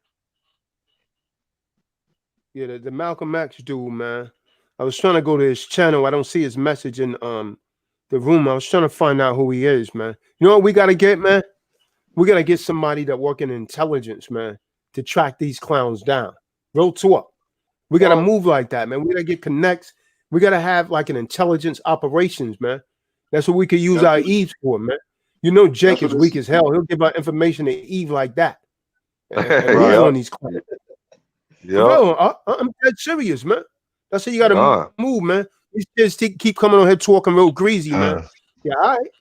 S1: Yeah, the Malcolm X dude, man. I was trying to go to his channel. I don't see his message in the room. I was trying to find out who he is, man. You know what we got to get, man? We got to get somebody that work in intelligence, man, to track these clowns down. Real talk. We got to move like that, man. We got to get connects. We got to have like an intelligence operations, man. That's what we could use our Eves for, man. You know, Jake is weak as hell. He'll give out information to Eve like that. And move on these clowns.
S9: Yeah.
S1: I'm dead serious, man. That's how you got to move, man. These kids keep coming on here talking real greasy, man. Yeah, all right.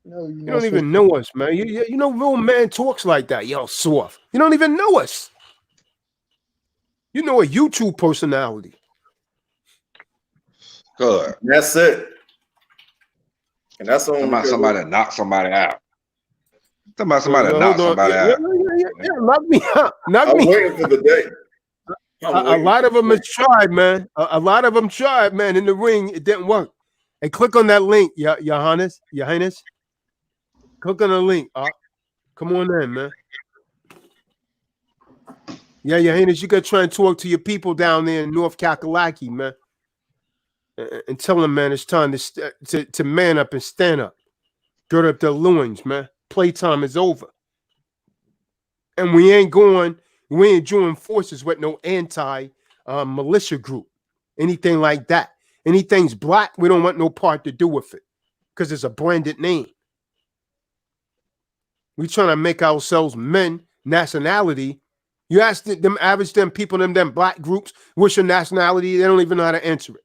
S10: No,
S1: you don't even know us, man. You know, real man talks like that. Yo, soft. You don't even know us. You know a YouTube personality.
S9: Good.
S3: That's it. And that's only
S9: somebody knock somebody out. Somebody knock somebody
S1: out. Yeah, knock me out.
S3: I'm waiting for the day.
S1: A lot of them has tried, man. A lot of them tried, man. In the ring, it didn't work. Hey, click on that link, Your Highness. Click on the link. Come on in, man. Yeah, Your Highness, you got to try and talk to your people down there in North Kakalaki, man. And tell them, man, it's time to man up and stand up. Gird up their loins, man. Playtime is over. And we ain't joining forces with no militia group, anything like that. Anything's black, we don't want no part to do with it because it's a branded name. We trying to make ourselves men, nationality. You ask them people in them black groups, what's your nationality? They don't even know how to answer it.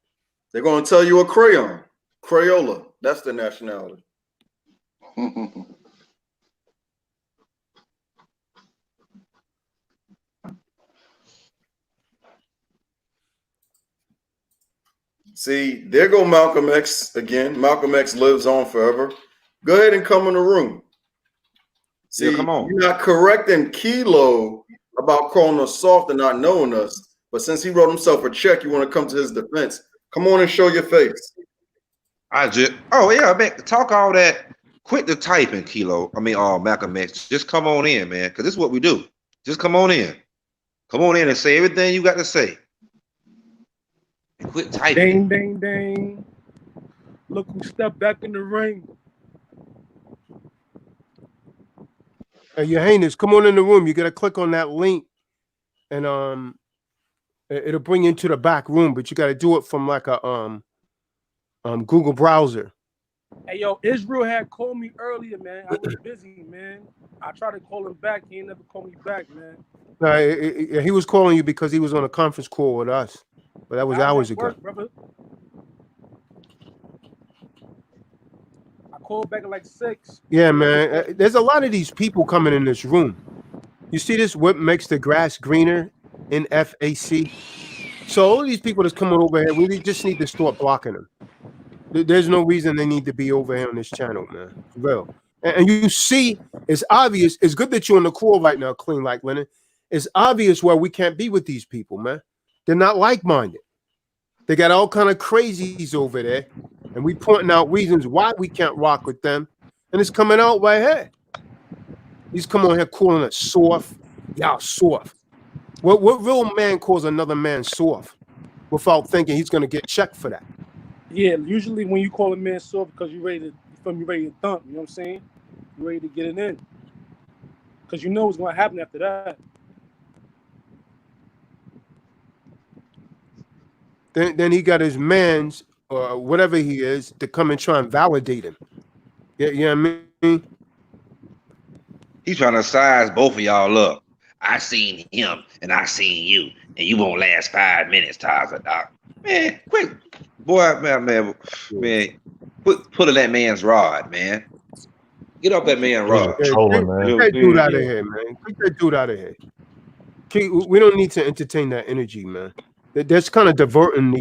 S3: They're going to tell you a crayon, Crayola. That's the nationality. See, there go Malcolm X again. Malcolm X lives on forever. Go ahead and come in the room. See,
S9: come on.
S3: You're not correcting Kilo about calling us soft and not knowing us. But since he wrote himself a check, you want to come to his defense. Come on and show your face.
S9: Talk all that. Quit the typing, Kilo. Malcolm X. Just come on in, man, because this is what we do. Just come on in. Come on in and say everything you got to say. And quit typing.
S19: Ding, ding, ding. Look who stepped back in the ring.
S1: Hey, Your Highness, come on in the room. You got to click on that link, and it'll bring you into the back room. But you got to do it from like a Google browser.
S19: Hey, yo, Israel had called me earlier, man. I was busy, man. I tried to call him back. He ain't never called me back, man.
S1: He was calling you because he was on a conference call with us, but that was hours ago.
S19: Brother. I called back at like 6.
S1: Yeah, man. There's a lot of these people coming in this room. You see this? What makes the grass greener? NFAC. So all these people that's coming over here, we just need to start blocking them. There's no reason they need to be over here on this channel, man. For real. And you see, it's obvious. It's good that you're on the call right now, clean like linen. It's obvious why we can't be with these people, man. They're not like-minded. They got all kind of crazies over there, and we pointing out reasons why we can't rock with them, and it's coming out right here. He's coming on here calling us soft. Y'all soft. What real man calls another man soft without thinking he's gonna get checked for that?
S19: Yeah, usually when you call a man soft because you're ready to thump, you know what I'm saying? You're ready to get it in. Because you know what's gonna happen after that.
S1: Then he got his mans or whatever he is to come and try and validate him. Yeah, you know what I mean?
S9: He's trying to size both of y'all up. I seen him and I seen you, and you won't last 5 minutes, Taza, Doc. Man, quick. Boy, man, put in that man's rod, man. Get off that man's rod.
S1: Get that dude out of here, man. Get that dude out of here. We don't need to entertain that energy, man. That's kind of diverting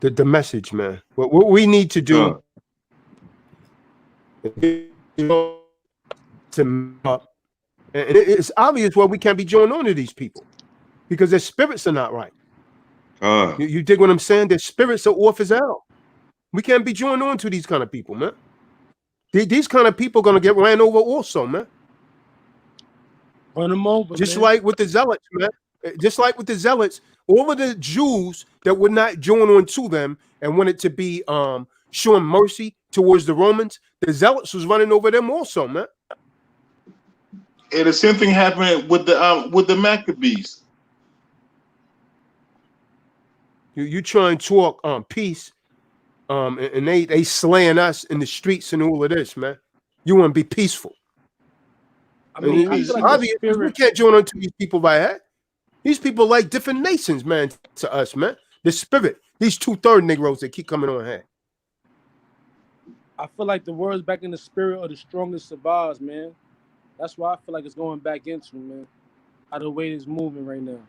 S1: the message, man. What we need to do and it's obvious why we can't be joined on to these people because their spirits are not right. You dig what I'm saying? Their spirits are off as hell. We can't be joined on to these kind of people, man. These kind of people are gonna get ran over also, man.
S19: Run them over,
S1: just
S19: man.
S1: like with the zealots, man. Just like with the zealots, all of the Jews that would not join on to them and wanted to be showing mercy towards the Romans, the zealots was running over them also, man.
S7: And the same thing happened with the Maccabees.
S1: You try and talk peace, and they slaying us in the streets and all of this, man. You want to be peaceful.
S19: I mean,
S1: it's obvious we can't join on to these people by that. These people like different nations, man, to us, man. The spirit, these 2/3 Negroes that keep coming on here.
S19: I feel like the words back in the spirit of the strongest survives, man. That's why I feel like it's going back into, man. How the way it's moving right now.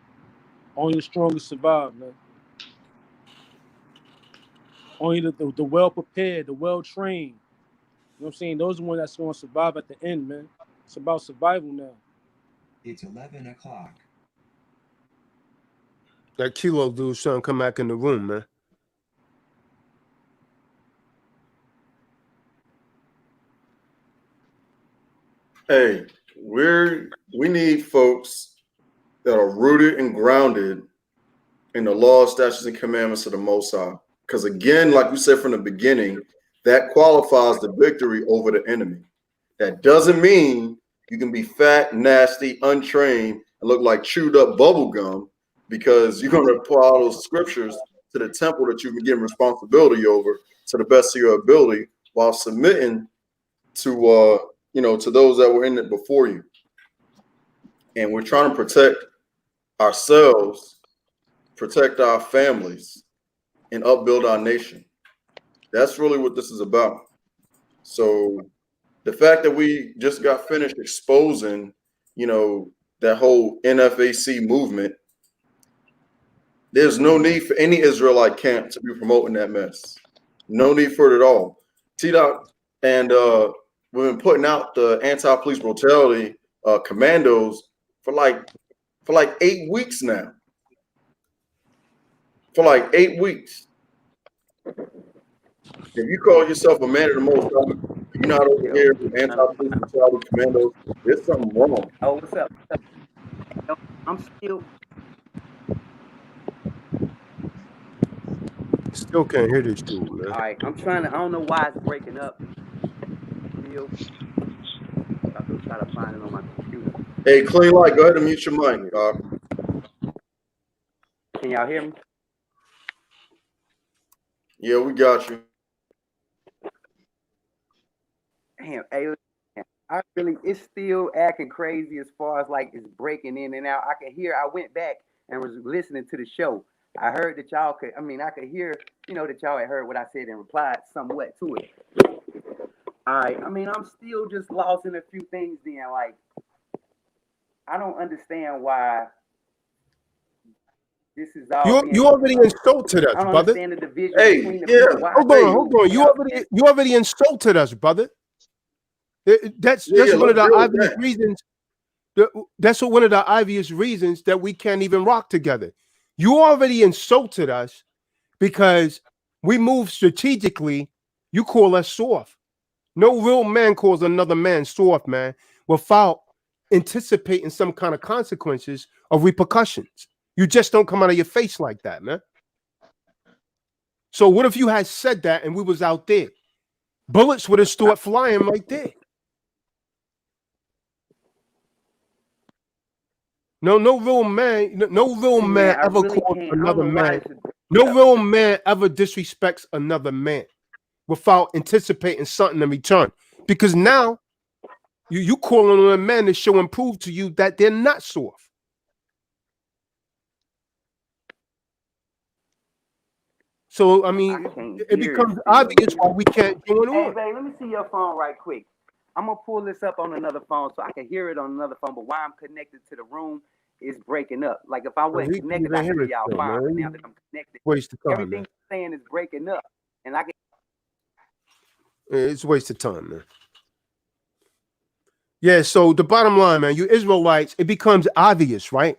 S19: Only the strongest survive, man. Only the well-prepared, the well-trained. You know what I'm saying? Those are the ones that's going to survive at the end, man. It's about survival now.
S5: It's 11 o'clock.
S1: That Kilo dude's trying to come back in the room, man.
S3: Hey, we need folks that are rooted and grounded in the law, statutes, and commandments of the Most High. Because again, like we said from the beginning, that qualifies the victory over the enemy. That doesn't mean You can be fat, nasty, untrained, and look like chewed up bubble gum because you're going to apply all those scriptures to the temple that you've been given responsibility over to the best of your ability while submitting to to those that were in it before you. And we're trying to protect ourselves, protect our families, and upbuild our nation. That's really what this is about. So the fact that we just got finished exposing, that whole NFAC movement, there's no need for any Israelite camp to be promoting that mess. No need for it at all. T-Dot, and we've been putting out the anti-police brutality commandos for like 8 weeks now. For like 8 weeks. If you call yourself a man of the most high, you're not over here with anti-police brutality commandos, there's something wrong.
S17: Oh, what's up? I'm
S1: Still can't hear this dude, man.
S17: all right. I'm trying to. I don't know why it's breaking up. Still, I have to try to find it on my computer.
S3: Hey, Clean Light, go ahead and mute your mic, dog.
S17: Can y'all hear me?
S3: Yeah, we got you.
S17: Damn, hey, it's still acting crazy as far as like it's breaking in and out. I went back and was listening to the show. I heard that y'all could, I could hear, that y'all had heard what I said and replied somewhat to it. All right, I'm still just lost in a few things then. Like, I don't understand why this is all.
S1: You already insulted us,
S17: I don't
S1: brother.
S17: understand the division
S3: Hey,
S17: between the
S3: yeah.
S17: people.
S1: Hold on. You already insulted us, brother. That's one of the obvious reasons. That's one of the obvious reasons that we can't even rock together. You already insulted us because we move strategically. You call us soft. No real man calls another man soft, man, without anticipating some kind of consequences or repercussions. You just don't come out of your face like that, man. So what if you had said that and we was out there? Bullets would have started flying right there. No real man ever calls another man. No real man ever disrespects another man without anticipating something in return. Because now you calling on a man to show and prove to you that they're not soft. So it becomes obvious why we can't join on.
S17: Hey, babe, let me see your phone right quick. I'm gonna pull this up on another phone so I can hear it on another phone. But while I'm connected to the room, it's breaking up. Like if I wasn't connected, I could hear y'all fine. But now that I'm connected, everything you're saying is breaking up, and I can.
S1: It's a waste of time, man. Yeah. So the bottom line, man, you Israelites, it becomes obvious, right?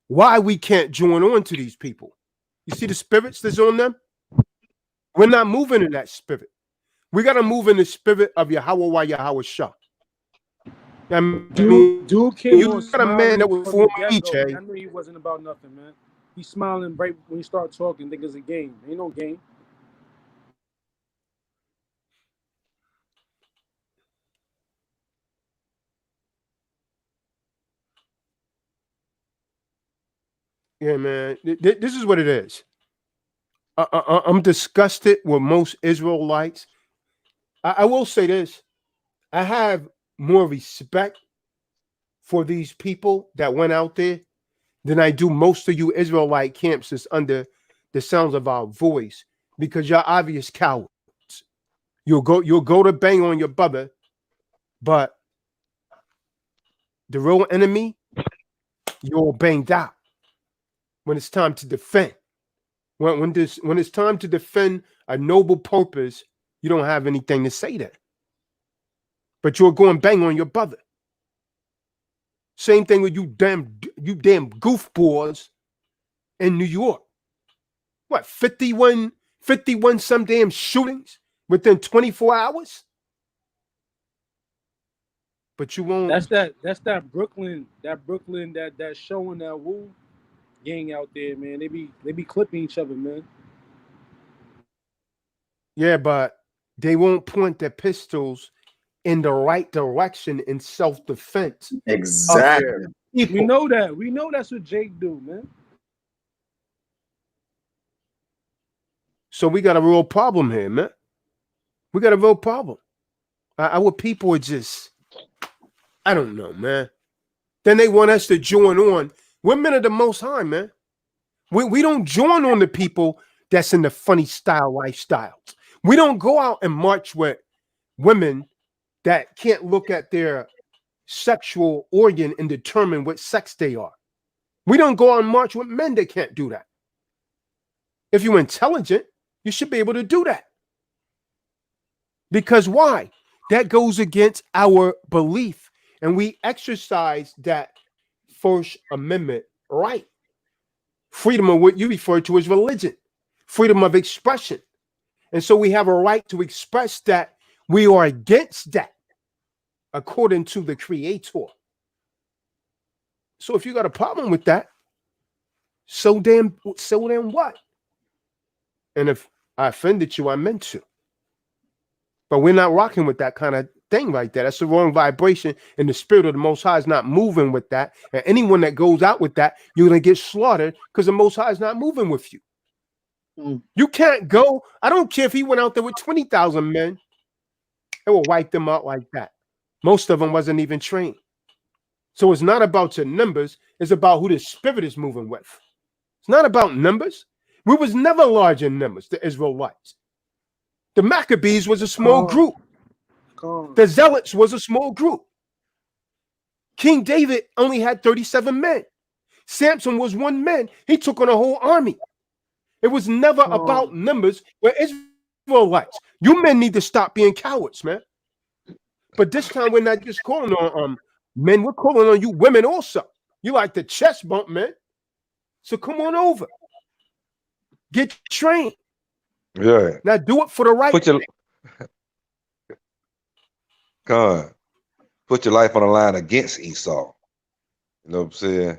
S1: Why we can't join on to these people. You see the spirits that's on them? We're not moving in that spirit. We got to move in the spirit of Yahweh Shah.
S19: Dude came on
S1: got a man that was for me,
S19: I knew he wasn't about nothing, man. He's smiling right when you start talking. Think it's a game. Ain't no game.
S1: Yeah, man. This is what it is. I'm disgusted with most Israelites. I will say this. I have more respect for these people that went out there than I do most of you Israelite camps that's under the sounds of our voice, because you're obvious cowards. You'll go to bang on your brother, but the real enemy, you're banged out when it's time to defend. When it's time to defend a noble purpose, you don't have anything to say there. But you're going bang on your brother. Same thing with you damn goofballs in New York. What, 51 some damn shootings within 24 hours? But you won't.
S19: That's that Brooklyn that showing that Woo gang out there, man. They be clipping each other, man.
S1: Yeah, but they won't point their pistols in the right direction in self-defense.
S3: Exactly.
S19: We know that. We know that's what Jake do, man.
S1: So we got a real problem here, man. We got a real problem. Our people are just, I don't know, man. Then they want us to join on. We're men of the Most High, man. We don't join on the people that's in the funny style lifestyles. We don't go out and march with women that can't look at their sexual organ and determine what sex they are. We don't go on march with men that can't do that. If you're intelligent, you should be able to do that. Because why? That goes against our belief. And we exercise that First Amendment right. Freedom of what you refer to as religion. Freedom of expression. And so we have a right to express that we are against that according to the Creator. So if you got a problem with that, so then what? And if I offended you, I meant to. But we're not rocking with that kind of thing like that. That's the wrong vibration, and the spirit of the Most High is not moving with that. And anyone that goes out with that, you're going to get slaughtered because the Most High is not moving with you. You can't go. I don't care if he went out there with 20,000 men. It will wipe them out like that. Most of them wasn't even trained. So it's not about your numbers. It's about who the spirit is moving with. It's not about numbers. We was never large in numbers, the Israelites. The Maccabees was a small group. The Zealots was a small group. King David only had 37 men. Samson was 1 man. He took on a whole army. It was never about numbers. We're Israelites. You men need to stop being cowards, man. But this time we're not just calling on men. We're calling on you women also. You like the chest bump, man. So come on over. Get trained.
S9: Yeah.
S1: Now do it for the right.
S9: Put your life on the line against Esau. You know what I'm saying?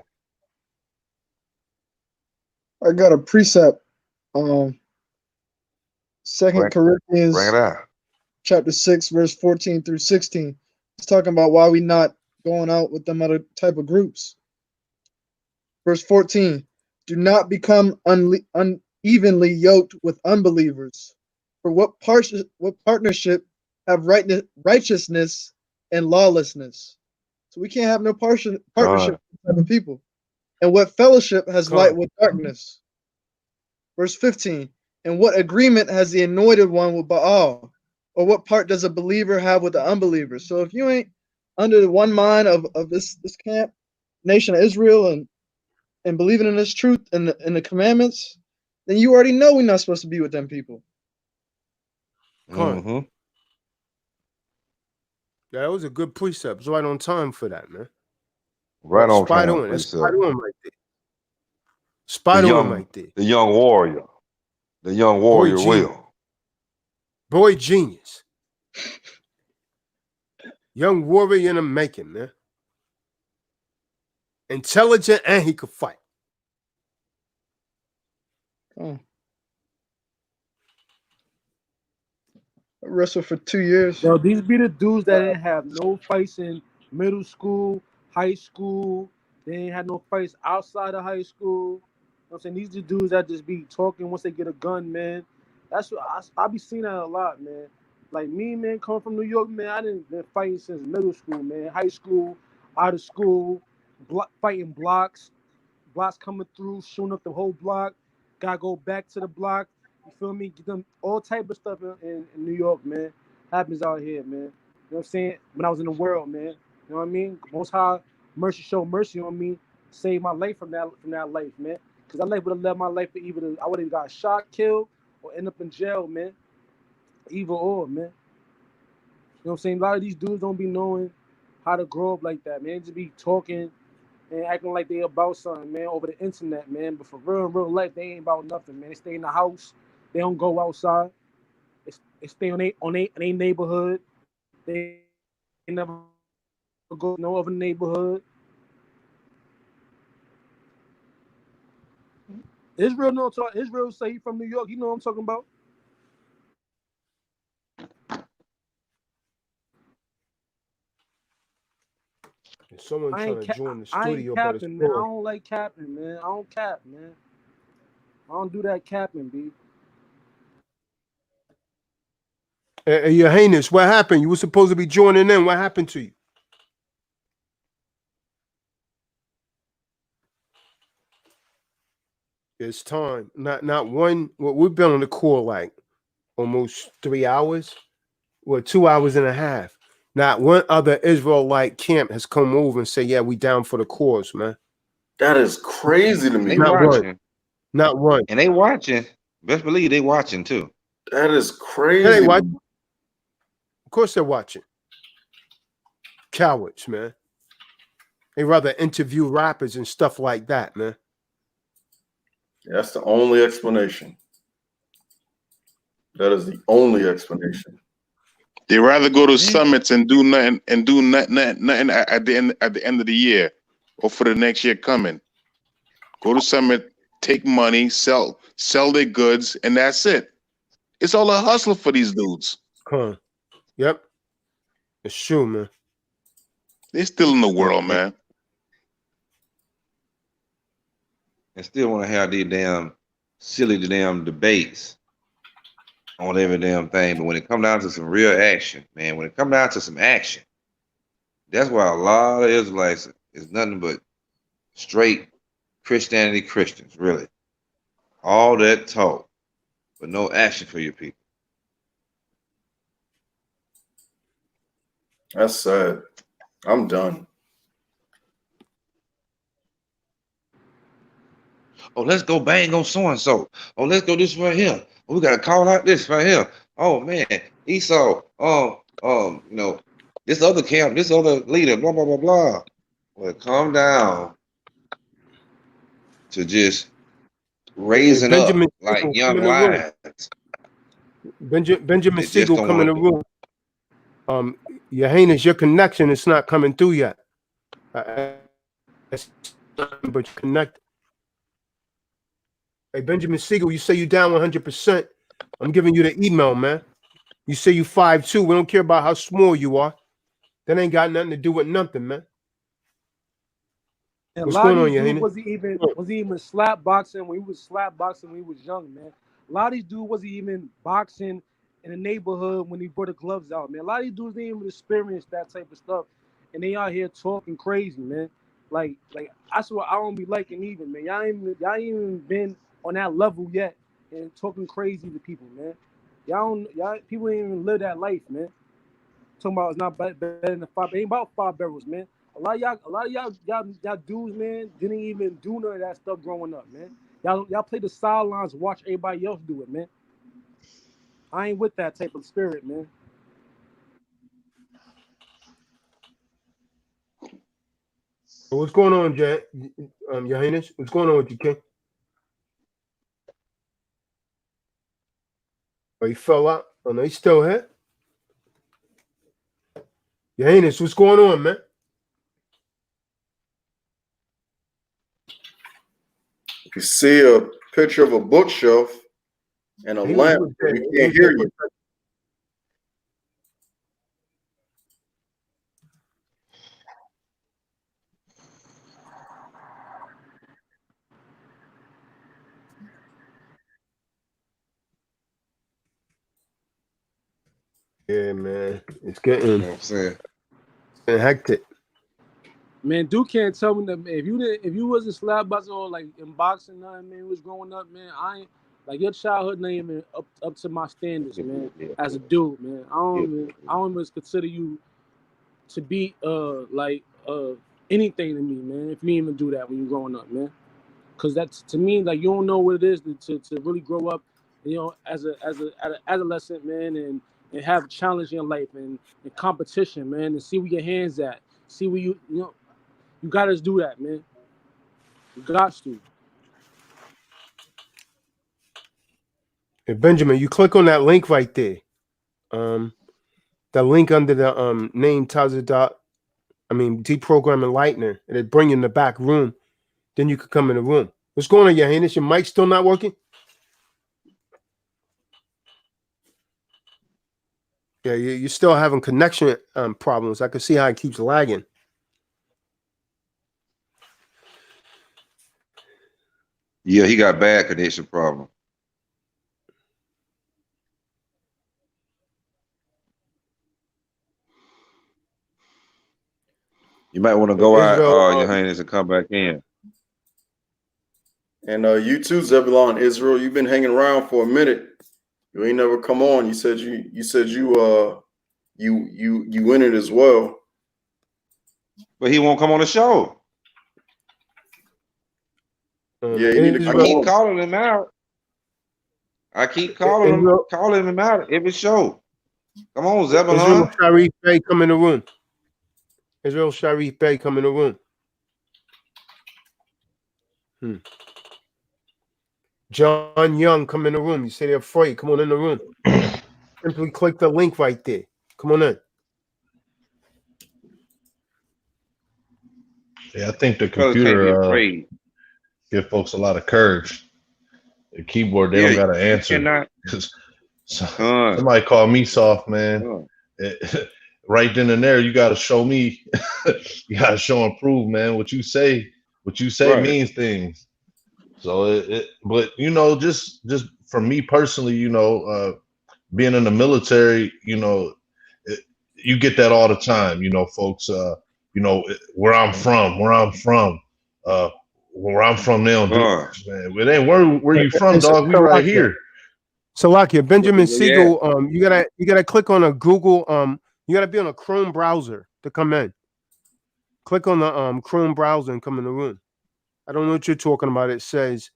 S10: I got a precept. 2 Corinthians
S9: bring it out.
S10: chapter 6, verse 14 through 16. It's talking about why we not going out with them other type of groups. Verse 14, do not become unevenly yoked with unbelievers. For what partnership have righteousness and lawlessness? So we can't have no partnership with type of people. And what fellowship has light with darkness? Verse 15, and what agreement has the anointed one with Baal? Or what part does a believer have with the unbeliever? So if you ain't under the one mind of this camp, nation of Israel, and believing in this truth and the commandments, then you already know we're not supposed to be with them people.
S1: Yeah, that was a good precept. It's right on time for that, man.
S9: Right on
S1: Spot
S9: time.
S1: on. That's spot on right there. Spot on right there.
S9: The young warrior. The young warrior will.
S1: Boy genius. Young warrior in the making, man. Intelligent and he could fight.
S10: I wrestled for 2 years.
S19: Yo, these be the dudes that didn't have no fights in middle school, high school. They ain't had no fights outside of high school. You know what I'm saying? These are the dudes that just be talking once they get a gun, man. That's what I be seeing that a lot, man. Like me, man, coming from New York, man, I didn't been fighting since middle school, man. High school, out of school, fighting blocks coming through, shooting up the whole block. Gotta go back to the block. You feel me? Get them all type of stuff in New York, man. Happens out here, man. You know what I'm saying? When I was in the world, man. You know what I mean? Most High mercy show mercy on me, saved my life from that life, man. Because I would have left my life for either I would have got shot, killed, or end up in jail, man. Either or, man. You know what I'm saying? A lot of these dudes don't be knowing how to grow up like that, man. They just be talking and acting like they about something, man, over the internet, man. But for real life, they ain't about nothing, man. They stay in the house. They don't go outside. They stay on their neighborhood. They never go to no other neighborhood. Israel say he from New York. You know what I'm talking about?
S1: Someone
S19: I
S1: trying
S19: ain't
S1: to join the
S19: I ain't
S1: studio, but it's
S19: capping, man. I
S1: full.
S19: don't like capping, man. I don't cap, man. I don't do that capping, B.
S1: Hey, Your Highness, what happened? You were supposed to be joining in. What happened to you? It's time. Not one. Well, we've been on the call like almost 3 hours. Well, 2 hours and a half. Not one other Israelite camp has come over and say, "Yeah, we down for the cause, man."
S3: That is crazy to me.
S9: They
S1: Not one.
S9: watching.
S1: Not one.
S9: And they watching. Best believe they watching too.
S3: That is
S1: Yeah,
S3: crazy.
S1: they watch. Of course they're watching. Cowards, man. They rather interview rappers and stuff like that, man.
S3: That's the only explanation. That is the only explanation.
S7: They rather go to summits and do nothing nothing at the end of the year or for the next year coming. Go to summit, take money, sell their goods, and that's it. It's all a hustle for these dudes.
S1: Huh. Yep. It's true, man.
S7: They're still in the world, man.
S9: And still want to have these damn silly damn debates on every damn thing. But when it comes down to some real action, man, when it comes down to some action, that's why a lot of Israelites is nothing but straight Christians, really. All that talk, but no action for your people.
S3: That's sad. I'm done.
S9: Oh, let's go bang on so and so. Oh, let's go this right here. Oh, we gotta call out this right here. Oh man, Esau. You know, this other camp, this other leader, blah blah blah blah. Well, calm down to just raising
S1: Benjamin
S9: up like
S1: Siegel, come
S9: young
S1: in the room.
S9: lions.
S1: Benjamin
S9: They just
S1: Siegel,
S9: don't
S1: come in
S9: want
S1: the room. Your Highness, your connection is not coming through yet. But you connect. Hey, Benjamin Siegel, you say you down 100%. I'm giving you the email, man. You say you 5'2". We don't care about how small you are. That ain't got nothing to do with nothing, man.
S19: And
S1: What's
S19: a lot
S1: going
S19: of
S1: on,
S19: these
S1: your
S19: dudes
S1: Highness?
S19: wasn't even slap boxing when he was slap boxing when he was young, man. A lot of these dudes wasn't even boxing in the neighborhood when he brought the gloves out, man. A lot of these dudes didn't even experience that type of stuff, and they out here talking crazy, man. Like that's what I don't be liking either, man. Y'all ain't even been on that level yet and talking crazy to people, man. Y'all people ain't even live that life, man. Talking about it's not better than the five. It ain't about 5 barrels, man. A lot of y'all dudes, man, didn't even do none of that stuff growing up, man. Y'all play the sidelines, watch everybody else do it, man. I ain't with that type of spirit, man.
S1: What's going on, Jack? Your Highness? What's going on with you, King? Oh, he fell out. Oh, no, he's still here. Your Highness, what's going on, man?
S3: If you see a picture of a bookshelf and a lamp, we can't hear you.
S1: Yeah, man. It's getting,
S9: You know what I'm saying?
S1: It's hectic.
S19: Man, Duke can't tell me that, man. If you wasn't slap boxing or like in boxing, nothing, man, was growing up, man. I ain't like your childhood ain't even up to my standards, man. As a dude, man, I don't even consider you to be anything to me, man. If you didn't even do that when you growing up, man. Cause that's to me like you don't know what it is to really grow up, you know, as an adolescent, man, and have a challenge in your life and competition, man, and see where your hands at, see where you know. You gotta do that, man. You got to.
S1: Hey, Benjamin, you click on that link right there. That link under the name Deprogram Enlightener, and it bring you in the back room. Then you could come in the room. What's going on, your Highness? Your mic still not working? Yeah, you're still having connection problems. I can see how it keeps lagging.
S9: Yeah, he got bad connection problem. You might want to go
S3: Israel,
S9: out, your Highness, and come back in.
S3: and you too, Zebulon. Israel, you've been hanging around for a minute. You ain't never come on. You said you in it as well.
S9: But he won't come on the show.
S3: Yeah, you need to
S9: I
S3: come
S9: keep
S3: on.
S9: calling him out. I keep calling him out every show. Come on,
S1: Israel
S9: Zebulon.
S1: Sharif Bey, come in the room. Israel Sharif Bey, come in the room. John Young, come in the room. You say they're afraid. Come on in the room. Simply click the link right there. Come on in.
S18: Yeah, I think the
S9: Brothers can't be
S18: computer
S9: afraid.
S18: give folks a lot of courage. The keyboard, they don't got to answer. Somebody called me soft, man. Right then and there, you got to show me. You got to show and prove, man. What you say means things. So, but you know, just for me personally, you know, being in the military, you know, you get that all the time. You know, folks. You know where I'm from. Where I'm from, they don't do it, man. It ain't where you from, dog. We right here.
S1: Salakia, Benjamin
S18: Yeah.
S1: Siegel, you gotta click on a Google, you gotta be on a Chrome browser to come in. Click on the Chrome browser and come in the room. I don't know what you're talking about. It says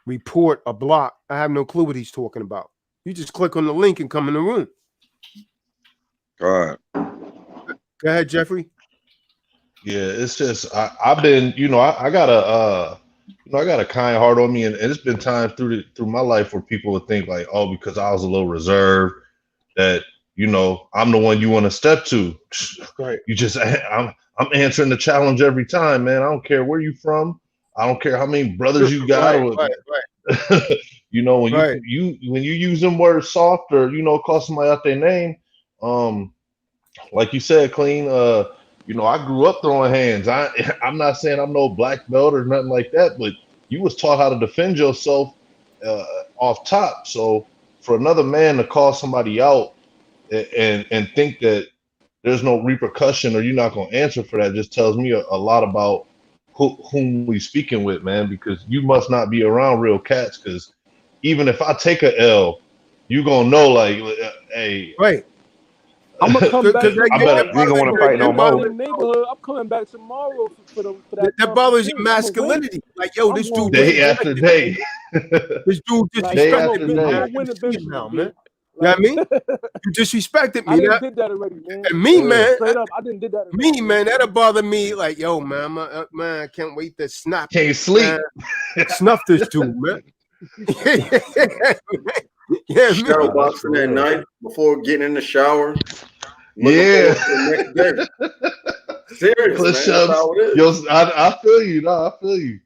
S1: report a block. I have no clue what he's talking about. You just click on the link and come in the room.
S9: All right.
S1: Go ahead, Jeffrey.
S18: Yeah, it's just I've been, you know, I got a I got a kind heart on me, and it's been times through my life where people would think like, oh, because I was a little reserved, that you know I'm the one you want to step to.
S1: Right.
S18: You just I'm answering the challenge every time, man. I don't care where you from. I don't care how many brothers you got.
S1: Right.
S18: You know, when you use them words soft or you know call somebody out their name, like you said, clean. You know, I grew up throwing hands. I'm not saying I'm no black belt or nothing like that, but you was taught how to defend yourself off top. So for another man to call somebody out and think that there's no repercussion or you're not going to answer for that just tells me a lot about whom we speaking with, man, because you must not be around real cats, because even if I take a L, you going to know like, hey.
S1: Right.
S19: I'm gonna come back tomorrow.
S18: I better,
S9: you ain't gonna want to fight no more.
S19: In the neighborhood, I'm coming back tomorrow for that.
S1: That bothers your masculinity. Like, yo, this dude
S18: day after day.
S1: This dude disrespected me.
S19: I'm gonna win eventually,
S1: now,
S19: man.
S1: man. You know what I mean? You disrespected me.
S19: I did that already, man.
S1: And me, man.
S19: Straight up, I didn't did that already.
S1: Me, man, that'll bother me. Like, yo, man, man, I can't wait to snap.
S18: Can't sleep.
S1: Snuff this dude, man. Yeah,
S3: Shadow boxing at night before getting in the shower.
S18: Yeah.
S3: Serious, man. That's how it is.
S18: Yo, I feel you. No, I feel you.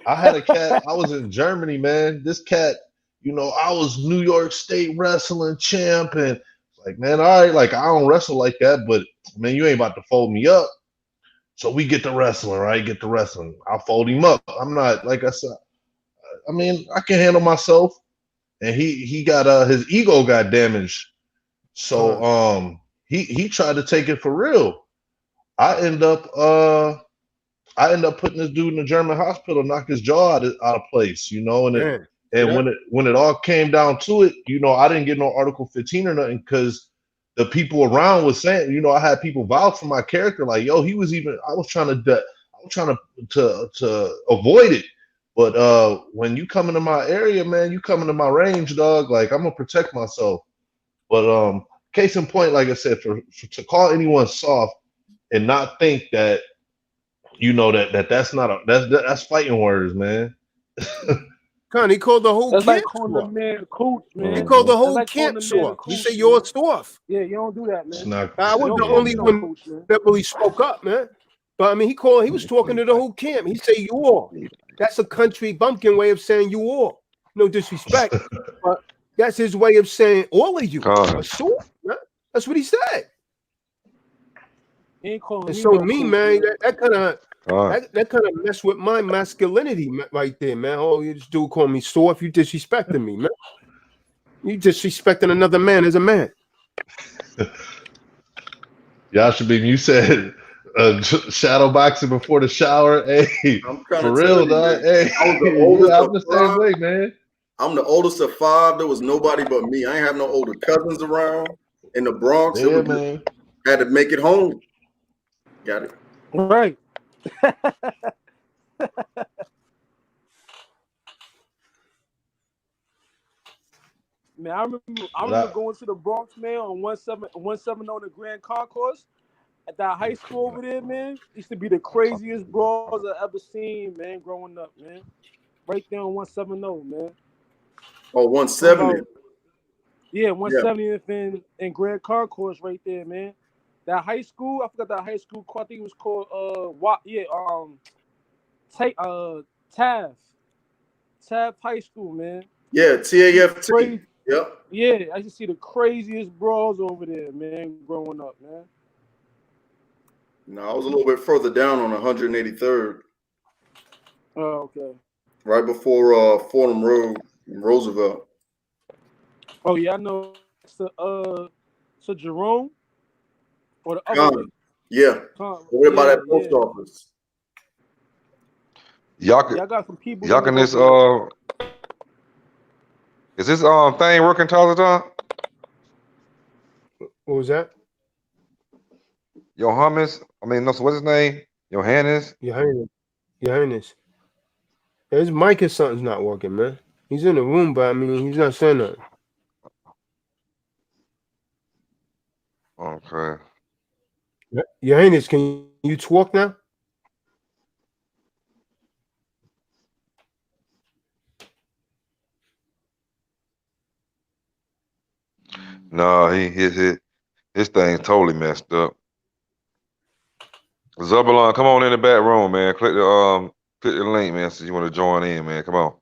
S18: I had a cat. I was in Germany, man. This cat, you know, I was New York State wrestling champ, and like, man, all right, like I don't wrestle like that, but man, you ain't about to fold me up. So we get to wrestling, right? Get to wrestling. I'll fold him up. I'm not, like I said, I mean, I can handle myself. And he got his ego got damaged. So he tried to take it for real. I end up putting this dude in a German hospital, knock his jaw out of place, you know, when it all came down to it, you know, I didn't get no Article 15 or nothing because the people around was saying, you know, I had people vouch for my character, like, yo, I was trying to avoid it. But when you come into my area, man, you come into my range, dog, like I'm gonna protect myself. But case in point, like I said, to call anyone soft and not think that, you know, that's not that's fighting words, man.
S1: Con, he called the whole
S19: That's
S1: camp
S19: like calling the man coach, man.
S1: He called the whole
S19: like
S1: camp soft. He said you're soft.
S19: Yeah, you don't do that, man.
S1: I was the only one that really spoke up, man. But I mean, he was talking to the whole camp. He said you all. That's a country bumpkin way of saying you all. No disrespect, but that's his way of saying all of you. Sure, man. That's what he said.
S19: He ain't calling
S1: and so me, man, that kind of That kind of mess with my masculinity right there, man. Oh, you this dude call me soft. You disrespecting me, man. You disrespecting another man as a man.
S18: Y'all should be. You said shadow boxing before the shower. Hey,
S3: I'm trying
S18: for
S3: to tell
S18: real,
S3: you,
S18: dog.
S3: man.
S18: Hey,
S3: I was the
S18: I'm
S3: oldest of
S18: the same
S3: 5.
S18: way, man.
S3: I'm the oldest of 5. There was nobody but me. I ain't have no older cousins around in the Bronx. It
S18: Yeah,
S3: was just,
S18: man.
S3: had to make it home. Got it.
S19: Right. Man, I remember going to the Bronx, man, on 170 the Grand Concourse at that high school over there, man. Used to be the craziest brawls I ever seen, man, growing up, man. Right there on 170, man.
S3: Oh, 170.
S19: Yeah, 170th and Grand Concourse right there, man. That high school, I forgot that high school. I think it was called Taft High School, man.
S3: Yeah, TAFT. Yep.
S19: Yeah, I used to see the craziest brawls over there, man, growing up, man.
S3: No, I was a little bit further down on 183rd.
S19: Oh, okay.
S3: Right before Fordham Road in Roosevelt.
S19: Oh yeah, I know. So Jerome or the other way.
S3: Yeah. Over by that post office.
S9: Y'all
S19: got some people.
S9: Y'all can this is this thing working, Tarzan?
S1: What was that?
S9: Your hummus? I mean, no, so what's his name? Johannes?
S1: Johannes. His mic or something's not working, man. He's in the room, but I mean, he's not saying nothing.
S9: Okay.
S1: Johannes, can you talk now?
S9: No, his thing's totally messed up. Zebulon, come on in the back room, man. Click the link, man, since you want to join in, man. Come on.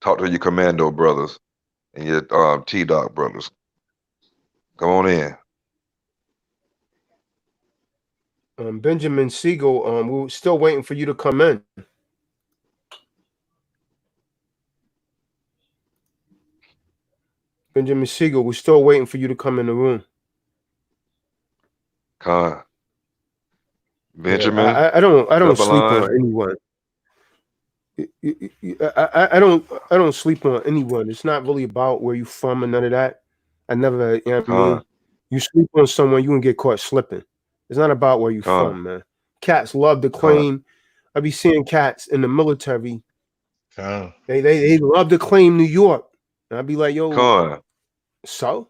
S9: Talk to your commando brothers and your T-Doc brothers. Come on in.
S1: Benjamin Siegel, we're still waiting for you to come in. Benjamin Siegel, we're still waiting for you to come in the room.
S9: Benjamin.
S1: Yeah, I don't sleep on anyone. I don't sleep on anyone. It's not really about where you from and none of that. I never, you know what I mean? You sleep on someone, you can get caught slipping. It's not about where you from, man. Cats love to claim. I be seeing cats in the military. They love to claim New York. And I'd be like, yo, so?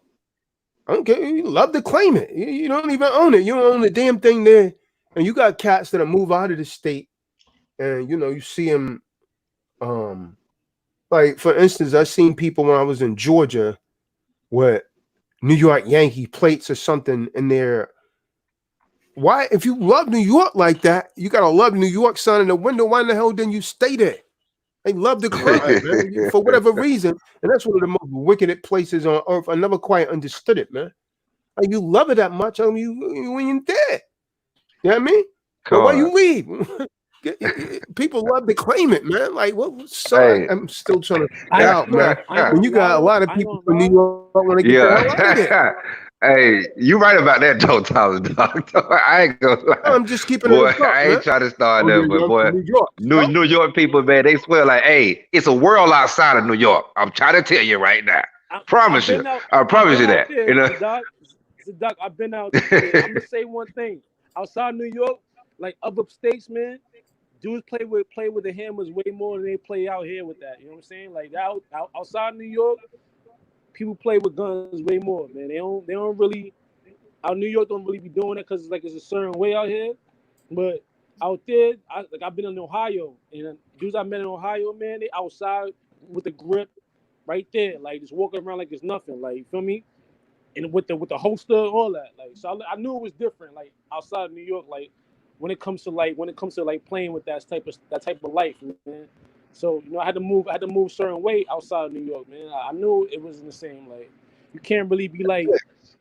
S1: I don't care. You love to claim it. You don't even own it. You don't own the damn thing there. And you got cats that move out of the state, and you see them. Like for instance, I seen people when I was in Georgia with New York Yankee plates or something in there. Why, if you love New York like that, you gotta love New York sign in the window. Why in the hell didn't you stay there? They love to claim it, man, for whatever reason, and that's one of the most wicked places on earth. I never quite understood it, man. Like you love it that much, I mean, when you're dead. You know what I mean? But why you leave? People love to claim it, man. Like, I'm still trying to figure out, man. When you got a lot of people from New York want to get the hell out of there.
S9: Hey, you right about that, though, Tyler, dog. I ain't gonna lie.
S1: I'm just keeping
S9: boy,
S1: it up,
S9: I ain't trying to start that, but boy, New York people, man, they swear like, hey, it's a world outside of New York. I'm trying to tell you right now. I promise you that.
S19: There,
S9: you know,
S19: Doc, I've been out there. I'm gonna say one thing. Outside New York, like other states, man, dudes play with the hammers way more than they play out here with that. You know what I'm saying? Like outside New York, people play with guns way more, man. They don't really. Out New York don't really be doing it because it's a certain way out here. But out there, I've been in Ohio, and dudes I met in Ohio, man, they outside with the grip right there, like just walking around like it's nothing, like you feel me? And with the holster, all that, like so I knew it was different, like outside of New York, like when it comes to playing with that type of life, man. So I had to move a certain way outside of New York, man. I knew it wasn't the same. Like you can't really be like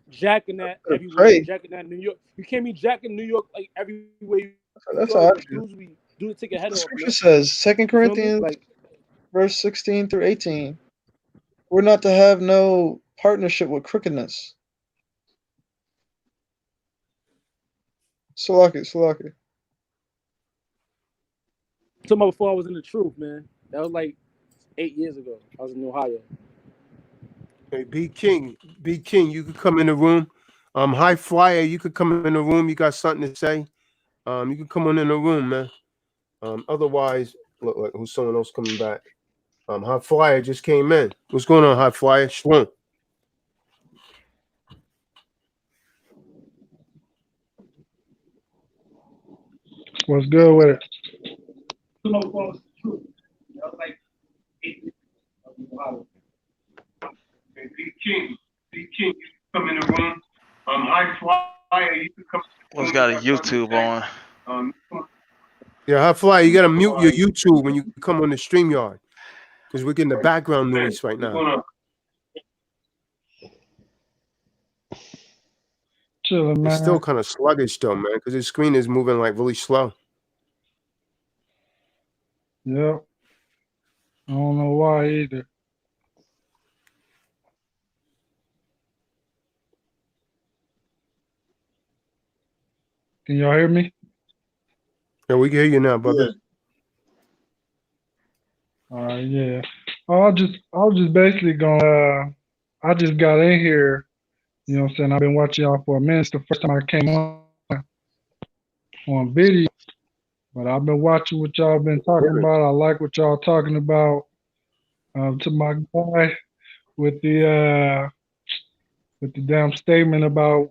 S19: jacking that everywhere, jacking that New York. You can't be jacking New York like everywhere you
S10: That's how I do.
S19: Dudes we do to take your head
S10: The
S19: off,
S10: scripture
S19: man.
S10: says, 2
S19: You feel me?
S10: Corinthians,
S19: Like
S10: verse 16 through 18. We're not to have no partnership with crookedness. Salaki.
S19: talking about before I was in the truth, man. That was like 8 years ago. I was in Ohio.
S1: Hey, B King, you could come in the room. High Flyer, you could come in the room. You got something to say? You could come on in the room, man. Otherwise, look, who's someone else coming back? High Flyer just came in. What's going on, High Flyer? Shalom.
S20: What's good with it?
S1: B King, you come in the room. High Flyer, you could come.
S16: What's got a YouTube on?
S1: Yeah, High Flyer, you gotta mute your YouTube when you come on the StreamYard because we're getting the background noise right now.
S20: Chilling, man.
S1: It's still kind of sluggish though, man, because the screen is moving like really slow.
S20: Yep. I don't know why either. Can y'all hear me?
S1: Yeah, we can hear you now, brother.
S20: All right, yeah. I was just basically gonna. I just got in here. You know what I'm saying? I've been watching y'all for a minute. It's the first time I came on video, but I've been watching what y'all been talking about. I like what y'all talking about. To my guy with the damn statement about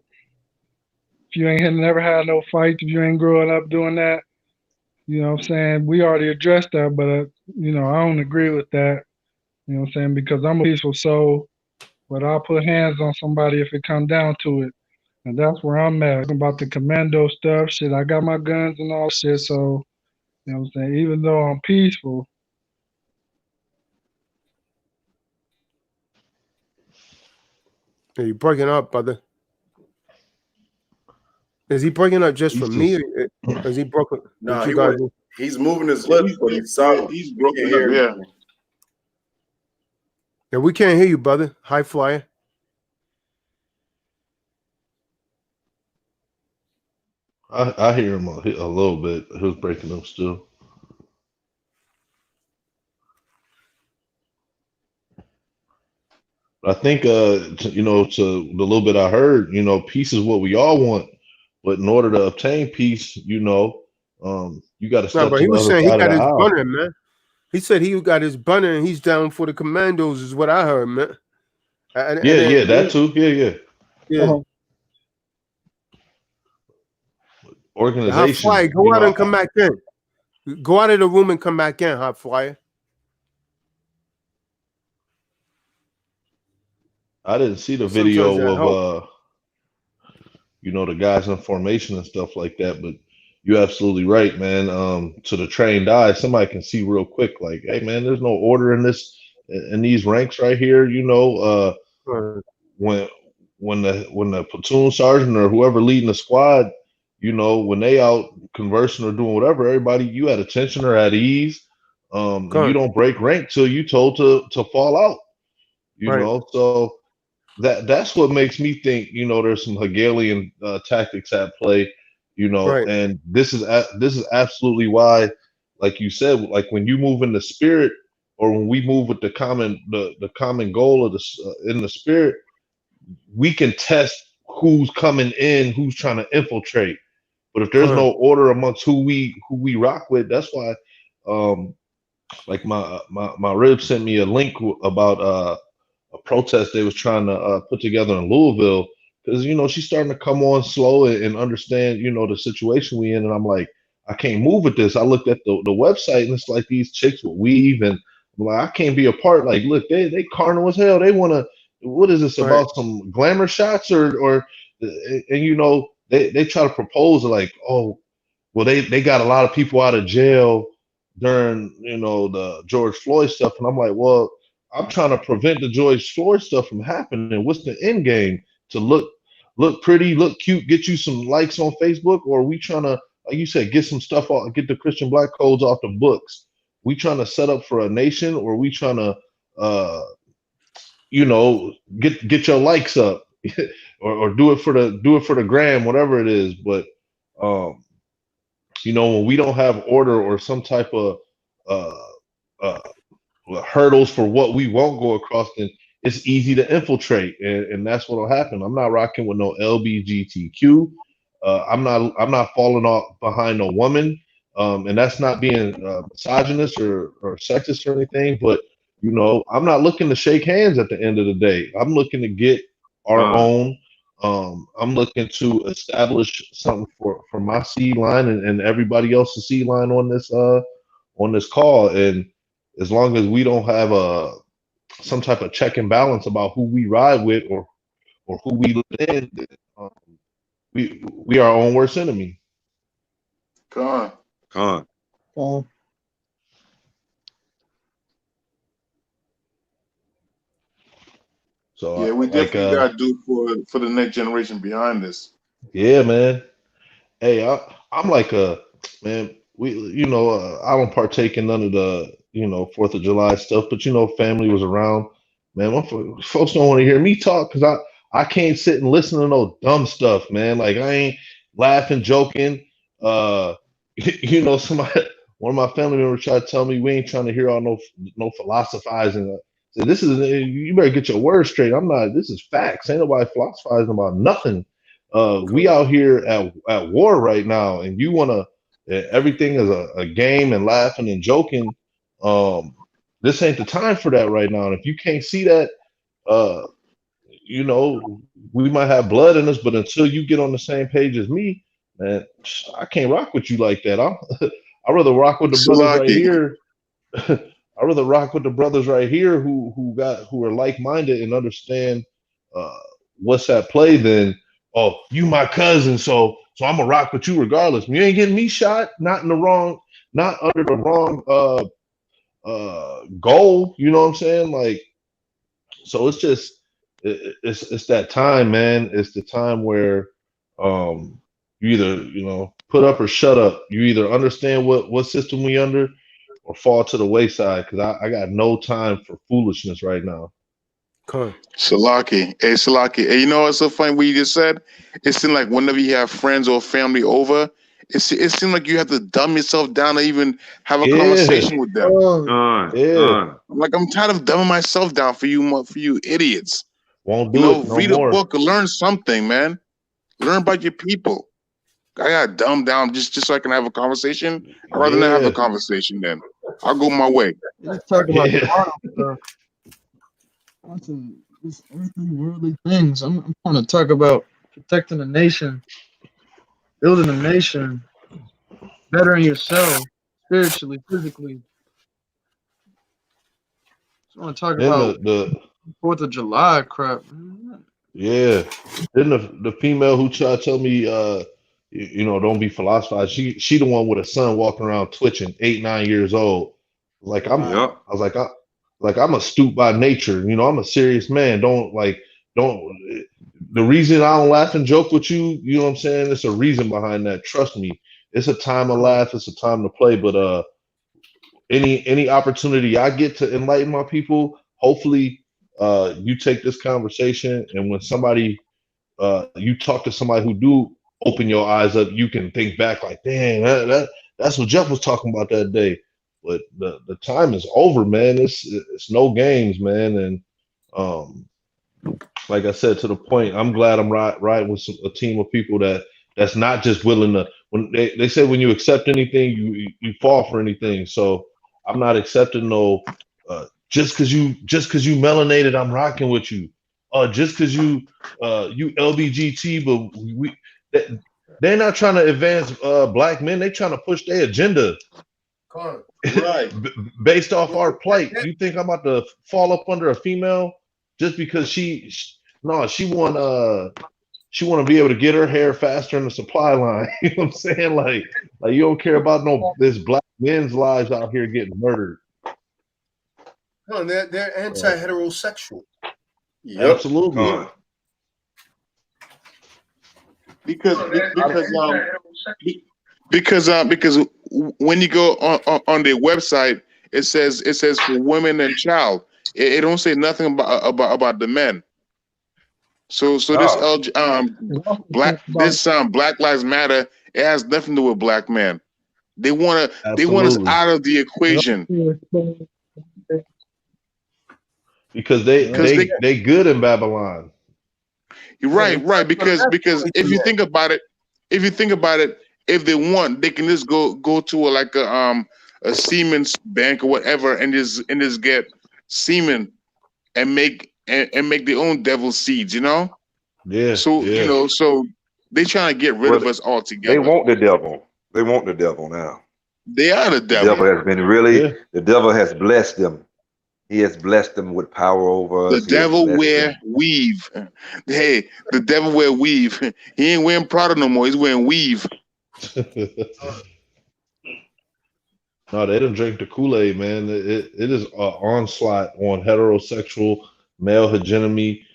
S20: if you ain't never had no fights, if you ain't growing up doing that, you know what I'm saying? We already addressed that, but you know, I don't agree with that. You know what I'm saying? Because I'm a peaceful soul, but I'll put hands on somebody if it comes down to it. And that's where I'm at. About the commando stuff, shit, I got my guns and all shit, so you know what I'm saying? Even though I'm peaceful.
S1: Are you breaking up, brother? Is he breaking up just from me, or is he broken?
S3: No, he's moving his lips, but he's silent.
S7: He's broken up,
S3: Hear
S7: yeah.
S1: Yeah, we can't hear you, brother. High Flyer.
S18: I hear him a little bit. He was breaking up still. I think, you know, to the little bit I heard, you know, peace is what we all want, but in order to obtain peace, you know, you got to
S1: No,
S18: step
S1: but
S18: to
S1: he
S18: the
S1: was
S18: other
S1: saying he
S18: side of
S1: got
S18: the
S1: his
S18: aisle.
S1: bunner, man. He said he got his bunner and he's down for the commandos, is what I heard, man.
S18: Yeah, that too. Yeah.
S1: Hot
S18: Organization,
S1: Flyer, go
S18: you
S1: out
S18: know,
S1: and come back in. Go out of the room and come back in, Hot Flyer.
S18: I didn't see the
S1: Sometimes that
S18: video
S1: helps.
S18: of you know, the guys in formation and stuff like that, but you're absolutely right, man. To the trained eye, somebody can see real quick, like, hey man, there's no order in these ranks right here, you know. When the platoon sergeant or whoever leading the squad, you know, when they out conversing or doing whatever, everybody, you at attention or at ease. And you don't break rank till you told to fall out. You know, so that's what makes me think, you know, there's some Hegelian tactics at play, you know, and this is absolutely why, like you said, like when you move in the spirit, or when we move with the common goal of in the spirit, we can test who's coming in, who's trying to infiltrate. But if there's no order amongst who we rock with, that's why, like my rib sent me a link about a protest they was trying to put together in Louisville, because you know she's starting to come on slow and understand, you know, the situation we in, and I'm like, I can't move with this. I looked at the website and it's like these chicks with weave, and I'm like, I can't be a part. Like, look, they carnal as hell. They want to. What is this about? Some glamour shots or and you know they try to propose like, oh, well they got a lot of people out of jail during, you know, the George Floyd stuff, and I'm like, well, I'm trying to prevent the George Floyd stuff from happening. What's the end game? To look pretty, look cute, get you some likes on Facebook, or are we trying to like you said, get some stuff off, get the Christian black codes off the books. We trying to set up for a nation, or we trying to get your likes up, or do it for the gram, whatever it is. But when we don't have order or some type of hurdles for what we won't go across, then it's easy to infiltrate, and that's what'll happen. I'm not rocking with no LBGTQ. I'm not falling off behind no woman, and that's not being misogynist or sexist or anything. But I'm not looking to shake hands at the end of the day. I'm looking to get our own. I'm looking to establish something for my seed line and everybody else's seed line on this call. And as long as we don't have some type of check and balance about who we ride with or who we live in, we are our own worst enemy.
S7: Con.
S18: So
S7: yeah, we definitely gotta do for the next generation behind us.
S18: Yeah, man. Hey, I'm like man. I don't partake in none of the 4th of July stuff, but family was around. Man, folks don't want to hear me talk because I can't sit and listen to no dumb stuff, man. Like I ain't laughing, joking. Somebody, one of my family members tried to tell me we ain't trying to hear all no philosophizing. So you better get your words straight. I'm not. This is facts. Ain't nobody philosophizing about nothing. We out here at war right now, and you want to. Everything is a game and laughing and joking. This ain't the time for that right now. And if you can't see that, we might have blood in us, but until you get on the same page as me, man, I can't rock with you like that. I'd rather rock with the brothers right here. I'd rather rock with the brothers right here who are like-minded and understand what's at play than, oh, you my cousin, so I'm gonna rock with you regardless. You ain't getting me shot, not under the wrong goal. You know what I'm saying? Like, so it's just it's that time, man. It's the time where you either put up or shut up. You either understand what system we under or fall to the wayside, because I got no time for foolishness right now.
S7: Salaki. Hey, you know what's so funny what you just said? It seemed like whenever you have friends or family over, it seemed like you have to dumb yourself down to even have a conversation with them. I'm tired of dumbing myself down for you idiots.
S18: Won't do it no
S7: read
S18: more.
S7: A book or learn something, man. Learn about your people. I got dumbed down just so I can have a conversation. I'd rather not have a conversation then. I'll go my way.
S10: Let's talk about stuff. Just earthly, worldly things. I'm trying to talk about protecting the nation, building a nation, bettering yourself spiritually, physically. I want to talk about
S18: the
S10: 4th of July crap.
S18: Yeah. Then the female who tried to tell me don't be philosophizing. She the one with a son walking around twitching, 8-9 years old. I was like, I'm a stoop by nature. I'm a serious man. The reason I don't laugh and joke with you, you know what I'm saying? It's a reason behind that. Trust me. It's a time to laugh, it's a time to play. But any opportunity I get to enlighten my people, hopefully you take this conversation, and when you talk to somebody who do open your eyes up, you can think back like, dang, that's what Jeff was talking about that day. But the time is over, man. It's no games, man. And like I said, to the point, I'm glad I'm riding with a team of people that's not just willing to. When they say when you accept anything, you fall for anything. So I'm not accepting no. Just cause you melanated, I'm rocking with you. Just cause you LBGT, but they're not trying to advance black men. They're trying to push their agenda.
S3: Right.
S18: Based off our plight. You think I'm about to fall up under a female just because she want to be able to get her hair faster in the supply line? You know what I'm saying? Like you don't care about this black men's lives out here getting murdered.
S1: No, they're anti-heterosexual.
S18: Yep. Absolutely.
S7: Because Because when you go on their website, it says for women and child. It don't say nothing about the men. So this Black Lives Matter, it has nothing to do with black men. They want us out of the equation.
S18: Because they good in Babylon.
S7: You're right. Because if you think about it, if they want, they can just go to a Siemens bank or whatever and just get semen and make their own devil seeds, you know?
S18: Yeah.
S7: So so they trying to get rid of us altogether.
S9: They want the devil. They want the devil now.
S7: They are the
S9: The
S7: devil.
S9: devil has been the devil has blessed them. He has blessed them with power over us.
S7: The devil wear weave. Hey, the devil wear weave. He ain't wearing Prada no more. He's wearing weave.
S18: No, they didn't drink the Kool-Aid, man. It is an onslaught on heterosexual male hegemony.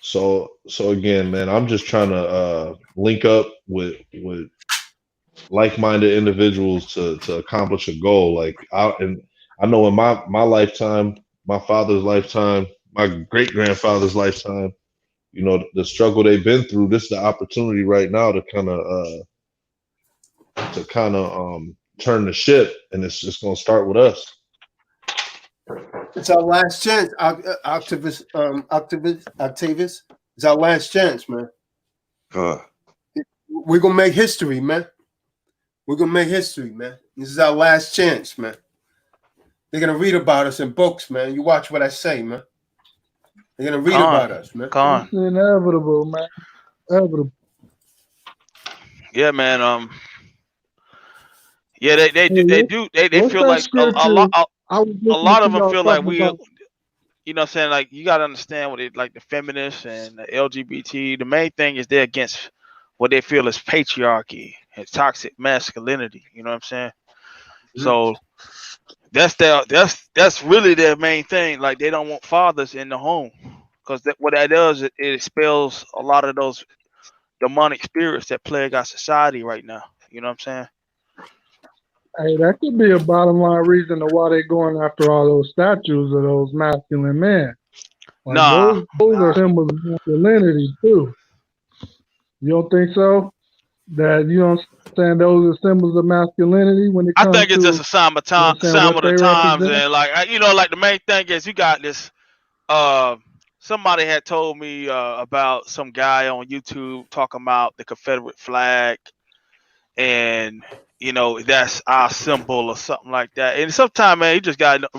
S18: So again, man, I'm just trying to link up with like-minded individuals to accomplish a goal. Like I know in my lifetime, my father's lifetime, my great-grandfather's lifetime, you know, the struggle they've been through, this is the opportunity right now to kind of turn the ship, and it's just going to start with us.
S1: It's our last chance, Octavius. It's our last chance, man. We're gonna make history, man. We're gonna make history, man. This is our last chance, man. They're gonna read about us in books, man. You watch what I say, man. They're gonna read about us, man.
S20: It's inevitable, man. Inevitable.
S16: Yeah, man. Yeah, they feel like a lot of them feel like we, you know what I'm saying, like you gotta understand what it like the feminists and the LGBT, the main thing is they're against what they feel is patriarchy and toxic masculinity, you know what I'm saying? So that's really their main thing. Like they don't want fathers in the home. Because what that does, it expels a lot of those demonic spirits that plague our society right now. You know what I'm saying?
S20: Hey, that could be a bottom line reason to why they're going after all those statues of those masculine men. Like those are symbols of masculinity too. You don't think so? That you don't understand those are symbols of masculinity when it comes to.
S16: I think it's just a sign of the times, and like you know, like the main thing is you got this. Somebody had told me about some guy on YouTube talking about the Confederate flag, and you know that's our symbol or something like that. And sometimes, man, you just gotta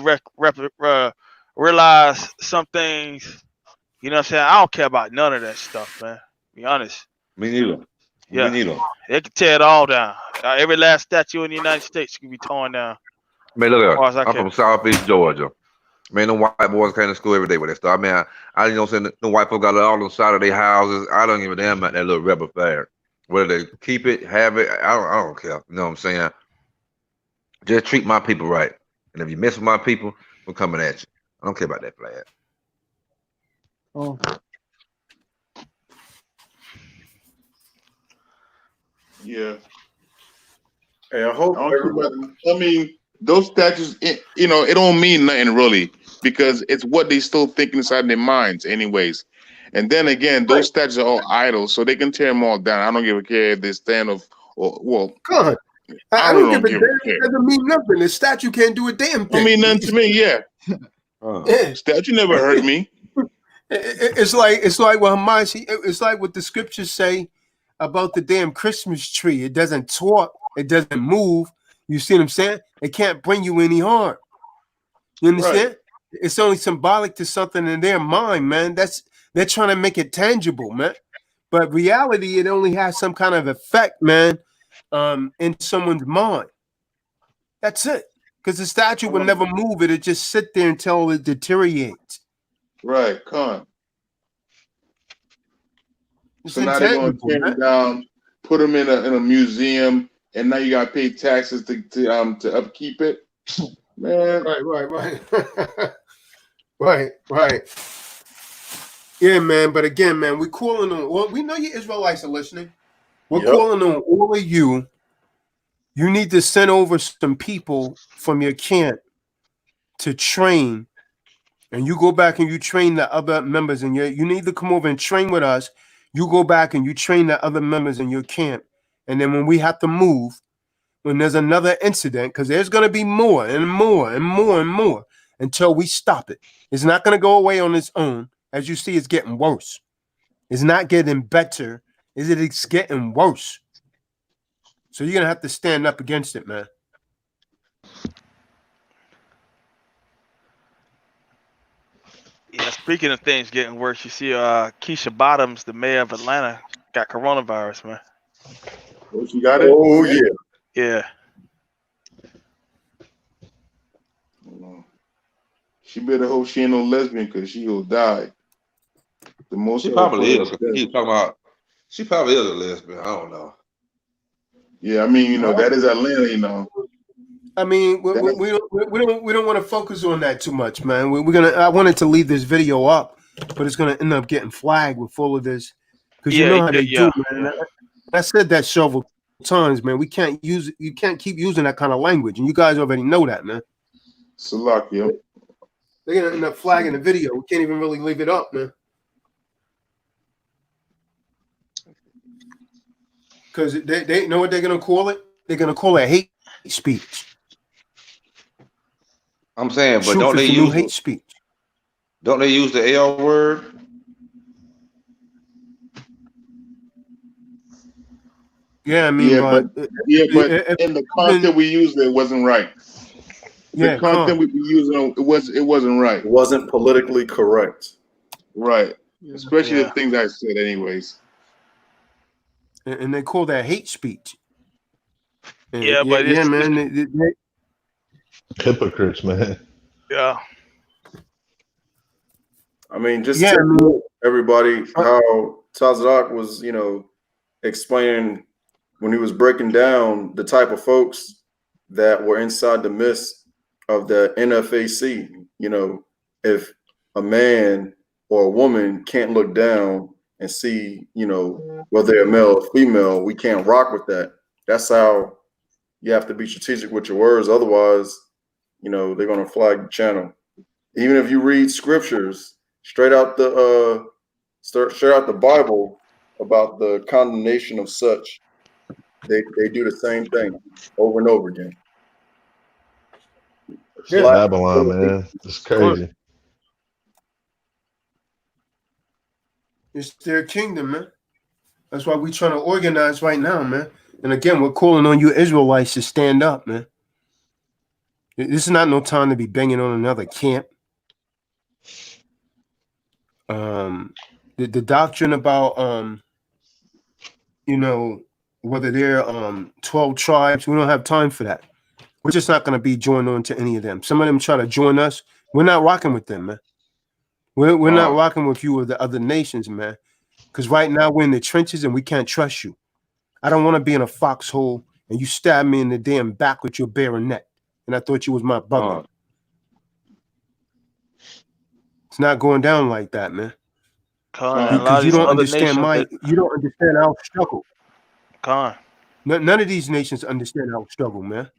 S16: realize some things. You know what I'm saying? I don't care about none of that stuff, man. Be honest.
S9: Me neither.
S16: Yeah,
S9: Me neither.
S16: they can tear it all down. Every last statue in the United States can be torn down.
S9: Man, look
S16: As far as
S9: at
S16: I
S9: I'm
S16: care.
S9: from Southeast Georgia. Man, them white boys came to school every day with that stuff. I mean, I you know what I'm saying, the white folks got it all on the side of their houses. I don't give a damn about that little rebel flag. Whether they keep it, have it, I don't care. You know what I'm saying? Just treat my people right. And if you mess with my people, we're coming at you. I don't care about that flag.
S10: Oh.
S7: Yeah.
S3: Hey, I hope.
S7: I mean, those statues, you know, it don't mean nothing really because it's what they still think inside their minds, anyways. And then again, those statues are all idols, so they can tear them all down. I don't give a care if they stand of, or well,
S1: God, I don't give a damn. It doesn't mean nothing. The statue can't do a damn thing.
S7: Don't mean nothing to me. Yeah. Statue never hurt me.
S1: It's like what Hamas, it's like what the scriptures say about the damn Christmas tree. It doesn't talk. It doesn't move. You see what I'm saying? It can't bring you any harm. You understand? Right. It's only symbolic to something in their mind, man. They're trying to make it tangible, man. But reality, it only has some kind of effect, man, in someone's mind. That's it. Because the statue will never move. It'll just sit there until it deteriorates.
S7: Right, con. So now they're going to tear them down, put them in a museum, and now you got to pay taxes to upkeep it. Man,
S1: right. Yeah, man. But again, man, we're calling on. Well, we know you Israelites are listening. We're calling on all of you You need to send over some people from your camp to train, and you go back and you train the other members in your. You need to come over and train with us. You go back and you train the other members in your camp, and then when we have to move, when there's another incident, because there's going to be more and more and more and more until we stop it. It's not going to go away on its own. As you see, it's getting worse. It's not getting better. It's getting worse. So you're going to have to stand up against it, man.
S16: Yeah, speaking of things getting worse, you see Keisha Bottoms, the mayor of Atlanta, got coronavirus, man.
S7: Oh, she got it?
S3: Oh, yeah.
S16: Yeah.
S7: She better hope she ain't no lesbian because she will die. The most
S9: She probably is. He's talking about. She probably is a lesbian. I don't know.
S7: Yeah, I mean, you know, that is Atlanta, you know.
S1: I mean, we don't want to focus on that too much, man. We're gonna. I wanted to leave this video up, but it's gonna end up getting flagged with all of this because you know how they do, man. I said that several times, man. We can't use. You can't keep using that kind of language, and you guys already know that, man.
S7: Salakia.
S1: They're gonna end up flagging the video. We can't even really leave it up, man. Because they know what they're gonna call it. They're gonna call it hate speech.
S9: I'm saying, but
S1: Truth
S9: don't they
S1: is the new
S9: use
S1: hate speech?
S9: Don't they use the L word?
S1: Yeah, I mean,
S7: but in the content we used, it wasn't right. The content we used, it wasn't right.
S3: It wasn't politically correct.
S7: Right. Especially the things I said, anyways.
S1: And they call that hate speech. And
S16: Yeah, but
S1: yeah, man.
S18: Hypocrites, man.
S16: Yeah.
S3: I mean, just take a look, everybody, how Tazadak was, you know, explaining when he was breaking down the type of folks that were inside the midst of the NFAC. You know, if a man or a woman can't look down and see, you know, whether they're male or female, we can't rock with that. That's how you have to be strategic with your words. Otherwise, you know, they're going to flag the channel. Even if you read scriptures straight out the Bible about the condemnation of such, they do the same thing over and over again.
S18: Yeah. Babylon, man, it's crazy.
S1: It's their kingdom, man. That's why we're trying to organize right now, man. And again, we're calling on you Israelites to stand up, man. This is not no time to be banging on another camp. The doctrine about you know, whether they're 12 tribes, we don't have time for that. We're just not going to be joined on to any of them. Some of them try to join us. We're not rocking with them, man. We're not rocking with you or the other nations, man. Because right now we're in the trenches and we can't trust you. I don't want to be in a foxhole and you stab me in the damn back with your bayonet. And I thought you was my brother. It's not going down like that, man. Because you don't understand you don't understand our struggle. None of these nations understand our struggle, man.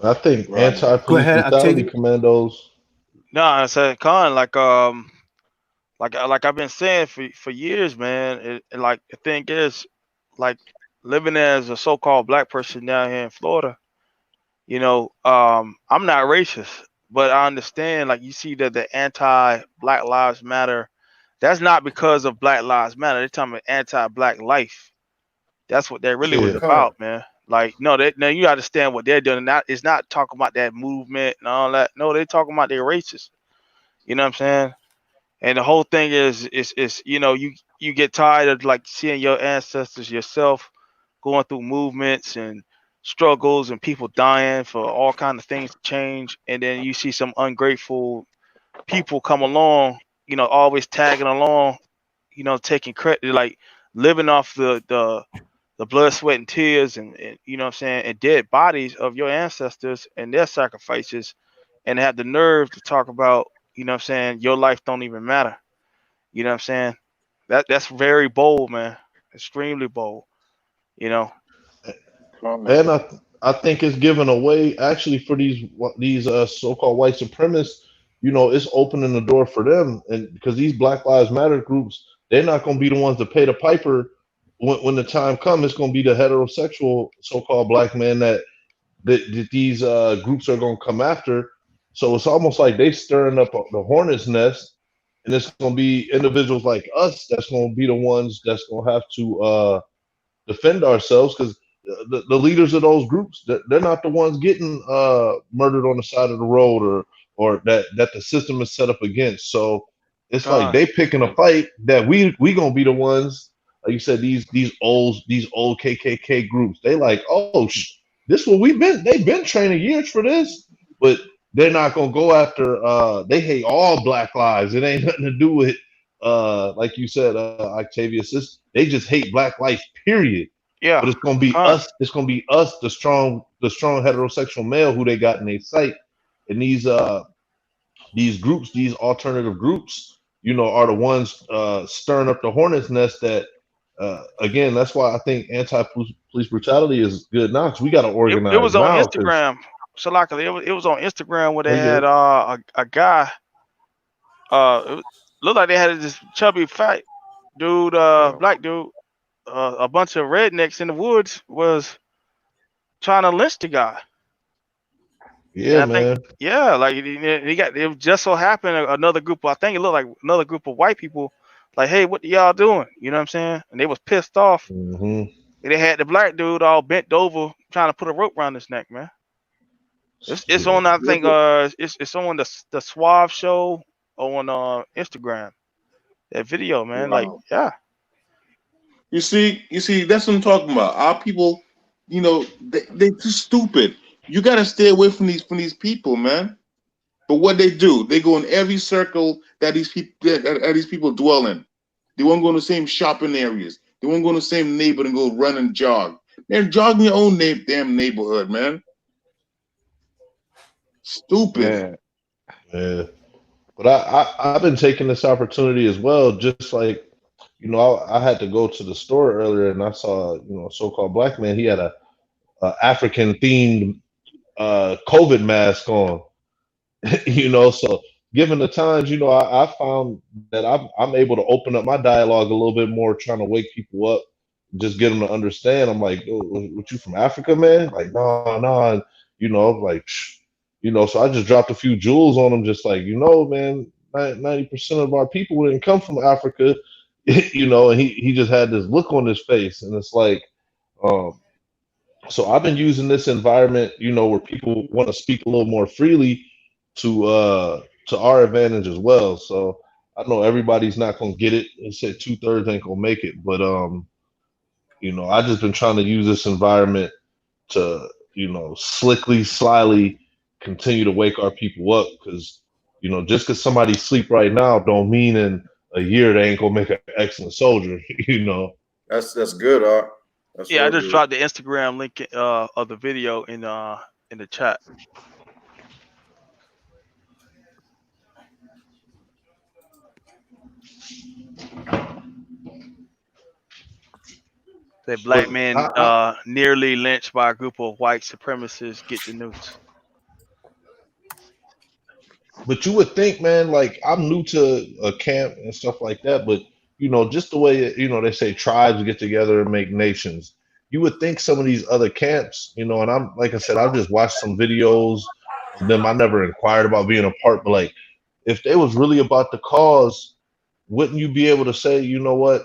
S18: I think anti-police brutality commandos.
S16: No, I said like I've been saying for years, man. Like the thing is, like living as a so-called black person down here in Florida, you know, I'm not racist, but I understand. Like you see that the anti-Black Lives Matter, that's not because of Black Lives Matter. They're talking about anti-Black life. That's what that really was about, man. Like, no, now you understand what they're doing. It's not talking about that movement and all that. No, they're talking about they're racist. You know what I'm saying? And the whole thing is you know, you get tired of like seeing your ancestors yourself going through movements and struggles and people dying for all kind of things to change, and then you see some ungrateful people come along, you know, always tagging along, you know, taking credit, like living off the blood, sweat, and tears, and you know what I'm saying, and dead bodies of your ancestors and their sacrifices, and have the nerve to talk about, you know what I'm saying, your life don't even matter. You know what I'm saying? That's very bold, man. Extremely bold. You know.
S18: And I think it's given away actually for these so-called white supremacists. You know, it's opening the door for them, and because these Black Lives Matter groups, they're not going to be the ones to pay the piper when the time comes. It's going to be the heterosexual so-called black men that these groups are going to come after. So it's almost like they stirring up the hornet's nest, and it's going to be individuals like us that's going to be the ones that's going to have to defend ourselves, because the leaders of those groups, they're not the ones getting murdered on the side of the road or that the system is set up against. So it's like they picking a fight that we gonna be the ones, like you said, these old KKK groups. They like, oh, this what they've been training years for this, but they're not gonna go after. They hate all black lives. It ain't nothing to do with like you said, Octavius. They just hate black life, period.
S16: Yeah.
S18: But it's gonna be us. It's gonna be us, the strong heterosexual male who they got in their sight. And these groups, these alternative groups, you know, are the ones stirring up the hornet's nest. That again, that's why I think anti-police brutality is good now. Cause we got to organize
S16: It was on
S18: now.
S16: Instagram. So like it was on Instagram where they had
S18: Okay.
S16: a guy. It looked like they had this chubby fat dude, black dude. A bunch of rednecks in the woods was trying to lynch the guy.
S18: Yeah,
S16: And I think,
S18: man.
S16: yeah, like it just so happened another group. I think it looked like another group of white people, like, hey, what y'all doing? You know what I'm saying? And they was pissed off.
S18: Mm-hmm.
S16: And they had the black dude all bent over trying to put a rope around his neck, man. It's on, I think, it's on the Suave show on Instagram. That video, man. Like, yeah.
S7: You see, that's what I'm talking about. Our people, you know, they too stupid. You gotta stay away from these people, man. But what they do, they go in every circle that these people dwell in. They won't go in the same shopping areas. They won't go in the same neighborhood and go run and jog. Man, jog in your own damn neighborhood, man. Stupid.
S18: Yeah. But I've been taking this opportunity as well, just like, you know, I had to go to the store earlier and I saw, you know, a so-called black man. He had a African themed COVID mask on, you know. So given the times, you know, I found that I'm able to open up my dialogue a little bit more, trying to wake people up, just get them to understand. I'm like, oh, what, you from Africa, man? Like, no, and, you know, like, you know. So I just dropped a few jewels on them, just like, you know, man, 90% of our people didn't come from Africa, you know. And he just had this look on his face, and it's like, so I've been using this environment, you know, where people want to speak a little more freely to our advantage as well. So I know everybody's not gonna get it. They said 2/3 ain't gonna make it, but you know, I just been trying to use this environment to, you know, slyly continue to wake our people up, because, you know, just because somebody sleep right now don't mean in a year they ain't gonna make an excellent soldier, you know.
S3: That's good, Art. That's
S16: Yeah, I
S3: real
S16: just
S3: good.
S16: dropped the Instagram link of the video in the chat. That black man nearly lynched by a group of white supremacists. Get the news.
S18: But you would think, man, like, I'm new to a camp and stuff like that, but, you know, just the way, you know, they say tribes get together and make nations. You would think some of these other camps, you know, and I'm, like I said, I've just watched some videos of them. I never inquired about being a part, but like, if they was really about the cause, wouldn't you be able to say, you know what,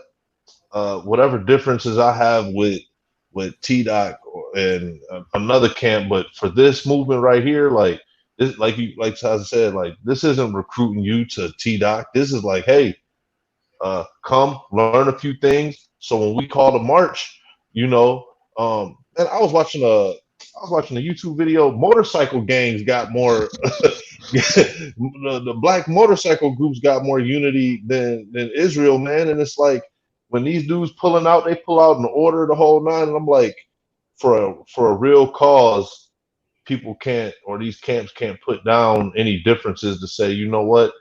S18: whatever differences I have with T-Doc and another camp, but for this movement right here, like, this, like I said, like, this isn't recruiting you to T-Doc. This is like, hey, come learn a few things. So when we call the march, you know, and I was watching a YouTube video. Motorcycle gangs got more. The black motorcycle groups got more unity than Israel, man. And it's like, when these dudes pulling out, they pull out in order, the whole nine. And I'm like, for a real cause, people can't, or these camps can't put down any differences to say, you know what,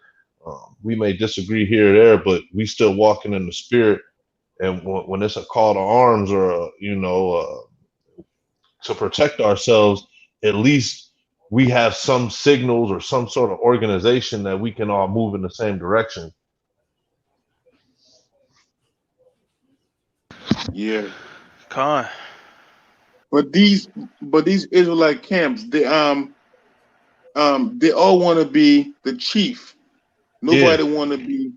S18: we may disagree here or there, but we still walking in the spirit. And when it's a call to arms, or you know, to protect ourselves, at least we have some signals or some sort of organization that we can all move in the same direction.
S7: Yeah.
S16: Con.
S7: But these Israelite camps, they all want to be the chief. Nobody want to be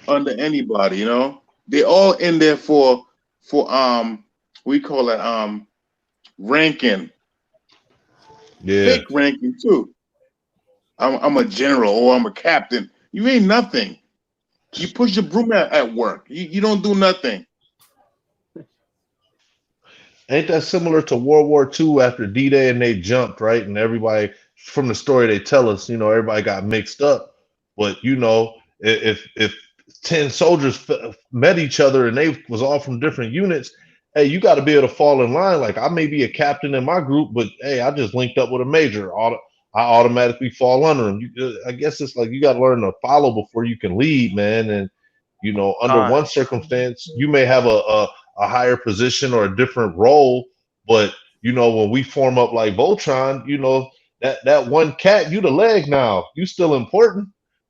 S7: under anybody, you know. They all in there for we call it ranking.
S18: Yeah.
S7: Fake ranking too. I'm a general or I'm a captain. You ain't nothing. You push your broom at work. You don't do nothing.
S18: Ain't that similar to World War II after D-Day and they jumped, right? And everybody, from the story they tell us, you know, everybody got mixed up. But, you know, if 10 soldiers met each other and they was all from different units, hey, you got to be able to fall in line. Like, I may be a captain in my group, but, hey, I just linked up with a major. I automatically fall under him. I guess it's like you got to learn to follow before you can lead, man. And, you know, under one circumstance, you may have a higher position or a different role, but you know, when we form up like Voltron, you know, that one cat, you the leg now, you still important,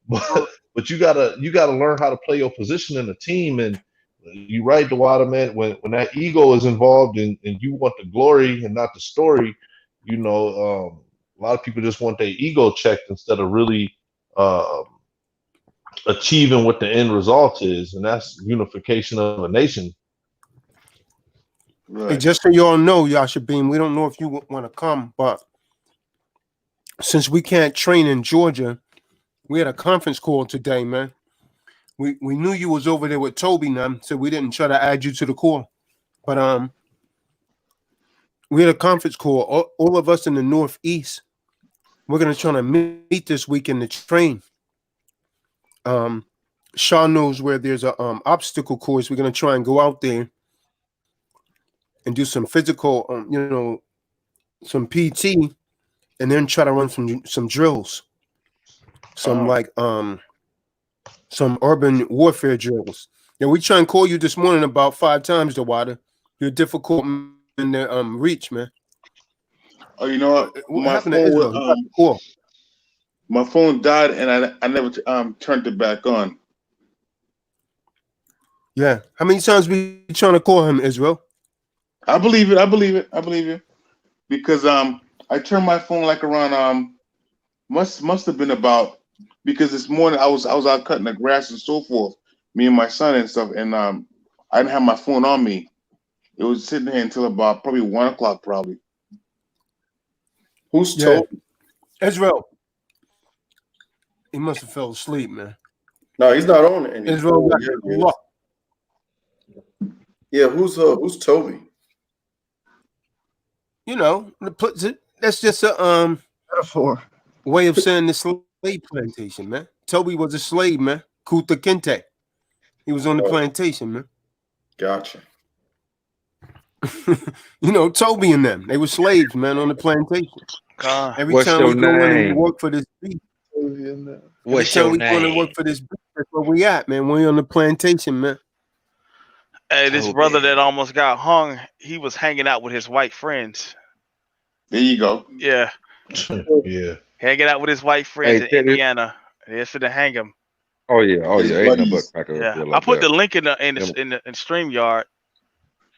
S18: but you gotta learn how to play your position in the team. And you right, Dewada, man, when that ego is involved and you want the glory and not the story, you know, a lot of people just want their ego checked instead of really achieving what the end result is, and that's unification of a nation.
S7: Right.
S1: Hey, just so you all know, Yashabim, we don't know if you want to come, but since we can't train in Georgia, we had a conference call today, man. We knew you was over there with Toby now, so we didn't try to add you to the call. But we had a conference call. All of us in the Northeast, we're gonna try to meet this weekend to train. Shaw knows where there's a obstacle course. We're gonna try and go out there and do some physical, you know, some PT, and then try to run some drills, some like some urban warfare drills. Yeah, we try and call you this morning about 5 times, the water. You're difficult in the reach, man.
S7: Oh, you know
S1: what happened to Israel?
S7: My phone died and I never turned it back on.
S1: Yeah. How many times we trying to call him, Israel?
S7: I believe it. I believe it. I believe you. Because I turned my phone like around must have been about, because this morning I was out cutting the grass and so forth, me and my son and stuff, and I didn't have my phone on me. It was sitting there until about probably 1 o'clock probably.
S3: Who's told?
S1: Israel. He must have fell asleep, man.
S3: No, he's not on it anymore.
S1: Israel got luck.
S3: Yeah, who's Toby?
S1: You know, that's just a
S10: metaphor
S1: way of saying the slave plantation, man. Toby was a slave, man. Kuta Kinte. He was on the plantation, man.
S3: Gotcha.
S1: You know, Toby and them, they were slaves, man, on the plantation. Every
S9: What's
S1: time
S9: your
S1: we go in and
S9: name?
S1: work for this beat,
S9: What's
S1: every time
S9: your
S1: we go in and
S9: name?
S1: work for this beat, that's where we at, man. We on the plantation, man.
S16: Hey, this brother that almost got hung, he was hanging out with his white friends.
S7: There you go.
S16: Yeah.
S18: Yeah.
S16: Hanging out with his white friends in
S9: check this-
S16: Indiana. They're finna hang him.
S9: Oh yeah, ain't no butt cracker up
S16: Yeah,
S9: there
S16: I
S9: like
S16: put
S9: that.
S16: the link in the StreamYard.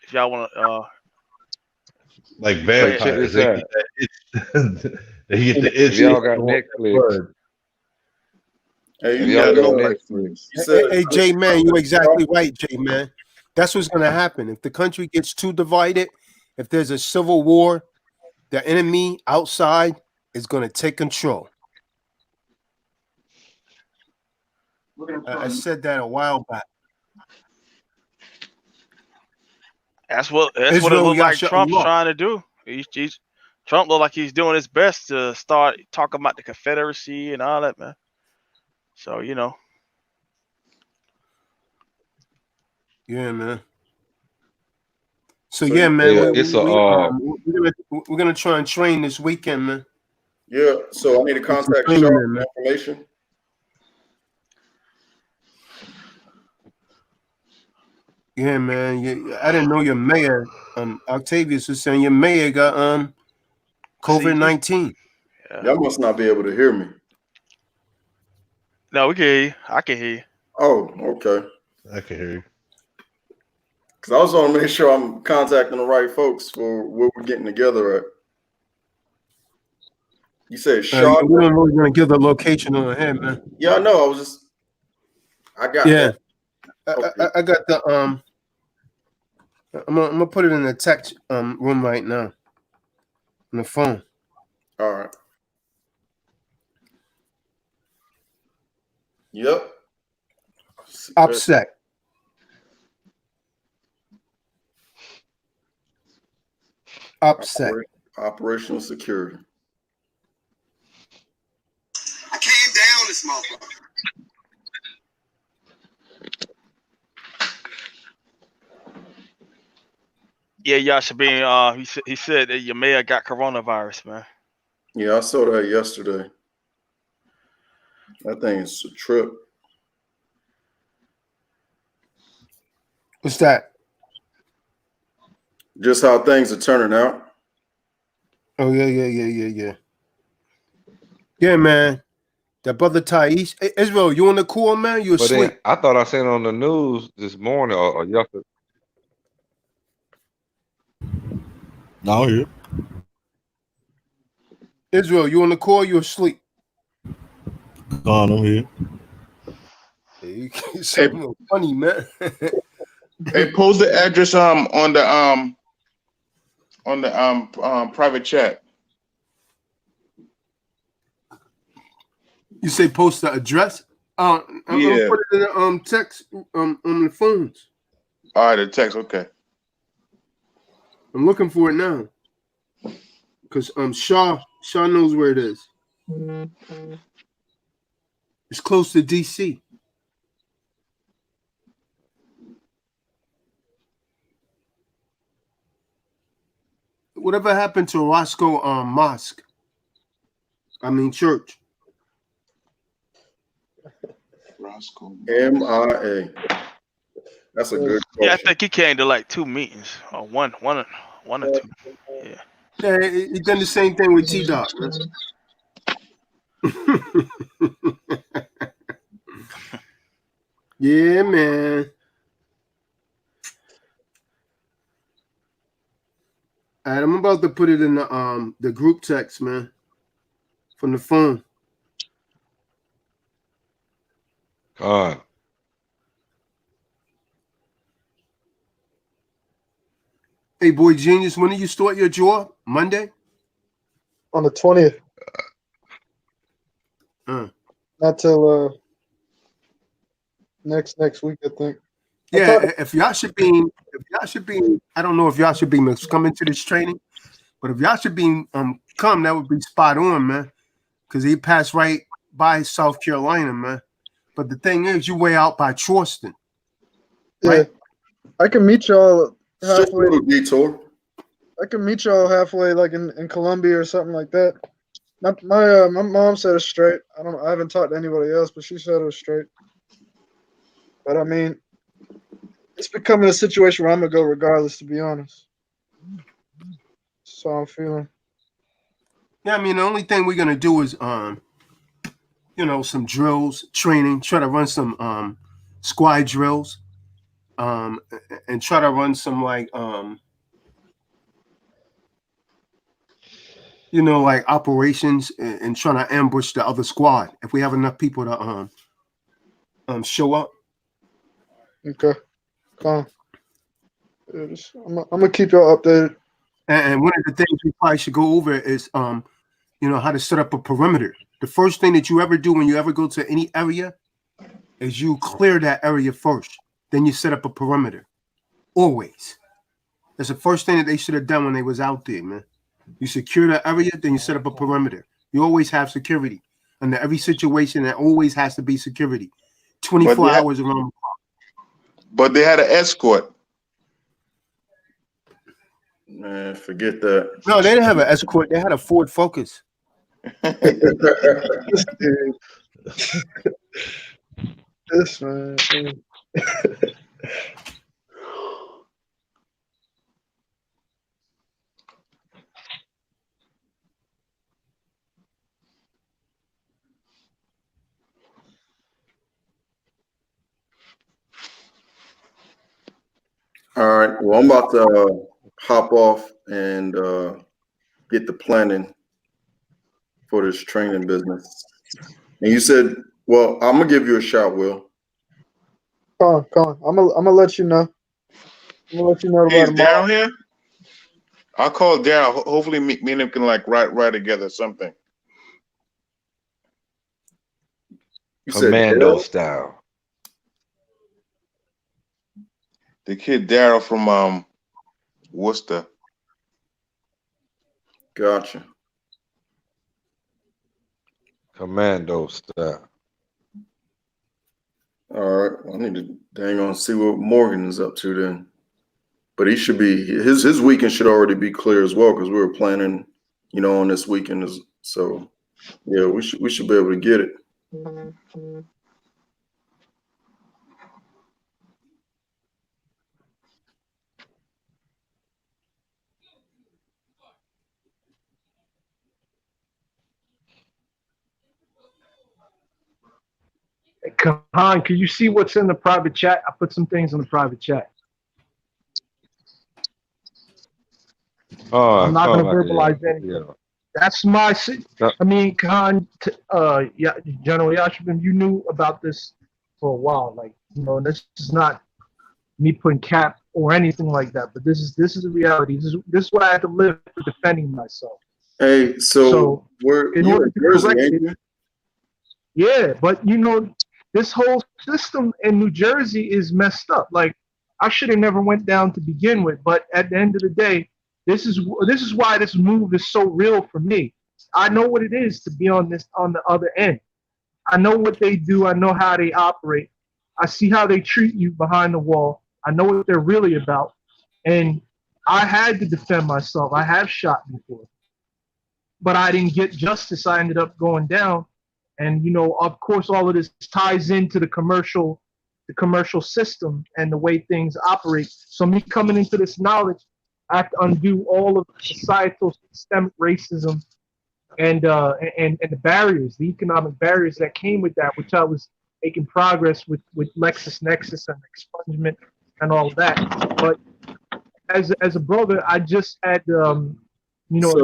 S16: If y'all want to,
S18: like
S9: Hey, check
S18: vampires,
S9: this out.
S18: they get the itch.
S9: If y'all got Netflix,
S3: Hey,
S9: if
S3: you
S9: y'all
S3: got
S9: got
S3: no
S9: Netflix,
S1: Hey, J man, you're exactly right, J man. That's what's gonna happen if the country gets too divided. If there's a civil war, the enemy outside is gonna take control. I said that a while back.
S16: that's what it
S1: Israel,
S16: looked like
S1: Yasha
S16: Trump's
S1: Allah.
S16: trying to do. Trump look like he's doing his best to start talking about the Confederacy and all that, man. So you know,
S1: Yeah, man. So yeah, man, we're gonna try and train this weekend, man.
S3: Yeah, so I need to contact Shaw for information.
S1: Yeah, man. I didn't know your mayor, Octavius, was saying your mayor got COVID-19.
S3: Y'all must not be able to hear me.
S16: No, we can hear you. I can hear you.
S3: Oh, okay.
S18: I can hear you.
S3: Because I was want to make sure I'm contacting the right folks for what we're getting together at. You said Shaw?
S1: We don't really want to give the location on him, man.
S3: Yeah, I know. I got
S1: that.
S3: Okay.
S1: I got the I'm gonna put it in the text room right now. On the phone.
S3: All right. Yep.
S1: Upset. Upset.
S3: Operational security.
S14: I came down this motherfucker.
S16: Yeah, Yashabin, he said that your mayor got coronavirus, man.
S3: Yeah, I saw that yesterday. That thing is a trip.
S1: What's that?
S3: Just how things are turning out.
S1: Oh yeah. Yeah, man. That brother Thais. Hey, Israel, you on the call, man? You
S9: But
S1: asleep?
S9: then I thought I seen on the news this morning or yesterday.
S4: No, I'm here.
S1: Israel, you on the call? You asleep?
S4: Gone, I'm here.
S1: Hey, you something funny, man.
S7: Hey, post the address on the private chat.
S1: You say post the address? I'm gonna put it in the text on the phones.
S7: All right, the text. Okay.
S1: I'm looking for it now. Because Shaw knows where it is. It's close to DC. Whatever happened to Roscoe Mosque? I mean church.
S7: Roscoe
S3: MIA. That's a good question.
S16: Yeah, I think he came to like 2 meetings or one or two. Yeah.
S1: Yeah, he done the same thing with T-Dot, man. Yeah, man. All right, I'm about to put it in the group text, man, from the phone.
S9: God.
S1: Hey, boy, genius. When do you start your job? Monday?
S10: On the 20th. Not till next week, I think.
S1: Yeah, if y'all should be, I don't know if y'all should be coming to this training, but if y'all should be come, that would be spot on, man. Because he passed right by South Carolina, man. But the thing is, you way out by Charleston.
S10: Right? Yeah, I can meet y'all halfway.
S3: Detour.
S10: I can meet y'all halfway, like in Columbia or something like that. My mom said it's straight. I haven't talked to anybody else, but she said it was straight. But I mean, it's becoming a situation where I'm gonna go regardless, to be honest. So I'm feeling.
S1: Yeah, I mean, the only thing we're gonna do is some drills, training, try to run some squad drills, and try to run some like like operations and trying to ambush the other squad if we have enough people to show up.
S10: Okay, calm. I'm gonna keep y'all updated.
S1: And one of the things we probably should go over is how to set up a perimeter. The first thing that you ever do when you ever go to any area is you clear that area first. Then you set up a perimeter. Always. That's the first thing that they should have done when they was out there, man. You secure the area, then you set up a perimeter. You always have security. Under every situation, there always has to be security. 24 hours around the clock.
S7: But they had an escort.
S3: Man, forget that.
S1: No, they didn't have an escort. They had a Ford Focus.
S10: This man.
S3: All right. Well, I'm about to hop off and get the planning for this training business. And you said, well, I'm gonna give you a shout, Will.
S10: Come on. I'm gonna let you know. I'm gonna let you know
S7: Hey,
S10: about
S7: is
S10: tomorrow.
S7: Daryl here? I'll call Daryl. Hopefully, me and him can like write together something.
S3: You said
S9: Commando
S3: Daryl?
S9: style.
S7: The kid Daryl from Worcester.
S3: Gotcha.
S9: Commando style.
S3: All right. Well, I need to dang on see what Morgan is up to then. But he should be his weekend should already be clear as well because we were planning, on this weekend so yeah, we should be able to get it.
S11: Kahan, can you see what's in the private chat? I put some things in the private chat.
S9: Oh,
S11: I'm not going to verbalize
S9: yeah.
S11: anything. That's my. I mean, Kahan, General Yashibin, you knew about this for a while. Like, this is not me putting cap or anything like that. But this is the reality. This is what I have to live for defending myself.
S3: Hey, so you're in Jersey, ain't you?
S11: Yeah, but this whole system in New Jersey is messed up. Like, I should have never went down to begin with. But at the end of the day, this is why this move is so real for me. I know what it is to be on the other end. I know what they do. I know how they operate. I see how they treat you behind the wall. I know what they're really about. And I had to defend myself. I have shot before. But I didn't get justice. I ended up going down. And, of course, all of this ties into the commercial system and the way things operate. So me coming into this knowledge, I have to undo all of the societal systemic racism and the barriers, the economic barriers that came with that, which I was making progress with LexisNexis and expungement and all of that. But as a brother, I just had a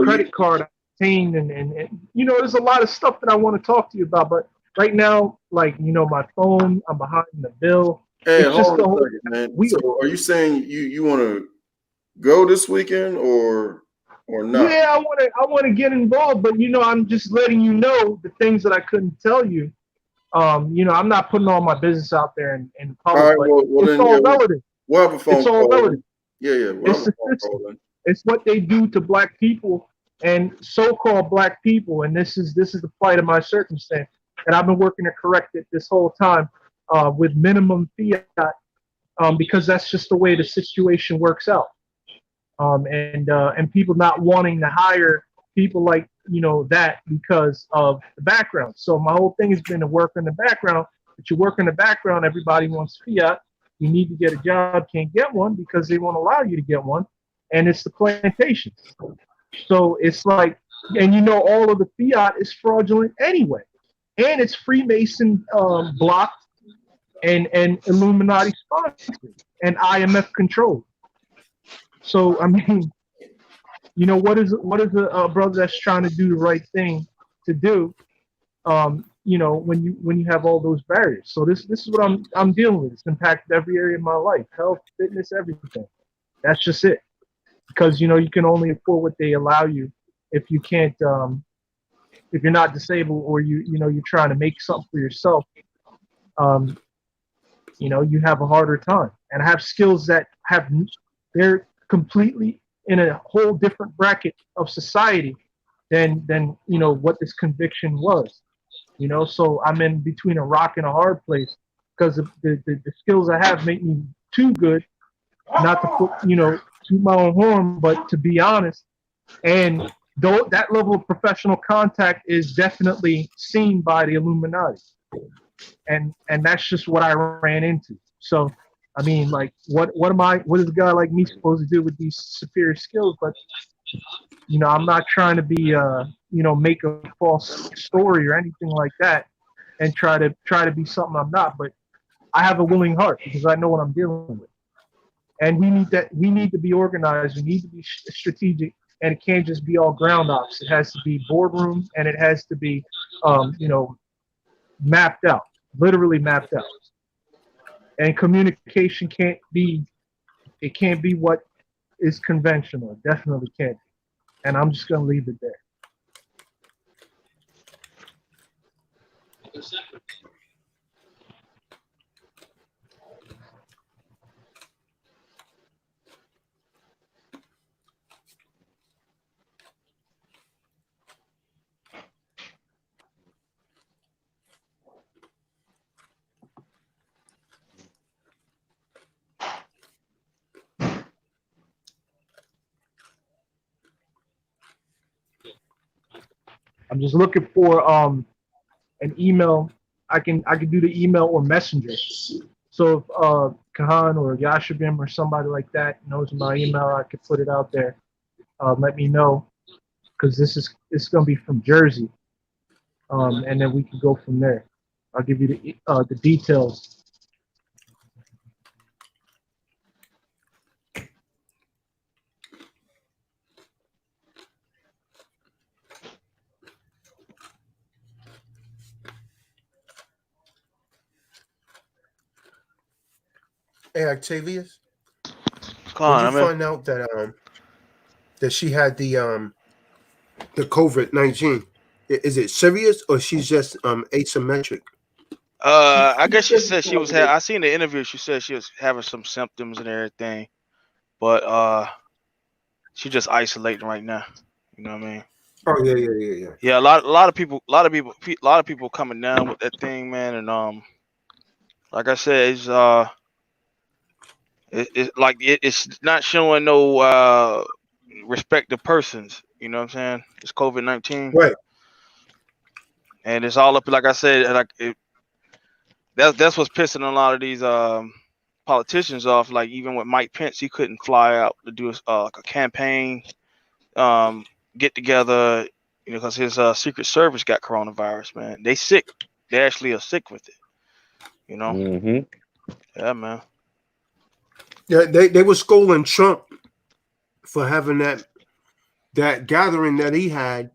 S11: credit card obtained, and there's a lot of stuff that I want to talk to you about. But right now, like my phone, I'm behind the bill.
S3: Hey,
S11: it's just
S3: hold on a second, man. So are you saying you want to go this weekend or not?
S11: Yeah, I want to get involved, but I'm just letting you know the things that I couldn't tell you. I'm not putting all my business out there in public.
S3: All right,
S11: but
S3: well
S11: it's
S3: then,
S11: all relative.
S3: We'll have a phone
S11: It's all
S3: call.
S11: relative.
S3: Yeah, we'll have a phone
S11: system.
S3: call then.
S11: It's what they do to black people and so-called black people, and this is the plight of my circumstance. And I've been working to correct it this whole time with minimum fiat because that's just the way the situation works out. And people not wanting to hire people like that because of the background. So my whole thing has been to work in the background. But you work in the background, everybody wants fiat. You need to get a job, can't get one because they won't allow you to get one. And it's the plantations. So it's like, and all of the fiat is fraudulent anyway. And it's Freemason blocked and Illuminati sponsored and IMF controlled. So I mean, what is a brother that's trying to do the right thing to do? When you have all those barriers. So this is what I'm dealing with. It's impacted every area of my life: health, fitness, everything. That's just it. Because you can only afford what they allow you if you can't, if you're not disabled or you're trying to make something for yourself. You have a harder time. And I have skills that they're completely in a whole different bracket of society than what this conviction was. So I'm in between a rock and a hard place because the skills I have make me too good, not to put to my own horn, but to be honest. And though that level of professional contact is definitely seen by the Illuminati, and that's just what I ran into. So I mean, like, what is a guy like me supposed to do with these superior skills? But I'm not trying to be make a false story or anything like that and try to be something I'm not. But I have a willing heart because I know what I'm dealing with. And we need to be organized. We need to be strategic, and it can't just be all ground ops. It has to be boardroom, and it has to be, mapped out, literally mapped out. And communication can't be what is conventional. It definitely can't be. And I'm just gonna leave it there. I'm just looking for an email. I can do the email or messenger. So if Kahan or Yashabim or somebody like that knows my email, I could put it out there. Let me know, because it's gonna be from Jersey, and then we can go from there. I'll give you the details.
S1: Hey, Octavius,
S16: Come
S1: when
S16: on,
S1: you
S16: I'm in.
S1: find out that she had the COVID-19, is it serious or she's just asymmetric?
S16: I guess she said she was. I seen the interview. She said she was having some symptoms and everything, but she just isolating right now. You know what I mean?
S1: Oh yeah.
S16: Yeah, a lot of people coming down with that thing, man. And like I said, it's not showing no respect to persons. You know what I'm saying? It's COVID-19,
S1: right?
S16: And it's all up. Like I said, that's what's pissing a lot of these politicians off. Like even with Mike Pence, he couldn't fly out to do like a campaign get together, because his Secret Service got coronavirus. Man, they sick. They actually are sick with it. Yeah, man.
S1: Yeah, they were scolding Trump for having that gathering that he had,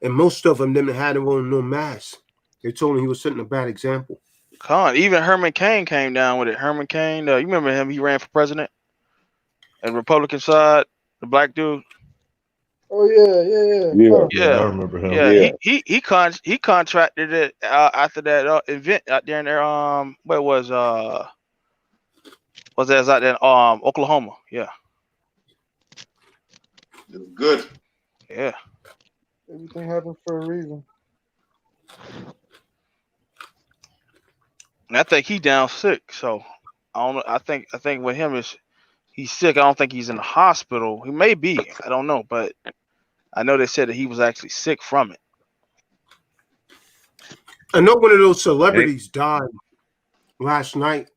S1: and most of them didn't have on no mask. They told him he was setting a bad example.
S16: Even Herman Cain came down with it. Herman Cain, you remember him? He ran for president, and Republican side, the black dude.
S10: Oh yeah.
S18: I remember him.
S16: Yeah, he contracted it after that event out there in there. Where was that? Out there in Oklahoma? Yeah.
S7: It's good.
S16: Yeah.
S10: Everything happens for a reason.
S16: And I think he down sick. So I don't know. I think with him is he's sick. I don't think he's in the hospital. He may be. I don't know, but I know they said that he was actually sick from it.
S1: I know one of those celebrities died last night.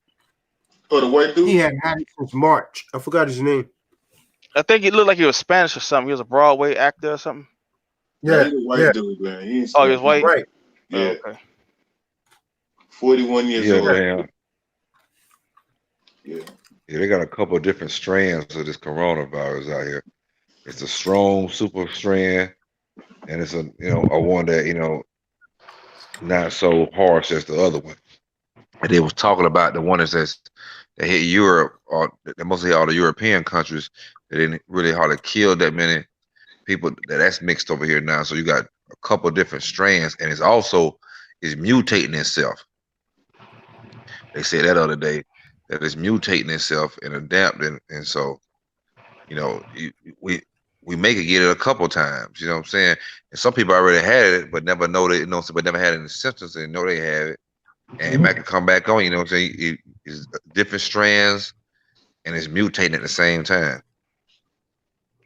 S7: Oh, the white dude?
S1: He had it since March. I forgot his name.
S16: I think it looked like he was Spanish or something. He was a Broadway actor or something.
S7: Yeah, he's a white dude, man. He
S16: He was white?
S1: Right.
S7: Yeah.
S16: Oh, okay.
S7: 41 years old.
S9: Man.
S7: Yeah.
S9: Yeah, they got a couple of different strands of this coronavirus out here. It's a strong super strand, and it's a one that not so harsh as the other one. And they was talking about the one that hit Europe, or mostly all the European countries, that didn't really hardly kill that many people. That's mixed over here now. So you got a couple of different strands, and it's mutating itself. They said that other day that it's mutating itself and adapting, and so we may get it a couple times. You know what I'm saying? And some people already had it, but never know they but never had any symptoms and know they have it, and it might come back on. You know what I'm saying? It's different strands, and it's mutating at the same time.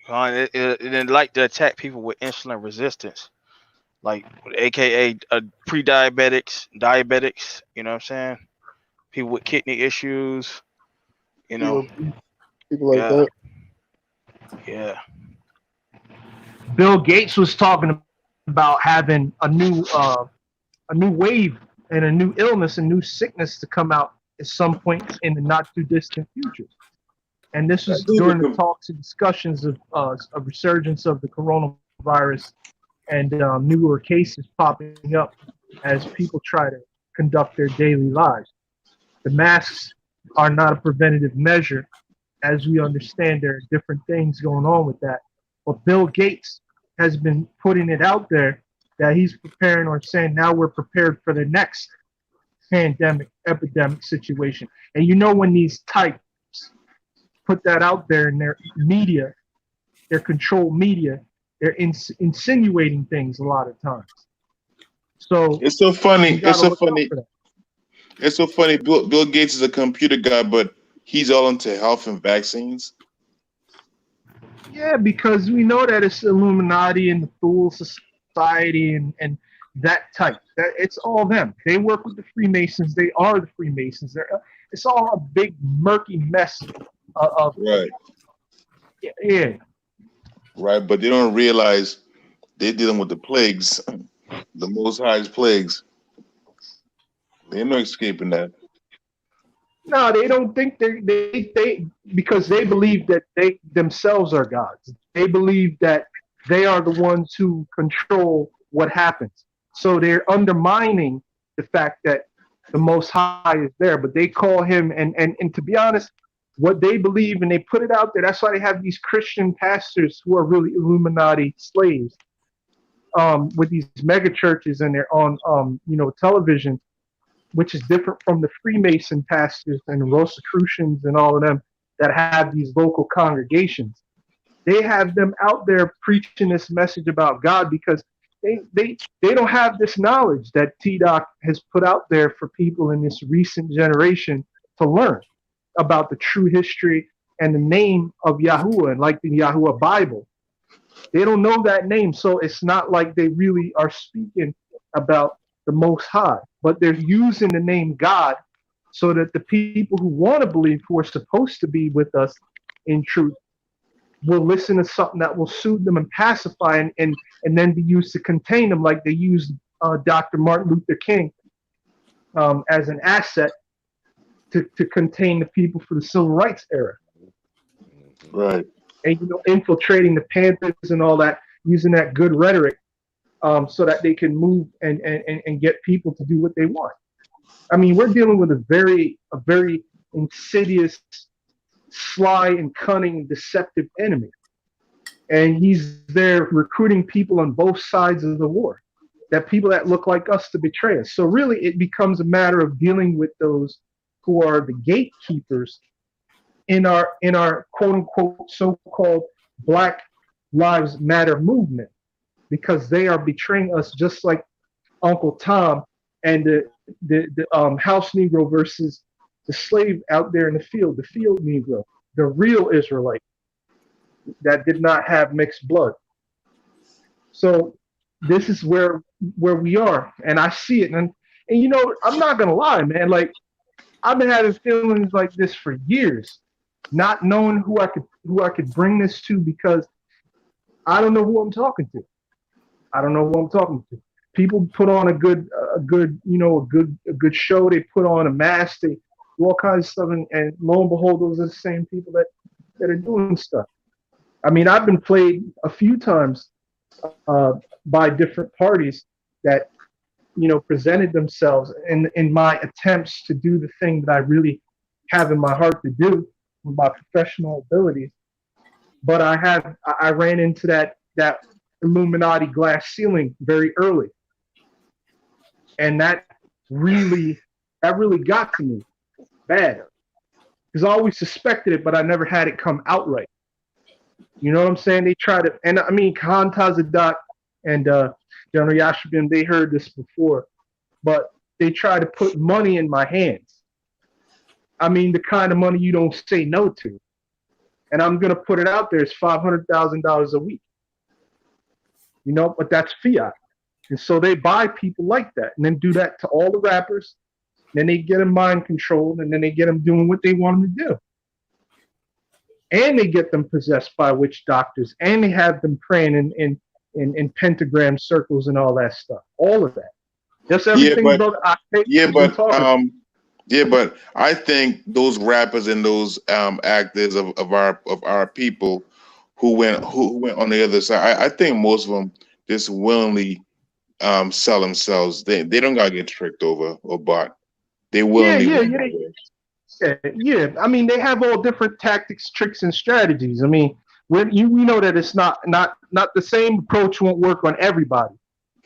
S16: It like to attack people with insulin resistance, like AKA pre-diabetics, diabetics. You know what I'm saying? People with kidney issues.
S10: People like that.
S16: Yeah.
S11: Bill Gates was talking about having a new wave and a new illness and new sickness to come out at some point in the not too distant future. And this was during the talks and discussions of a resurgence of the coronavirus and newer cases popping up as people try to conduct their daily lives. The masks are not a preventative measure. As we understand, there are different things going on with that. But Bill Gates has been putting it out there that he's preparing or saying now we're prepared for the next pandemic, epidemic situation. And you know when these types put that out there in their media, their controlled media, they're insinuating things a lot of times. So
S7: it's so funny. It's so funny.
S11: Bill
S7: Gates is a computer guy, but he's all into health and vaccines.
S11: Yeah, because we know that it's Illuminati and the Thule Society and that type. That it's all them. They work with the Freemasons. They are the Freemasons. It's all a big murky mess of
S7: right.
S11: Yeah.
S7: Right, but they don't realize they're dealing with the plagues, the Most High's plagues. There's no escaping that.
S11: No, they don't think they because they believe that they themselves are gods. They believe that they are the ones who control what happens. So they're undermining the fact that the Most High is there, but they call him and to be honest, what they believe and they put it out there. That's why they have these Christian pastors who are really Illuminati slaves with these mega churches and they're on television, which is different from the Freemason pastors and the Rosicrucians and all of them that have these local congregations. They have them out there preaching this message about God because they don't have this knowledge that T-Doc has put out there for people in this recent generation to learn about the true history and the name of Yahuwah and like the Yahuwah Bible. They don't know that name, so it's not like they really are speaking about the Most High, but they're using the name God so that the people who want to believe, who are supposed to be with us in truth, will listen to something that will soothe them and pacify and then be used to contain them, like they used Dr. Martin Luther King as an asset to contain the people for the civil rights era.
S7: Right.
S11: And infiltrating the Panthers and all that, using that good rhetoric so that they can move and get people to do what they want. I mean, we're dealing with a very insidious, sly and cunning, deceptive enemy. And he's there recruiting people on both sides of the war, that people that look like us to betray us. So really it becomes a matter of dealing with those who are the gatekeepers in our quote unquote so-called Black Lives Matter movement, because they are betraying us just like Uncle Tom and the house Negro versus the slave out there in the field Negro, the real Israelite that did not have mixed blood. So this is where we are, and I see it, and I'm not gonna lie, man. Like I've been having feelings like this for years, not knowing who I could bring this to, because I don't know who I'm talking to. I don't know who I'm talking to. People put on a good show. They put on a mask. They do all kinds of stuff, and lo and behold, those are the same people that are doing stuff. I mean, I've been played a few times by different parties that presented themselves in my attempts to do the thing that I really have in my heart to do with my professional abilities. But I ran into that Illuminati glass ceiling very early, and that really got to me bad, because I always suspected it, but I never had it come outright. You know what I'm saying? They try to, and I mean, Khan Tazadak and General Yashibin, they heard this before, but they try to put money in my hands. I mean, the kind of money you don't say no to. And I'm going to put it out there. It's $500,000 a week. But that's fiat. And so they buy people like that and then do that to all the rappers. Then they get them mind controlled, and then they get them doing what they want them to do. And they get them possessed by witch doctors, and they have them praying in pentagram circles and all that stuff. All of that. That's everything, brother.
S7: Yeah, but I think those rappers and those actors of our people who went on the other side, I think most of them just willingly sell themselves. They don't gotta get tricked over or bought. They
S11: Yeah,
S7: willingly
S11: yeah,
S7: went
S11: yeah,
S7: that way.
S11: yeah. I mean, they have all different tactics, tricks, and strategies. I mean, we know that it's not the same approach won't work on everybody.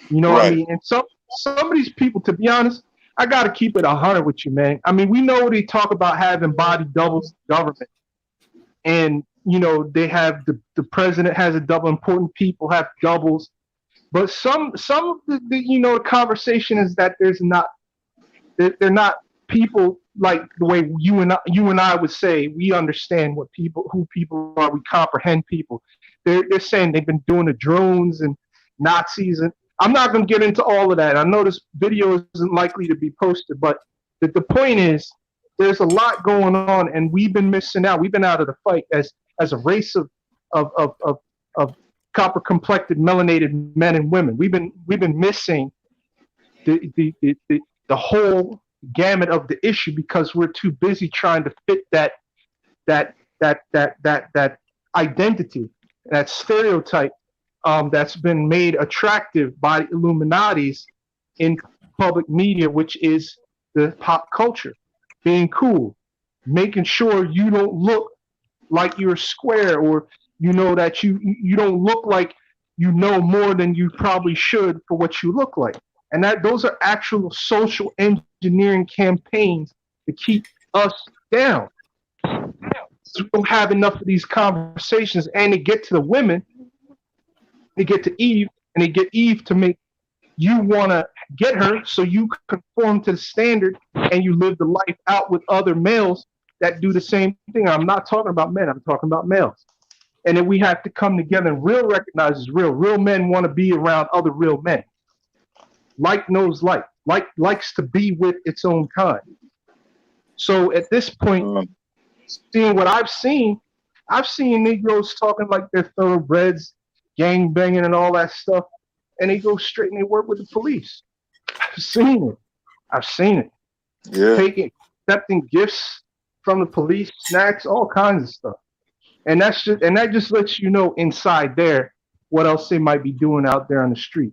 S11: You know what I
S7: Right.
S11: mean? And some of these people, to be honest, I got to keep it 100 with you, man. I mean, we know they talk about having body doubles in government, and you know they have the president has a double, important people have doubles, but some of the conversation is that they're not people like the way you and I would say we understand who people are, we comprehend people. They're saying they've been doing the drones and Nazis, and I'm not going to get into all of that. I know this video isn't likely to be posted, but the point is there's a lot going on, and we've been missing out. We've been out of the fight as a race of copper complected melanated men and women. We've been missing the whole gamut of the issue because we're too busy trying to fit that identity, that stereotype that's been made attractive by Illuminati's in public media, which is the pop culture, being cool, making sure you don't look like you're square, or that you don't look like you know more than you probably should for what you look like. And those are actual social engineering campaigns to keep us down. So we don't have enough of these conversations, and they get to the women, they get to Eve, and they get Eve to make you want to get her so you conform to the standard and you live the life out with other males that do the same thing. I'm not talking about men, I'm talking about males. And then we have to come together and real recognize is real. Real men want to be around other real men. Like knows like likes to be with its own kind. So at this point, seeing what I've seen Negroes talking like they're thoroughbreds, gang banging and all that stuff, and they go straight and they work with the police. I've seen it.
S7: Yeah.
S11: Accepting gifts from the police, snacks, all kinds of stuff. And that just lets you know inside there what else they might be doing out there on the street.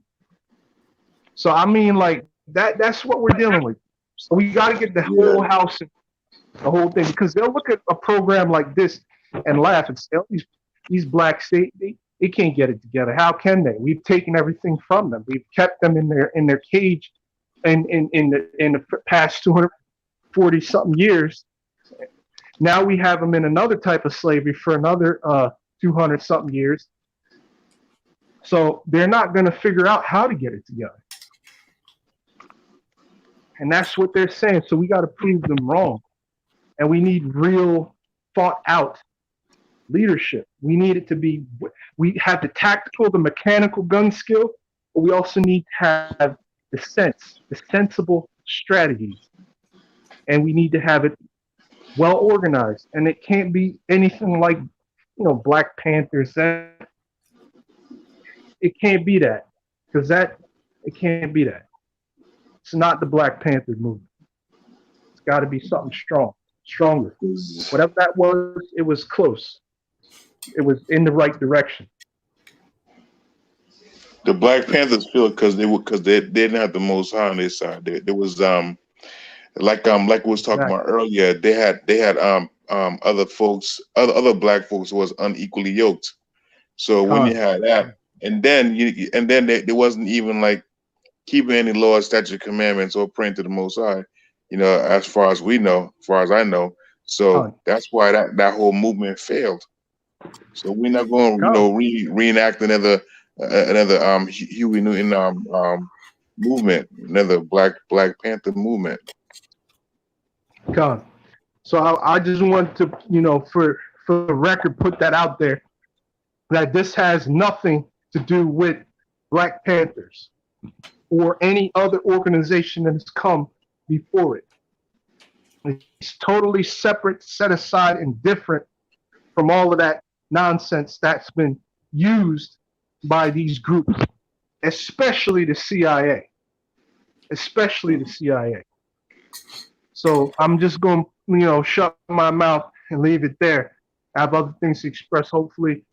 S11: So I mean, like that's what we're dealing with. So we got to get the whole house and the whole thing, because they'll look at a program like this and laugh and say, oh, these blacks, they can't get it together. How can they? We've taken everything from them. We've kept them in their cage in the past 240 something years. Now we have them in another type of slavery for another 200 something years. So they're not going to figure out how to get it together. And that's what they're saying. So we got to prove them wrong. And we need real thought out leadership. We need it to be, we have the tactical, the mechanical gun skill, but we also need to have the sensible strategies. And we need to have it well organized. And it can't be anything like, Black Panthers. It can't be that. Because it can't be that. It's not the Black Panther movement. It's got to be something stronger. Whatever that was, it was close. It was in the right direction.
S7: The Black Panthers feel because they didn't have the Most High on their side. There was like we was talking about earlier. They had other folks, other black folks who was unequally yoked. So when you had that, and then there wasn't even like keeping any laws, statute, commandments, or praying to the Most High. As far as we know, as far as I know. So that's why that whole movement failed. So we're not going to reenact another Huey Newton movement, another Black Panther movement.
S11: God. So I just want to, for the record, put that out there, that this has nothing to do with Black Panthers or any other organization that has come before it. It's totally separate, set aside, and different from all of that nonsense that's been used by these groups, especially the CIA. So I'm just going to, shut my mouth and leave it there. I have other things to express. Hopefully,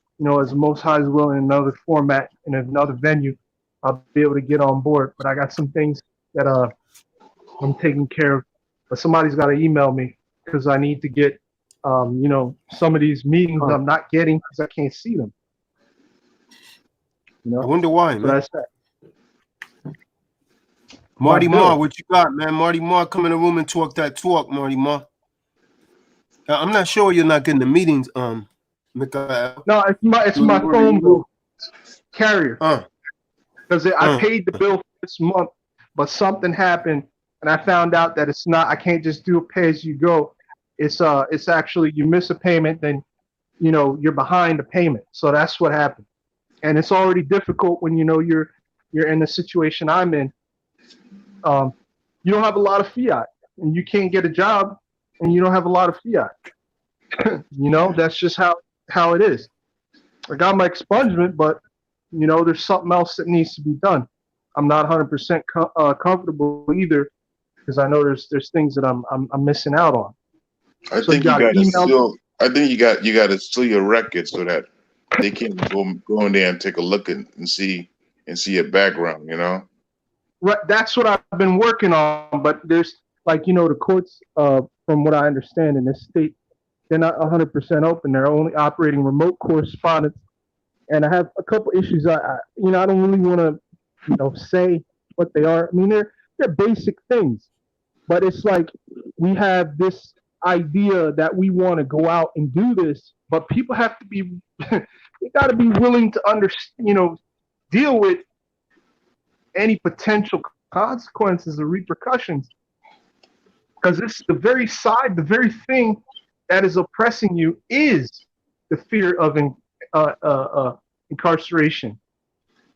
S11: as the Most High is willing, in another format, in another venue, I'll be able to get on board. But I got some things that I'm taking care of. But somebody's got to email me because I need to get, some of these meetings I'm not getting because I can't see them.
S1: I wonder why,
S11: That's
S1: man.
S11: what I said.
S1: Marty
S11: My
S1: Ma,
S11: bill.
S1: what you got, man? Marty Ma, come in the room and talk that talk, Marty Ma. I'm not sure you're not getting the meetings, Mikael.
S11: No, it's my phone bill carrier. Because I paid the bill for this month, but something happened, and I found out that it's not. I can't just do a pay as you go. It's actually you miss a payment, then you're behind the payment. So that's what happened, and it's already difficult when you're in the situation I'm in. You don't have a lot of fiat, and you can't get a job, and you don't have a lot of fiat. That's just how it is. I got my expungement, but there's something else that needs to be done. I'm not 100% comfortable either because I know there's things that I'm missing out on.
S7: I
S11: So
S7: think you got to
S11: email.
S7: still. I think you got to seal your record so that they can go in there and take a look and see your background.
S11: Right, that's what I've been working on, but there's the courts, from what I understand in this state, they're not 100% open. They're only operating remote correspondence, and I have a couple issues. I don't really want to, say what they are. I mean, they're basic things, but it's like we have this idea that we want to go out and do this, but people have to be, they got to be willing to understand, deal with any potential consequences or repercussions, because it's the very thing that is oppressing you is the fear of incarceration.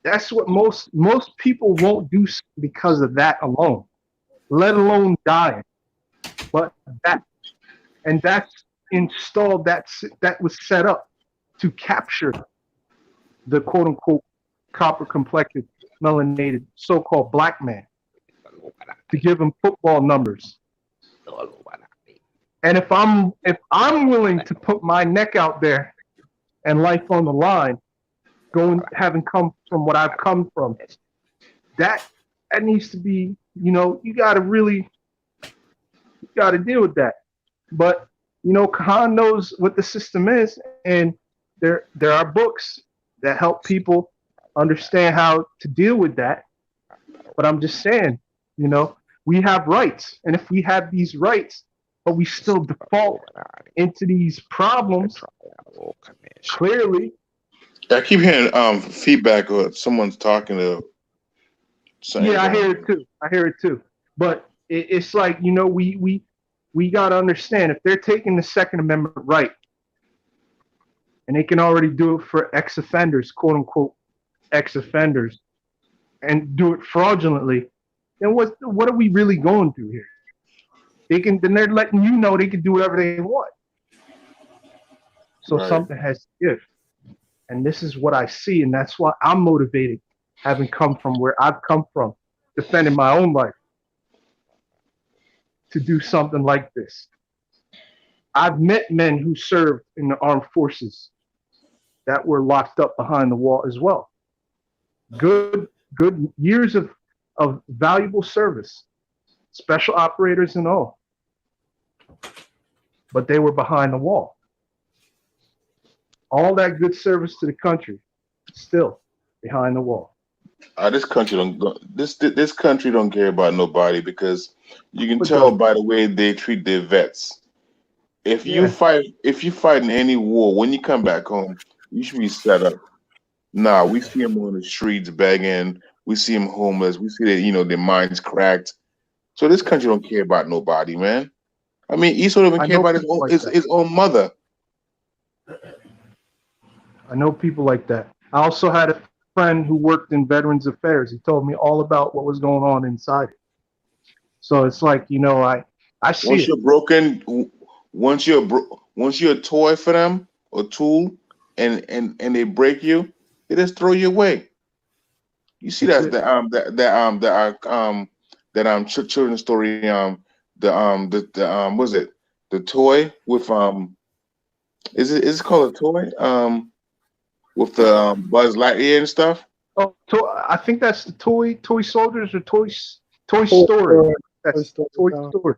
S11: That's what most people won't do because of that alone, let alone dying. But that's installed, that was set up to capture the quote unquote copper complected melanated so-called black man, to give him football numbers. And if I'm willing to put my neck out there and life on the line, having come from what I've come from, that needs to be, you got to deal with that. But Khan knows what the system is, and there are books that help people understand how to deal with that. But I'm just saying, we have rights, and if we have these rights, but we still default into these problems, clearly.
S7: I keep hearing feedback of someone's talking to.
S11: Yeah, I hear it too. But it's like, we got to understand, if they're taking the Second Amendment right, and they can already do it for ex-offenders, quote unquote ex-offenders, and do it fraudulently, then what are we really going through here? Then they're letting you know they can do whatever they want. So something has to give. And this is what I see, and that's why I'm motivated, having come from where I've come from, defending my own life, to do something like this. I've met men who served in the armed forces that were locked up behind the wall as well. Good years of valuable service, special operators and all. But they were behind the wall. All that good service to the country, still behind the wall.
S7: This country this country don't care about nobody, because you can tell by the way they treat their vets. If you fight in any war, when you come back home, you should be set up. Nah, we see them on the streets begging. We see them homeless. We see that their minds cracked. So this country don't care about nobody, man. I mean, Esau don't even care about his own mother.
S11: I know people like that. I also had a friend who worked in Veterans Affairs. He told me all about what was going on inside. So it's like, I see
S7: Once
S11: it.
S7: you're broken, once you're a toy for them, or tool, and they break you, they just throw you away. You see that children's story, was it the toy with is it called a toy with the Buzz Lightyear and stuff?
S11: Oh, I think that's the Toy Soldiers or Toy Story. That's Toy Story.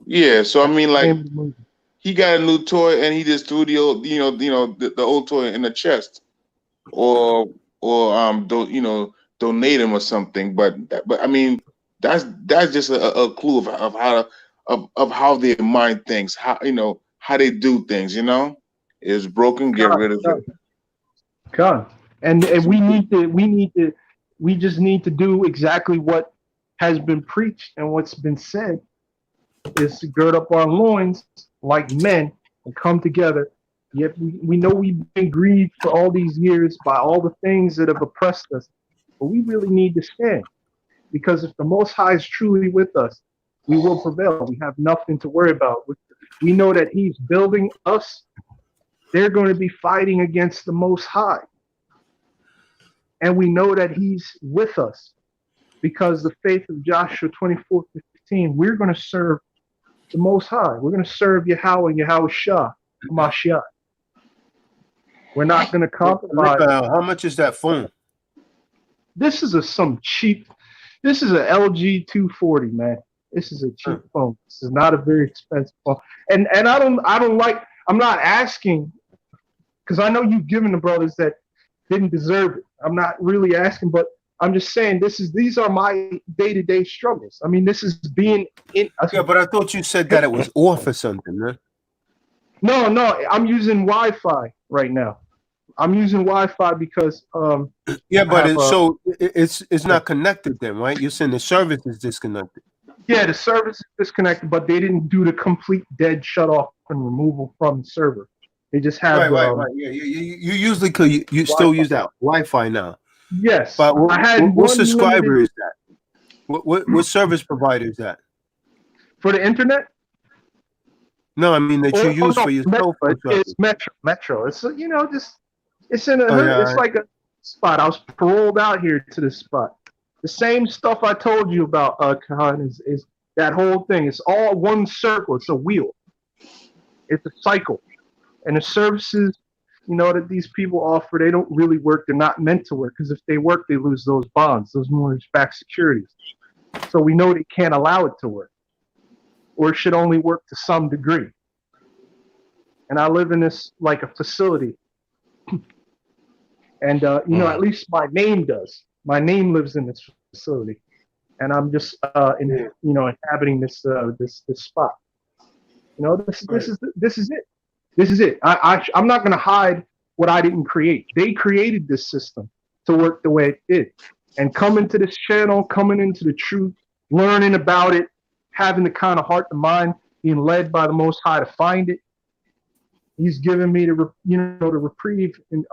S7: Yeah, so I mean, like, he got a new toy and he just threw the old, the old toy in the chest, or donate him or something. But I mean, that's just a clue of how their mind thinks, how they do things. It's broken, get rid of it.
S11: God, and we just need to do exactly what has been preached and what's been said, is to gird up our loins like men and come together. Yet we know we've been grieved for all these years by all the things that have oppressed us, but we really need to stand, because if the Most High is truly with us, we will prevail. We have nothing to worry about. We know that He's building us. They're going to be fighting against the Most High. And we know that He's with us, because the faith of Joshua 24:15, we're going to serve the Most High. We're going to serve Yahweh, Yahweh Shah, Mashiach. We're not going to compromise.
S1: How much is that phone?
S11: This is this is a LG 240, man. This is a cheap phone. This is not a very expensive phone. And I'm not asking, because I know you've given the brothers that didn't deserve it. I'm not really asking, but I'm just saying these are my day-to-day struggles. I mean, this is being in.
S1: Yeah, but I thought you said that it was off or something, man.
S11: No, I'm using Wi-Fi right now. I'm using Wi-Fi because
S1: yeah, but it's not connected then, right? You're saying the service is disconnected.
S11: Yeah, the service is disconnected, but they didn't do the complete dead shut off and removal from the server. They just have
S1: right. Yeah, you usually you still use that Wi-Fi now.
S11: Yes,
S1: but what subscriber
S11: limited...
S1: is that? What service provider is that?
S11: For the internet?
S1: No, I mean that you use for your cell phone.
S11: It's Metro. It's it's in a it's like a spot. I was paroled out here to this spot. The same stuff I told you about, Khan, is that whole thing. It's all one circle. It's a wheel. It's a cycle. And the services, that these people offer, they don't really work. They're not meant to work, because if they work, they lose those bonds, those mortgage-backed securities. So we know they can't allow it to work, or it should only work to some degree. And I live in this like a facility. And, at least my name does. My name lives in this facility. And I'm just, inhabiting this spot. This is it. This is it. I'm not going to hide what I didn't create. They created this system to work the way it did. And coming to this channel, coming into the truth, learning about it, having the kind of heart and mind, being led by the Most High to find it. He's given me the reprieve in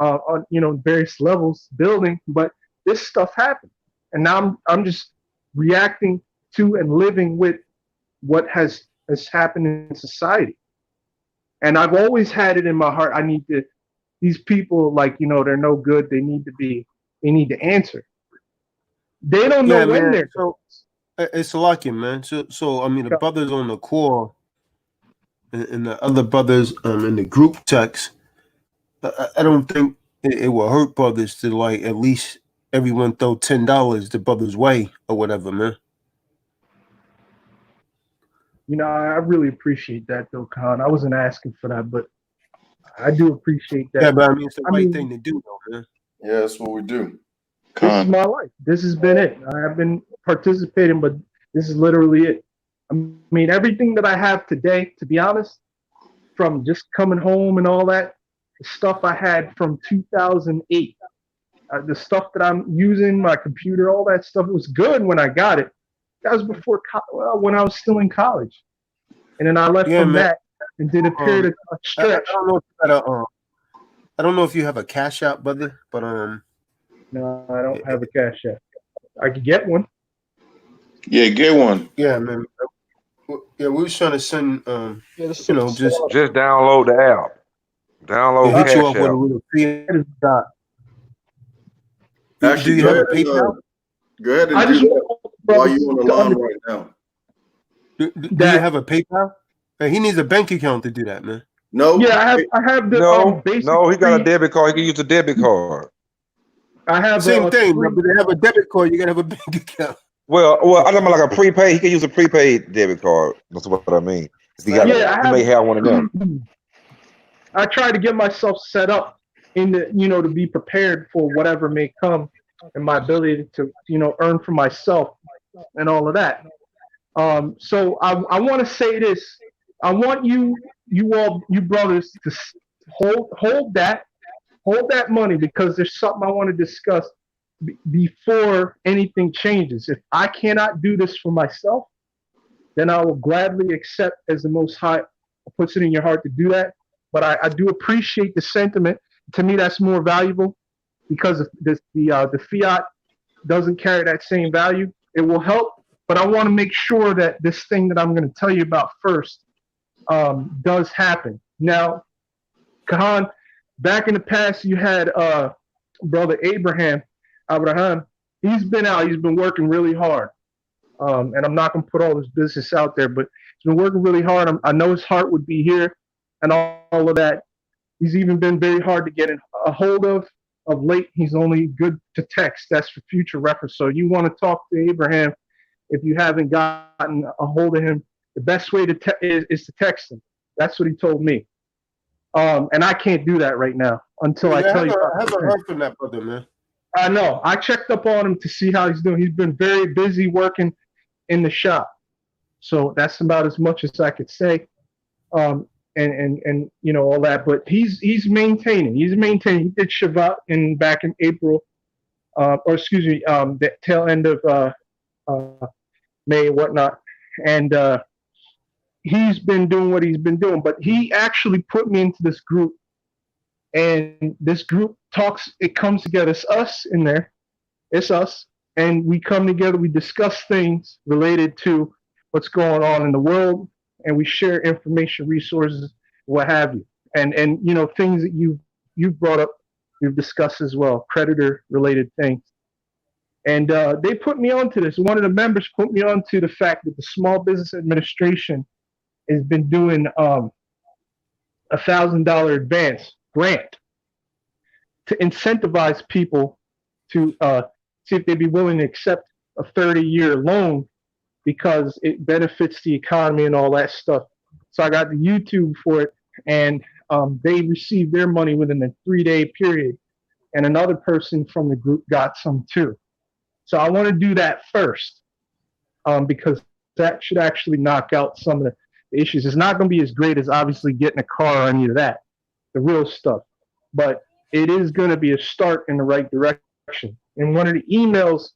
S11: various levels building, but this stuff happened, and now I'm just reacting to and living with what has happened in society. And I've always had it in my heart. These people, they're no good. They need to answer. They don't know when they're.
S1: So it's lucky, man. So I mean, the brothers on the call and the other brothers in the group text, I don't think it will hurt brothers to at least everyone throw $10 the brother's way or whatever, man.
S11: I really appreciate that, though, Khan. I wasn't asking for that, but I do appreciate that.
S1: Yeah, but I mean, it's the right thing to do, though, man.
S3: Yeah, that's what we do.
S11: This is my life. This has been it. I have been participating, but this is literally it. I mean, everything that I have today, to be honest, from just coming home and all that, the stuff I had from 2008, the stuff that I'm using, my computer, all that stuff, it was good when I got it. That was before, when I was still in college. And then I left from that and did a period of stretch.
S1: I don't know if you have a Cash App, brother, but
S11: no, I don't have a Cash App. I could get one.
S7: Yeah, get one.
S1: Yeah, man. Yeah, we was trying to send, just
S9: download the app. Download
S1: hit you
S9: Cash
S1: up with a
S9: App.
S1: little fee.
S3: Actually,
S1: do you have a PayPal?
S3: Go ahead and do that while you're on the line right now.
S1: Do you have a PayPal? He needs a bank account to do that, man.
S3: No.
S11: Yeah, I have the basic.
S9: No, he got a
S11: free-
S9: debit card. He can use a debit card.
S11: I have
S1: Same
S11: a
S1: thing,
S11: free-
S1: but they have a debit card. You gotta have a bank account.
S9: Well, I'm talking about like a prepaid. He can use a prepaid debit card. That's what I mean. He may have one of them.
S11: I try to get myself set up in the, to be prepared for whatever may come, and my ability to, earn for myself and all of that. So I want to say this. I want you brothers to hold that money, because there's something I want to discuss before anything changes. If I cannot do this for myself, then I will gladly accept, as the Most High puts it in your heart to do that. But I do appreciate the sentiment. To me, that's more valuable, because the fiat doesn't carry that same value. It will help, but I want to make sure that this thing that I'm going to tell you about first does happen. Now, Kahan, back in the past, you had brother Abraham. He's been out. He's been working really hard. And I'm not going to put all this business out there, but he's been working really hard. I know his heart would be here and all of that. He's even been very hard to get a hold of. Of late, he's only good to text. That's for future reference. So you want to talk to Abraham, if you haven't gotten a hold of him, the best way is to text him. That's what he told me. And I can't do that right now until I tell you.
S1: I haven't heard from that brother, man.
S11: I know. I checked up on him to see how he's doing. He's been very busy working in the shop. So that's about as much as I could say. And all that. But he's maintaining. He did Shabbat back in April, the tail end of May and whatnot. And he's been doing what he's been doing. But he actually put me into this group. And this group it comes together. It's us in there. It's us. And we come together, we discuss things related to what's going on in the world, and we share information, resources, what have you. And things that you've brought up, we've discussed as well, predator related things. And they put me onto this. One of the members put me onto the fact that the Small Business Administration has been doing $1,000 advance grant to incentivize people to see if they'd be willing to accept a 30-year loan, because it benefits the economy and all that stuff. So I got the YouTube for it, and they received their money within a 3-day period, and another person from the group got some too. So I want to do that first, because that should actually knock out some of the issues. It's not going to be as great as obviously getting a car or any of that, the real stuff, but it is going to be a start in the right direction. And one of the emails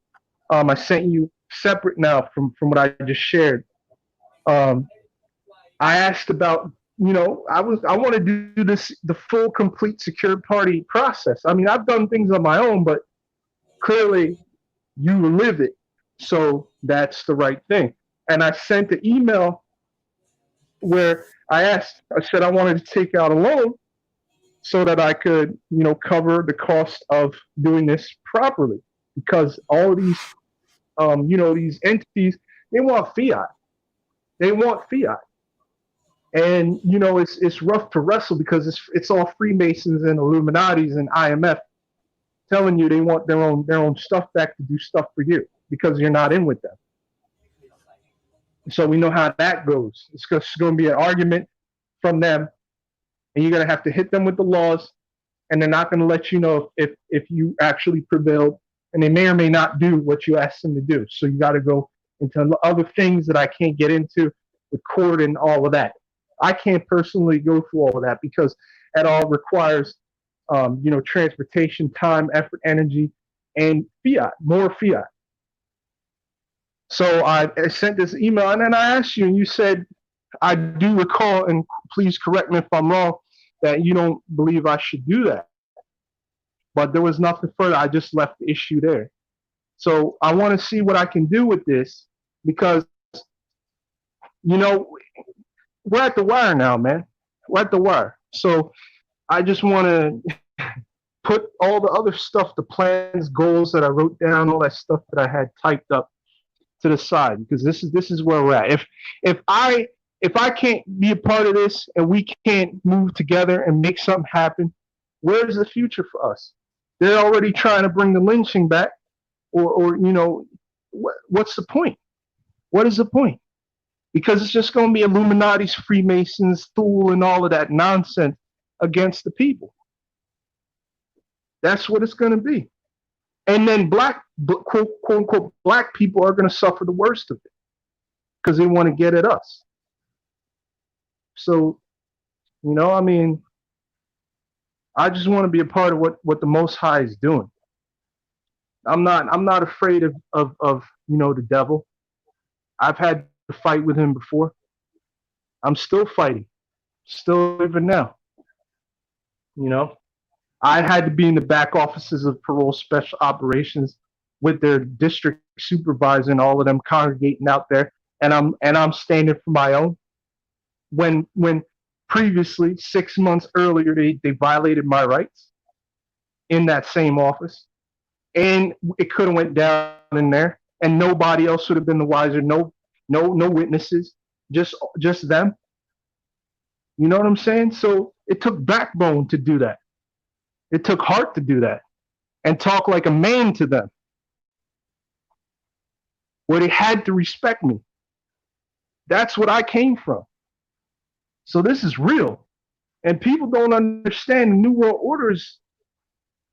S11: I sent you separate now from what I just shared, I asked about, I want to do this, the full, complete, secure party process. I mean, I've done things on my own, but clearly you live it. So that's the right thing. And I sent the email where I said I wanted to take out a loan so that I could, cover the cost of doing this properly, because all of these, these entities, they want fiat. They want fiat. And, it's rough to wrestle, because it's all Freemasons and Illuminatis and IMF telling you they want their own stuff back to do stuff for you, because you're not in with them. So we know how that goes. It's going to be an argument from them, and you're going to have to hit them with the laws, and they're not going to let you know if you actually prevailed, and they may or may not do what you asked them to do. So you got to go into other things that I can't get into, the court and all of that. I can't personally go through all of that, because that all requires, transportation, time, effort, energy, and fiat, more fiat. So I sent this email, and then I asked you, and you said, I do recall, and please correct me if I'm wrong, that you don't believe I should do that. But there was nothing further. I just left the issue there. So I want to see what I can do with this, because, we're at the wire now, man. We're at the wire. So I just want to put all the other stuff, the plans, goals that I wrote down, all that stuff that I had typed up, to the side, because this is where we're at. If I can't be a part of this and we can't move together and make something happen, where's the future for us? They're already trying to bring the lynching back, or you know, what's the point? What is the point? Because it's just going to be Illuminati's, Freemasons, Thule, and all of that nonsense against the people. That's what it's going to be. And then black, quote unquote, black people are going to suffer the worst of it because they want to get at us. So, you know, I mean, I just want to be a part of what the Most High is doing. I'm not afraid of you know, the devil. I've had to fight with him before. I'm still fighting, still even now. You know, I had to be in the back offices of parole special operations with their district supervisor and all of them congregating out there, and I'm standing for my own. When previously 6 months earlier they violated my rights in that same office, and it could have went down in there, and nobody else would have been the wiser. No witnesses, just them. You know what I'm saying? So it took backbone to do that. It took heart to do that, and talk like a man to them, where they had to respect me. That's what I came from. So this is real, and people don't understand the New World Order is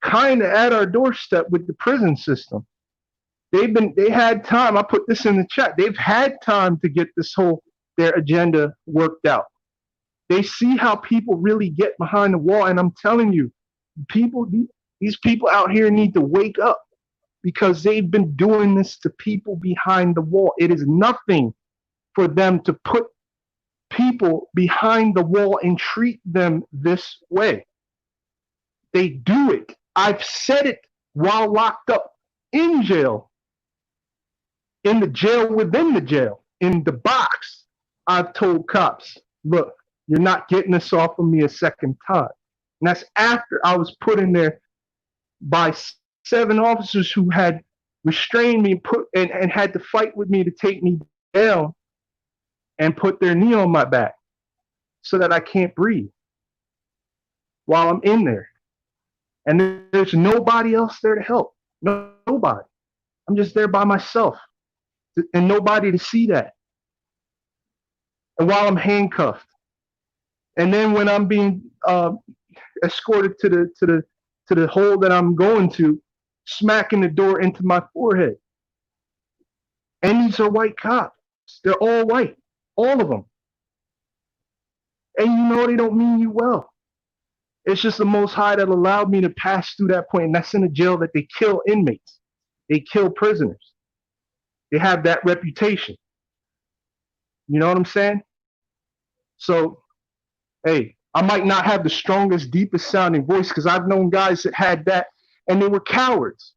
S11: kind of at our doorstep with the prison system. They had time. I put this in the chat. They've had time to get their agenda worked out. They see how people really get behind the wall, and I'm telling you, these people out here need to wake up, because they've been doing this to people behind the wall. It is nothing for them to put people behind the wall and treat them this way. They do it. I've said it while locked up in jail, in the jail within the jail, in the box. I've told cops, look, you're not getting this off of me a second time. And that's after I was put in there by 7 officers who had restrained me and had to fight with me to take me down and put their knee on my back so that I can't breathe while I'm in there. And there's nobody else there to help. Nobody. I'm just there by myself, and nobody to see that. And while I'm handcuffed, and then when I'm being escorted to the hole that I'm going to, smacking the door into my forehead. And these are white cops. They're all white, all of them. And you know they don't mean you well. It's just the Most High that allowed me to pass through that point, and that's in a jail that they kill inmates. They kill prisoners. They have that reputation. You know what I'm saying? So, hey, I might not have the strongest, deepest sounding voice, because I've known guys that had that, and they were cowards,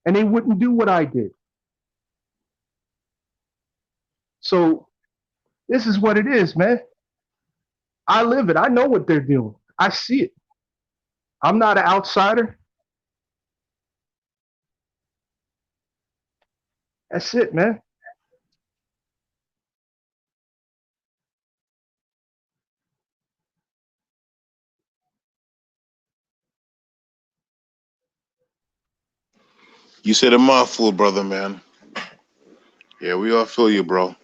S11: and they wouldn't do what I did. So this is what it is, man. I live it. I know what they're doing. I see it. I'm not an outsider. That's it, man.
S7: You said a mouthful, brother, man. Yeah, we all feel you, bro.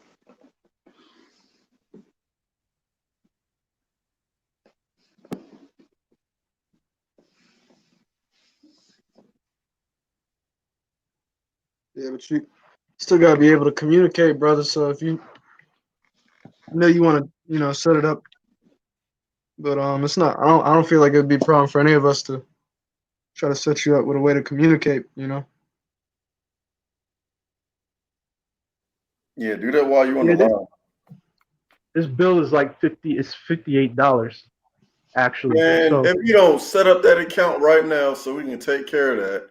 S10: Yeah, but you still gotta be able to communicate, brother. So if you know you want to, you know, set it up, but it's not. I don't feel like it'd be a problem for any of us to try to set you up with a way to communicate. You know.
S3: Yeah, do that while you're on the line.
S11: This bill is like $58 actually.
S3: And
S11: so,
S3: if you don't set up that account right now so we can take care of that,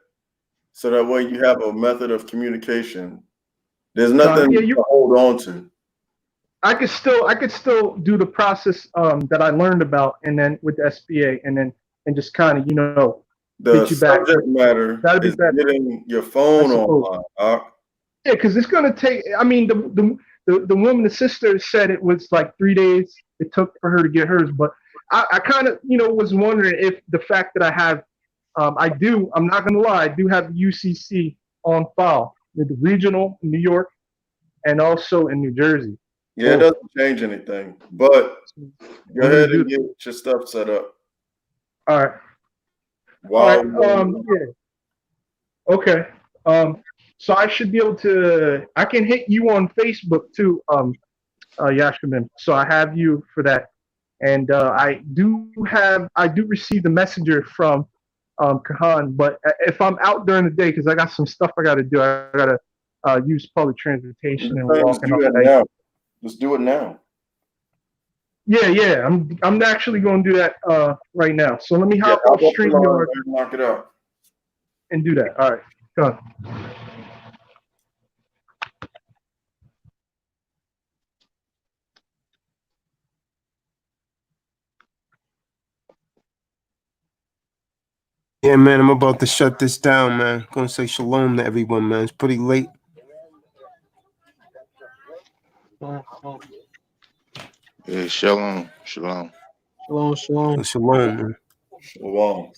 S3: so that way you have a method of communication. There's nothing to hold on to.
S11: I could still do the process that I learned about, and then with the SBA, and just kind of, you know,
S3: The
S11: get you back.
S3: subject matter is getting your phone online.
S11: Yeah, because it's gonna take. I mean, the woman, the sister said it was like 3 days it took for her to get hers. But I kind of, was wondering if the fact that I have, I'm not gonna lie, I do have the UCC on file, the regional in New York and also in New Jersey.
S3: Yeah, it doesn't change anything. But go ahead and get your stuff set up.
S11: All right.
S3: Wow.
S11: Yeah. Okay. So I should be able to. I can hit you on Facebook too, Yashkaman. So I have you for that, and I do receive the messenger from Kahan. But if I'm out during the day, because I got some stuff I got to do, I got to use public transportation and walking all day.
S3: Now. Just do it now.
S11: Yeah. I'm actually going to do that right now. So let me hop off StreamYard
S3: and knock it out
S11: and do that. All right, done.
S1: Yeah, man, I'm about to shut this down, man. Gonna say shalom to everyone, man. It's pretty late.
S7: Yeah, shalom.
S10: Shalom.
S1: Shalom, man.
S3: Shalom.